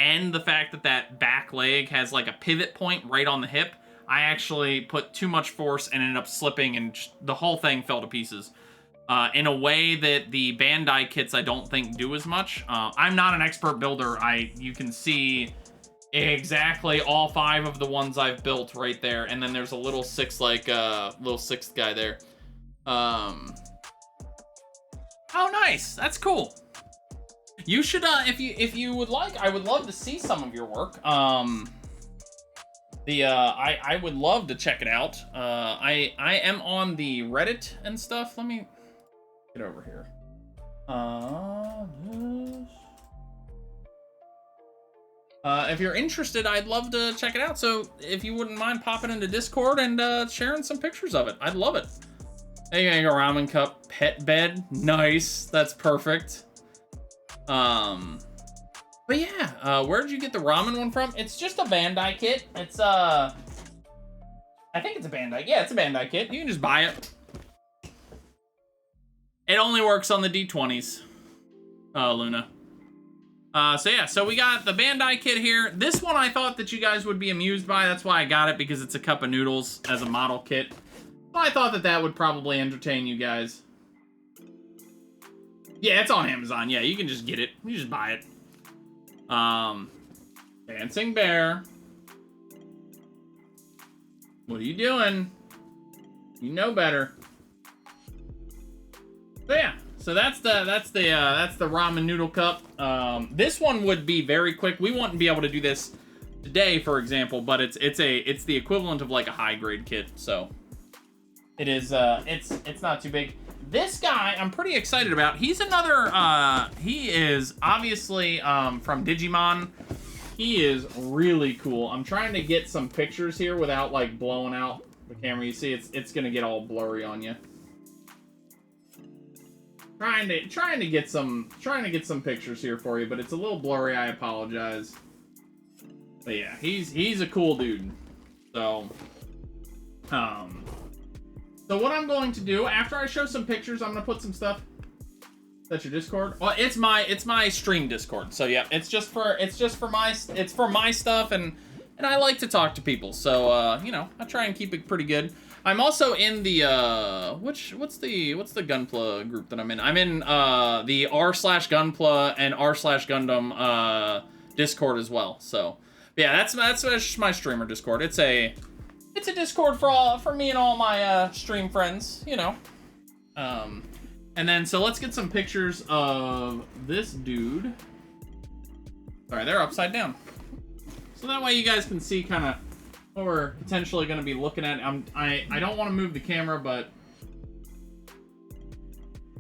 and the fact that that back leg has like a pivot point right on the hip, I actually put too much force and ended up slipping, and the whole thing fell to pieces. In a way that the Bandai kits I don't think do as much. I'm not an expert builder. You can see exactly all 5 of the ones I've built right there, and then there's a little sixth guy there. Oh, nice. That's cool. You should, if you would like, I would love to see some of your work. I would love to check it out. I am on the Reddit and stuff. Let me get over here. If you're interested, I'd love to check it out. So if you wouldn't mind popping into Discord and sharing some pictures of it, I'd love it. There you go, ramen cup, pet bed, nice. That's perfect. But yeah, where did you get the ramen one from? It's just a Bandai kit. It's I think it's a Bandai. Yeah, it's a Bandai kit. You can just buy it. It only works on the D20s, Luna. So yeah, so we got the Bandai kit here. This one I thought that you guys would be amused by. That's why I got it, because it's a cup of noodles as a model kit. So I thought that that would probably entertain you guys. Yeah, it's on Amazon. Yeah, you can just get it. You just buy it. Dancing Bear. What are you doing? You know better. So yeah, so that's the ramen noodle cup. This one would be very quick. We wouldn't be able to do this today, for example, but it's the equivalent of like a high grade kit. So it is it's not too big. This guy I'm pretty excited about. He's another he is obviously from Digimon. He is really cool. I'm trying to get some pictures here without like blowing out the camera. You see it's gonna get all blurry on you. Trying to get some pictures here for you, but it's a little blurry. I apologize. But yeah, he's a cool dude. So so what I'm going to do after I show some pictures, I'm gonna put some stuff. That's your Discord? Well, it's my stream Discord. So yeah, it's for my stuff, and I like to talk to people. So you know, I try and keep it pretty good. I'm also in the what's the Gunpla group that I'm in? I'm in the r/Gunpla and r/Gundam Discord as well. So yeah, that's just my streamer Discord. It's a Discord for me and all my stream friends, you know. And then so let's get some pictures of this dude. Sorry, they're upside down. So that way you guys can see kind of what we're potentially going to be looking at. I don't want to move the camera, but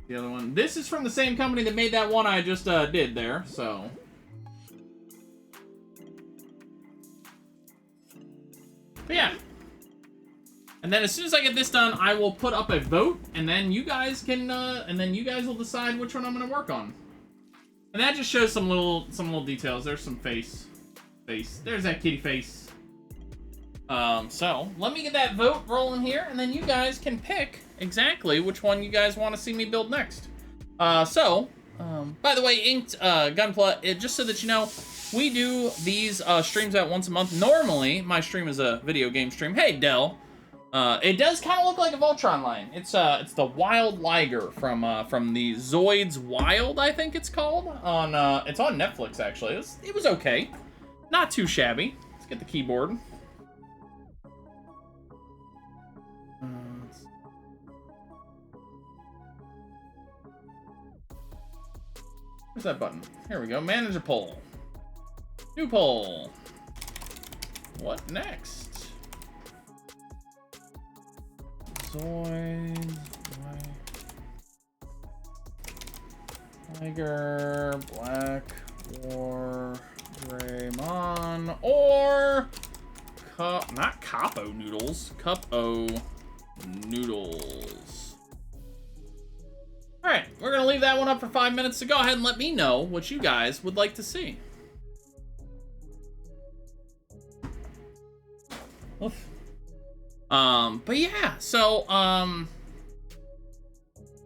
the other one. This is from the same company that made that one I just did there. So but yeah. And then as soon as I get this done, I will put up a vote, and then you guys can you guys will decide which one I'm going to work on. And that just shows some little details. There's some face. There's that kitty face. So let me get that vote rolling here, and then you guys can pick exactly which one you guys want to see me build next. By the way, Inked Gunpla, just so that you know, we do these streams out once a month. Normally, my stream is a video game stream. Hey, Dell. It does kind of look like a Voltron line. It's the Wild Liger from the Zoids Wild, I think it's called. It's on Netflix, actually. It was okay. Not too shabby. Let's get the keyboard. Where's that button? Here we go. Manage a poll. New poll. What next? Zoids. Tiger. Black. War. Greymon. Or... not Capo Noodles. Cup-O Noodles. Alright, we're going to leave that one up for 5 minutes to go ahead and let me know what you guys would like to see. Oof. But yeah, so,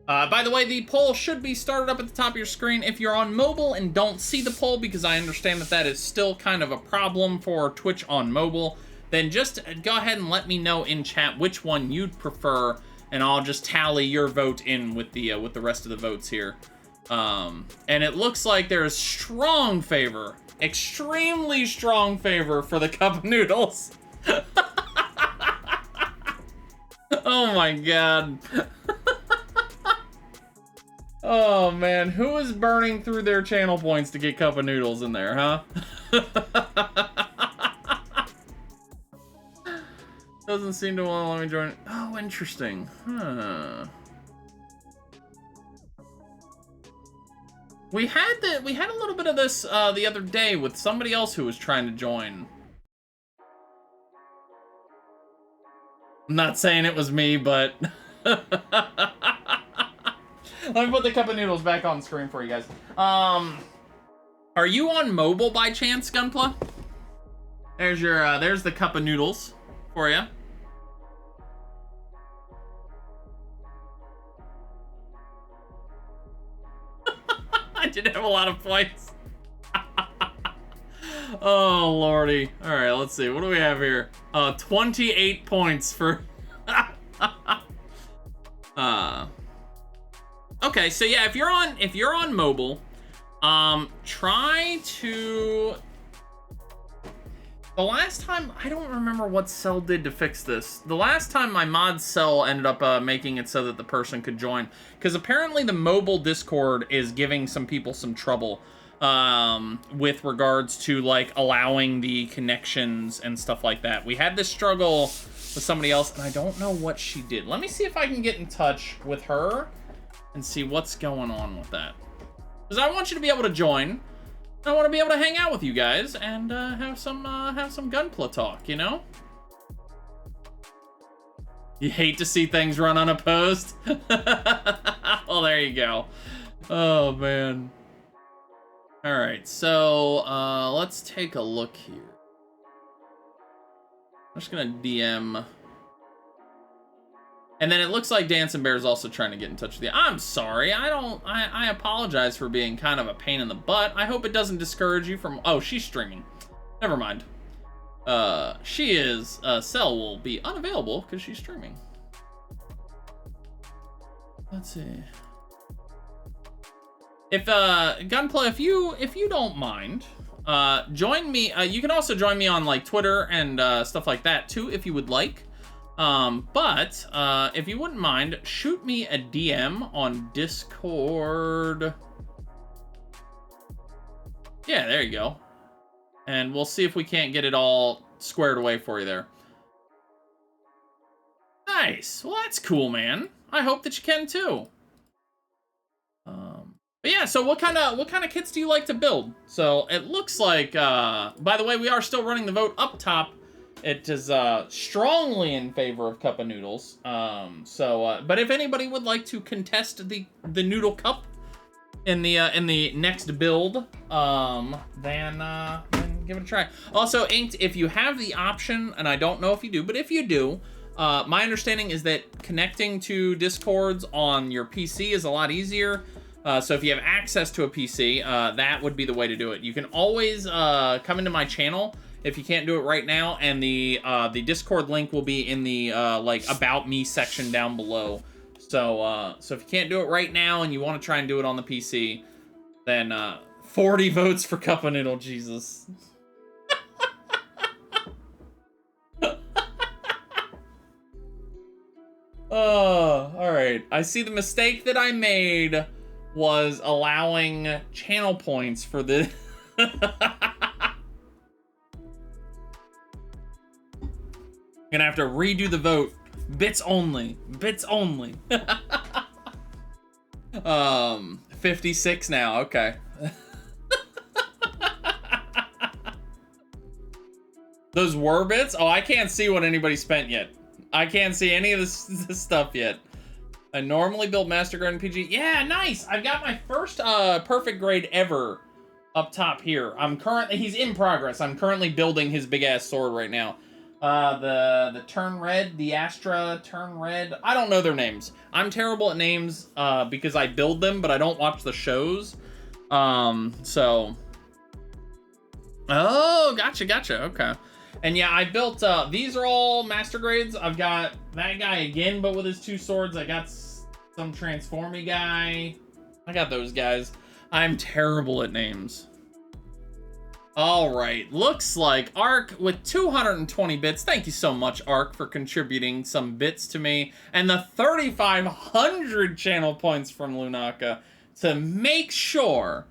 by the way, the poll should be started up at the top of your screen. If you're on mobile and don't see the poll, because I understand that that is still kind of a problem for Twitch on mobile, then just go ahead and let me know in chat which one you'd prefer, and I'll just tally your vote in with the rest of the votes here. And it looks like there's strong favor, extremely strong favor for the cup of noodles. Oh my god. Oh man, who is burning through their channel points to get cup of noodles in there, huh? Doesn't seem to want to let me join. Oh, interesting. Huh. We had a little bit of this the other day with somebody else who was trying to join. I'm not saying it was me, but let me put the cup of noodles back on screen for you guys. Are you on mobile by chance, Gunpla? There's your there's the cup of noodles for you. I did have a lot of points. Oh lordy. All right, let's see. What do we have here? 28 points for. Okay, so yeah, if you're on mobile, try to. The last time, I don't remember what Cell did to fix this. The last time my mod Cell ended up making it so that the person could join, because apparently the mobile Discord is giving some people some trouble with regards to like allowing the connections and stuff like that. We had this struggle with somebody else, and I don't know what she did. Let me see if I can get in touch with her and see what's going on with that. Because I want you to be able to join. I want to be able to hang out with you guys and have some Gunpla talk, you know? You hate to see things run unopposed? Well, there you go. Oh, man. All right, so let's take a look here. I'm just gonna DM. And then it looks like Dancing Bear is also trying to get in touch with you. I'm sorry, I apologize for being kind of a pain in the butt. I hope it doesn't discourage you from, oh, she's streaming. Never mind. She is, Cell will be unavailable because she's streaming. Let's see. If, Gunpla, if you don't mind, join me, you can also join me on, like, Twitter and, stuff like that, too, if you would like. But if you wouldn't mind, shoot me a DM on Discord. Yeah, there you go. And we'll see if we can't get it all squared away for you there. Nice. Well, that's cool, man. I hope that you can too. But yeah, so what kind of kits do you like to build? So it looks like, by the way, we are still running the vote up top. It is strongly in favor of Cup of Noodles. But if anybody would like to contest the Noodle Cup in the next build, then give it a try. Also, Inked, if you have the option, and I don't know if you do, but if you do, my understanding is that connecting to Discords on your PC is a lot easier. So if you have access to a PC, that would be the way to do it. You can always come into my channel if you can't do it right now, and the Discord link will be in the like About Me section down below. So if you can't do it right now and you want to try and do it on the PC, then 40 votes for Cup of Noodle, Jesus. Oh, all right. I see the mistake that I made was allowing channel points for the... Gonna have to redo the vote. Bits only. Bits only. 56 now. Okay. Those were bits? Oh, I can't see what anybody spent yet. I can't see any of this stuff yet. I normally build Master Grade and PG. Yeah, nice. I've got my first perfect grade ever up top here. He's in progress. I'm currently building his big ass sword right now. The Turn Red, the Astra Turn Red. I don't know their names. I'm terrible at names because I build them, but I don't watch the shows. So. Oh, gotcha. Okay. And yeah, I built, these are all master grades. I've got that guy again, but with his 2 swords. I got some transformy guy. I got those guys. I'm terrible at names. All right, looks like Ark with 220 bits. Thank you so much, Ark, for contributing some bits to me. And the 3,500 channel points from Lunaka to make sure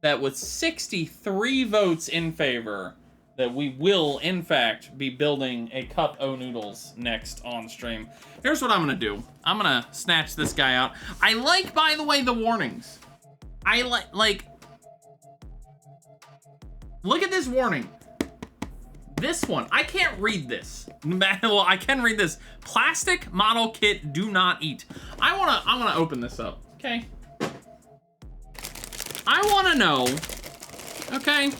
that with 63 votes in favor, that we will, in fact, be building a Cup O Noodles next on stream. Here's what I'm gonna do. I'm gonna snatch this guy out. I like, by the way, the warnings. I like, look at this warning. This one, I can't read this. Well, I can read this. Plastic model kit, do not eat. I'm gonna open this up, okay? I wanna know, okay?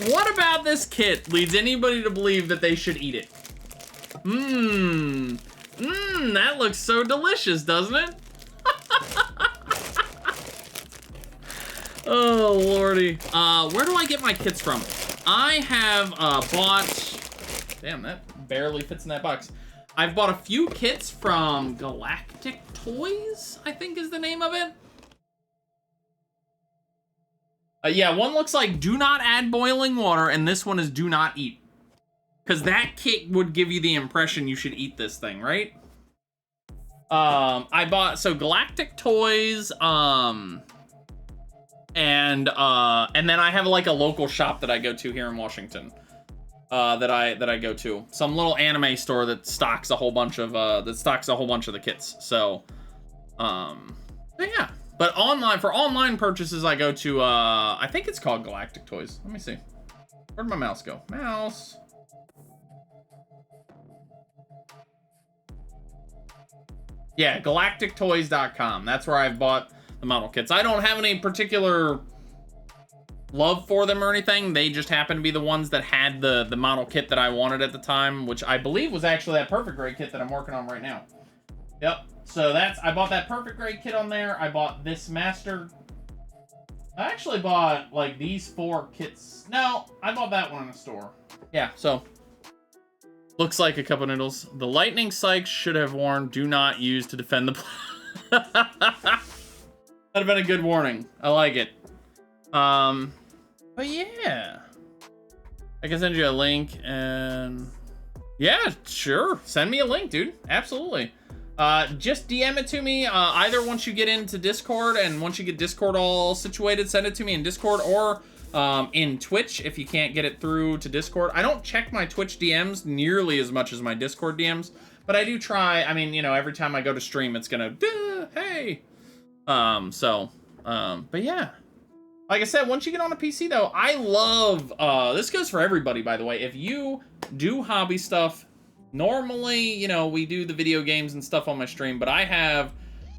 What about this kit leads anybody to believe that they should eat it? That looks so delicious, doesn't it? Oh, lordy. Where do I get my kits from? I have bought... Damn, that barely fits in that box. I've bought a few kits from Galactic Toys, I think is the name of it. Yeah, one looks like do not add boiling water, and this one is do not eat. Because that kit would give you the impression you should eat this thing, right? I bought, so Galactic Toys, and then I have like a local shop that I go to here in Washington, that I go to. Some little anime store that stocks a whole bunch of, the kits. So, but yeah. But for online purchases, I go to, I think it's called Galactic Toys. Let me see. Where'd my mouse go? Mouse. Yeah, galactictoys.com. That's where I've bought the model kits. I don't have any particular love for them or anything. They just happen to be the ones that had the model kit that I wanted at the time, which I believe was actually that perfect grade kit that I'm working on right now. Yep. So I bought that perfect grade kit on there. I bought this master. I actually bought like these 4 kits. No, I bought that one in a store. Yeah, so looks like a cup of noodles. The Lightning Saix should have warned, do not use to defend the That'd have been a good warning. I like it. But yeah. I can send you a link and yeah, sure. Send me a link, dude. Absolutely. Just DM it to me, either once you get into Discord, and once you get Discord all situated, send it to me in Discord, or in Twitch if you can't get it through to Discord. I don't check my Twitch DMs nearly as much as my Discord DMs, but I do try. I mean, you know, every time I go to stream, it's gonna, hey. But yeah. Like I said, once you get on a PC, though, I love, this goes for everybody, by the way. If you do hobby stuff, normally, you know, we do the video games and stuff on my stream, but I have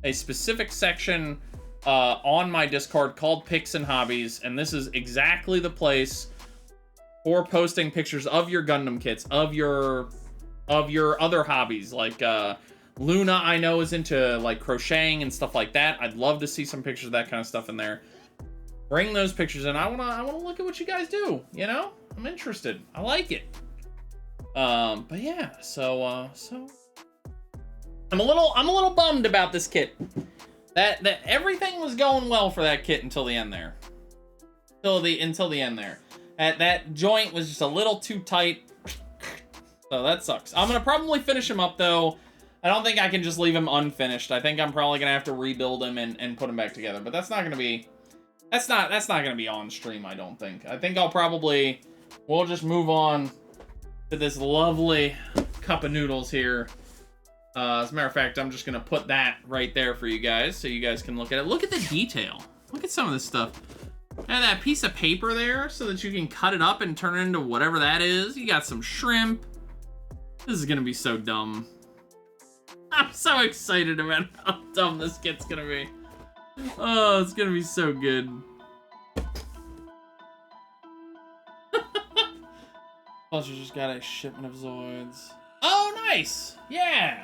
a specific section on my Discord called Picks and Hobbies, and this is exactly the place for posting pictures of your Gundam kits, of your other hobbies. Like Luna, I know, is into like crocheting and stuff like that. I'd love to see some pictures of that kind of stuff in there. Bring those pictures in. I wanna look at what you guys do. You know, I'm interested. I like it. But yeah, so I'm a little bummed about this kit. That everything was going well for that kit until the end there. Until the end there. That joint was just a little too tight. So that sucks. I'm gonna probably finish him up though. I don't think I can just leave him unfinished. I think I'm probably gonna have to rebuild him and put him back together. But that's not gonna be gonna be on stream, I don't think. I think we'll just move on to this lovely cup of noodles here. As a matter of fact, I'm just gonna put that right there for you guys so you guys can look at it. Look at the detail. Look at some of this stuff. And that piece of paper there so that you can cut it up and turn it into whatever that is. You got some shrimp. This is gonna be so dumb. I'm so excited about how dumb this kit's gonna be. Oh, it's gonna be so good. Plus, just got a shipment of Zoids. Oh, nice! Yeah!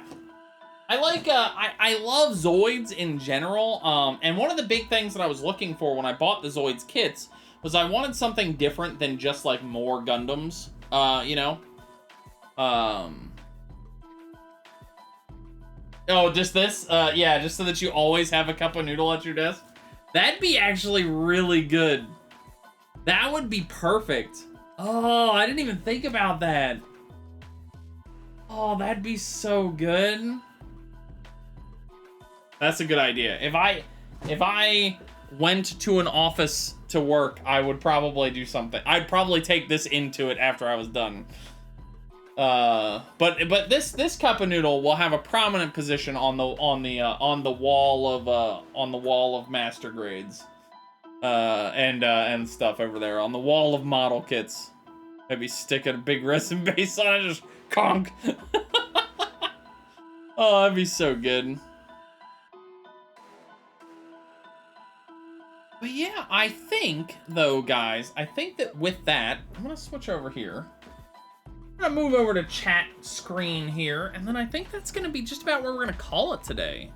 I like, I love Zoids in general, and one of the big things that I was looking for when I bought the Zoids kits was I wanted something different than just, like, more Gundams, you know? Oh, just this? Yeah, just so that you always have a cup of noodle at your desk? That'd be actually really good. That would be perfect. Oh, I didn't even think about that. Oh, that'd be so good. That's a good idea. If I went to an office to work, I would probably do something. I'd probably take this into it after I was done. But this cup of noodle will have a prominent position on the wall of master grades, and stuff over there on the wall of model kits. Maybe stick a big resin base on it, just conk. Oh, that'd be so good. But yeah, I think though, guys, I think that with that, I'm gonna switch over here. I'm gonna move over to chat screen here, and then I think that's gonna be just about where we're gonna call it today.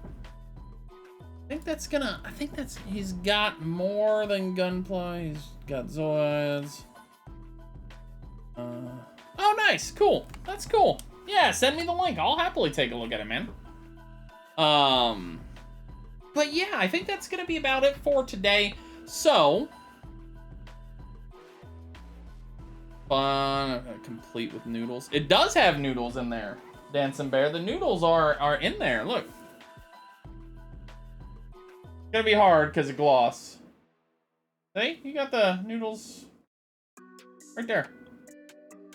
I think he's got more than Gunpla, he's got Zoids. Oh, nice, cool, that's cool. Yeah, send me the link, I'll happily take a look at it, man. But yeah, I think that's gonna be about it for today. So, fun, complete with noodles. It does have noodles in there, Dancing Bear. The noodles are in there. Look, it's gonna be hard because of gloss. See, you got the noodles right there.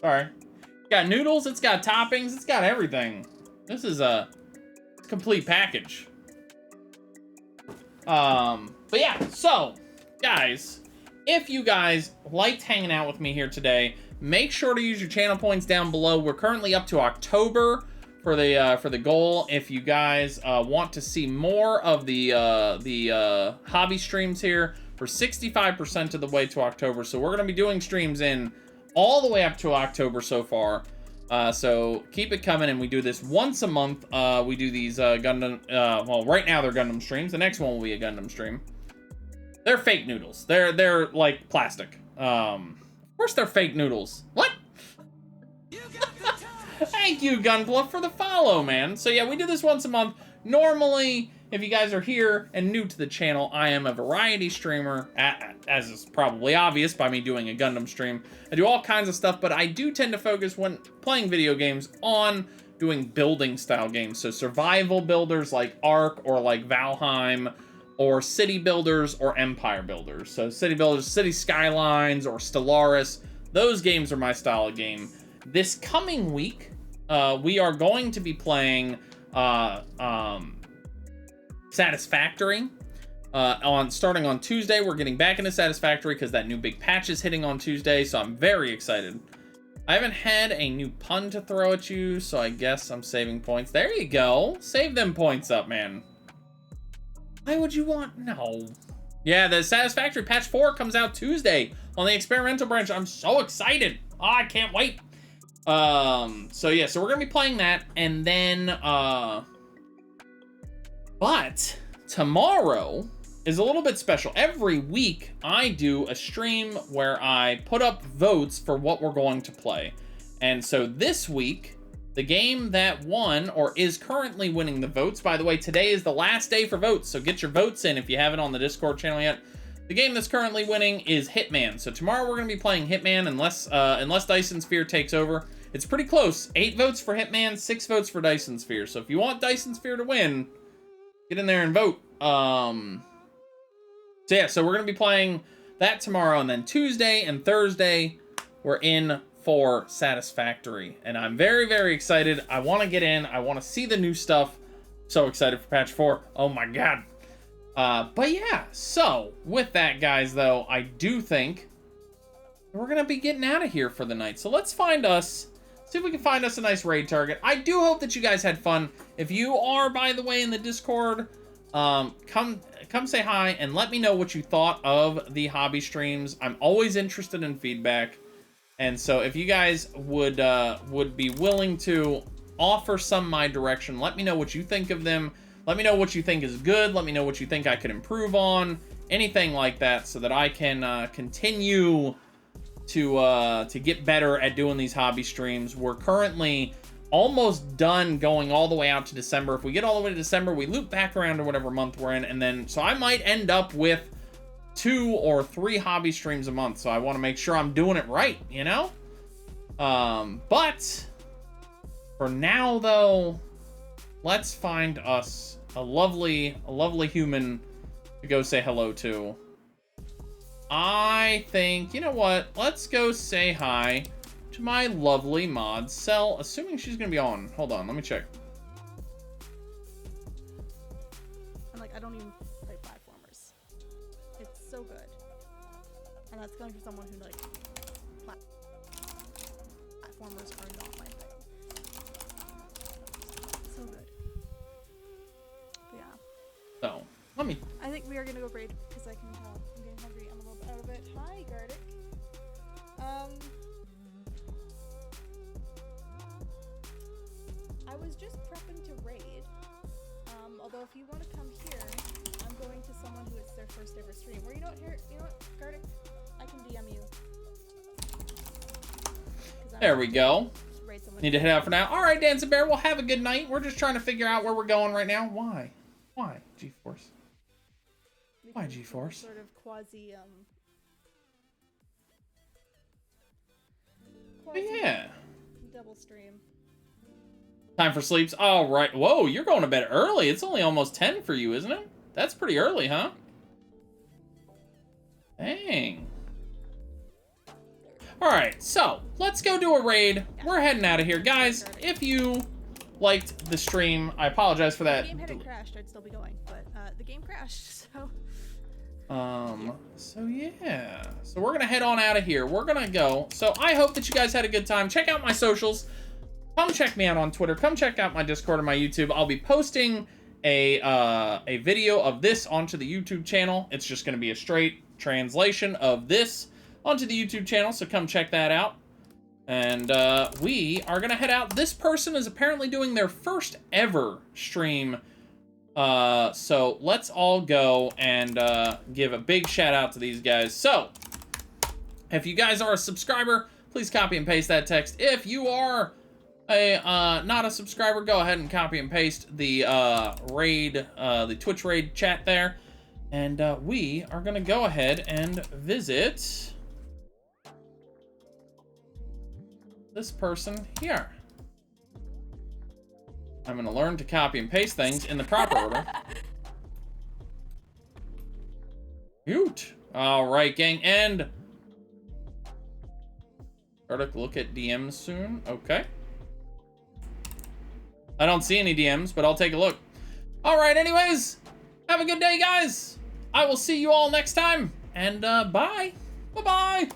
Sorry, it's got noodles. It's got toppings. It's got everything. This is a complete package. But yeah, so guys, if you guys liked hanging out with me here today, make sure to use your channel points down below. We're currently up to October for the goal. If you guys want to see more of the hobby streams here, we're 65% of the way to October, so we're gonna be doing streams in all the way up to October so far. So keep it coming, and we do this once a month. We do these Gundam, well, right now they're Gundam streams. The next one will be a Gundam stream. They're fake noodles. They're like plastic. Of course they're fake noodles. What? Thank you, Gunpla, for the follow, man. So yeah, we do this once a month. Normally, if you guys are here and new to the channel, I am a variety streamer, as is probably obvious by me doing a Gundam stream. I do all kinds of stuff, but I do tend to focus when playing video games on doing building style games. So survival builders like Ark or like Valheim, or city builders or empire builders. So city builders, City Skylines or Stellaris, those games are my style of game. This coming week, we are going to be playing Satisfactory. Starting on Tuesday, we're getting back into Satisfactory because that new big patch is hitting on Tuesday, so I'm very excited. I haven't had a new pun to throw at you, so I guess I'm saving points. There you go. Save them points up, man. Why would you want... No. Yeah, the Satisfactory Patch 4 comes out Tuesday on the experimental branch. I'm so excited. Oh, I can't wait. So yeah, so we're gonna be playing that, and then but tomorrow is a little bit special. Every week I do a stream where I put up votes for what we're going to play. And so this week, the game that won, or is currently winning the votes, by the way, today is the last day for votes, so get your votes in if you haven't on the Discord channel yet. The game that's currently winning is Hitman. So tomorrow we're going to be playing Hitman unless Dyson Sphere takes over. It's pretty close. 8 votes for Hitman, 6 votes for Dyson Sphere. So if you want Dyson Sphere to win, get in there and vote. So yeah, so we're going to be playing that tomorrow, and then Tuesday and Thursday, we're in for Satisfactory. And I'm very, very excited. I want to get in. I want to see the new stuff. So excited for patch 4. Oh my god. But yeah, so with that, guys, though, I do think we're going to be getting out of here for the night. So let's find us, see if we can find us a nice raid target. I do hope that you guys had fun. If you are, by the way, in the Discord, come say hi and let me know what you thought of the hobby streams. I'm always interested in feedback. And so if you guys would be willing to offer some my direction, let me know what you think of them. Let me know what you think is good. Let me know what you think I could improve on. Anything like that, so that I can continue to get better at doing these hobby streams. We're currently almost done going all the way out to December. If we get all the way to December, we loop back around to whatever month we're in, and then so I might end up with 2 or 3 hobby streams a month. So I want to make sure I'm doing it right, you know? But for now, though, let's find us a lovely human to go say hello to. I think, you know what? Let's go say hi to my lovely mod Cell, assuming she's gonna be on. Hold on, let me check. I'm like, I don't even play platformers. It's so good. And that's going for someone who, like, platformers are not my thing. So good. But yeah. So, let me... I think we are gonna go raid, because I can tell I'm getting hungry. I'm a little bit out of it. Hi, Gardic. I was just prepping to raid. Although if you want to come here, I'm going to someone who it's their first ever stream. Or you know what, here, you know what, Gardic, I can DM you. There we go. Need to head out for now. All right, Dancing Bear, we'll have a good night. We're just trying to figure out where we're going right now. Why? Why, G-Force? Why, G-Force? Sort of quasi, yeah. Double stream. Time for sleeps. All right. Whoa, you're going to bed early. It's only almost 10 for you, isn't it? That's pretty early, huh? Dang. All right, so let's go do a raid. Yeah. We're heading out of here. Guys, if you liked the stream, I apologize for that. If the game hadn't crashed, I'd still be going, but the game crashed, so... So yeah. So we're gonna head on out of here. We're gonna go. So I hope that you guys had a good time. Check out my socials. Come check me out on Twitter. Come check out my Discord and my YouTube. I'll be posting a video of this onto the YouTube channel. It's just gonna be a straight translation of this onto the YouTube channel, so come check that out. And we are gonna head out. This person is apparently doing their first ever stream. So let's all go and give a big shout out to these guys. So if you guys are a subscriber, please copy and paste that text. If you are not a subscriber, go ahead and copy and paste the raid, the Twitch raid chat there. And we are gonna go ahead and visit this person here. I'm gonna learn to copy and paste things in the proper order. Cute. All right, gang, and start to look at DMs soon. Okay. I don't see any DMs, but I'll take a look. All right, anyways, have a good day, guys. I will see you all next time, and bye. Bye-bye.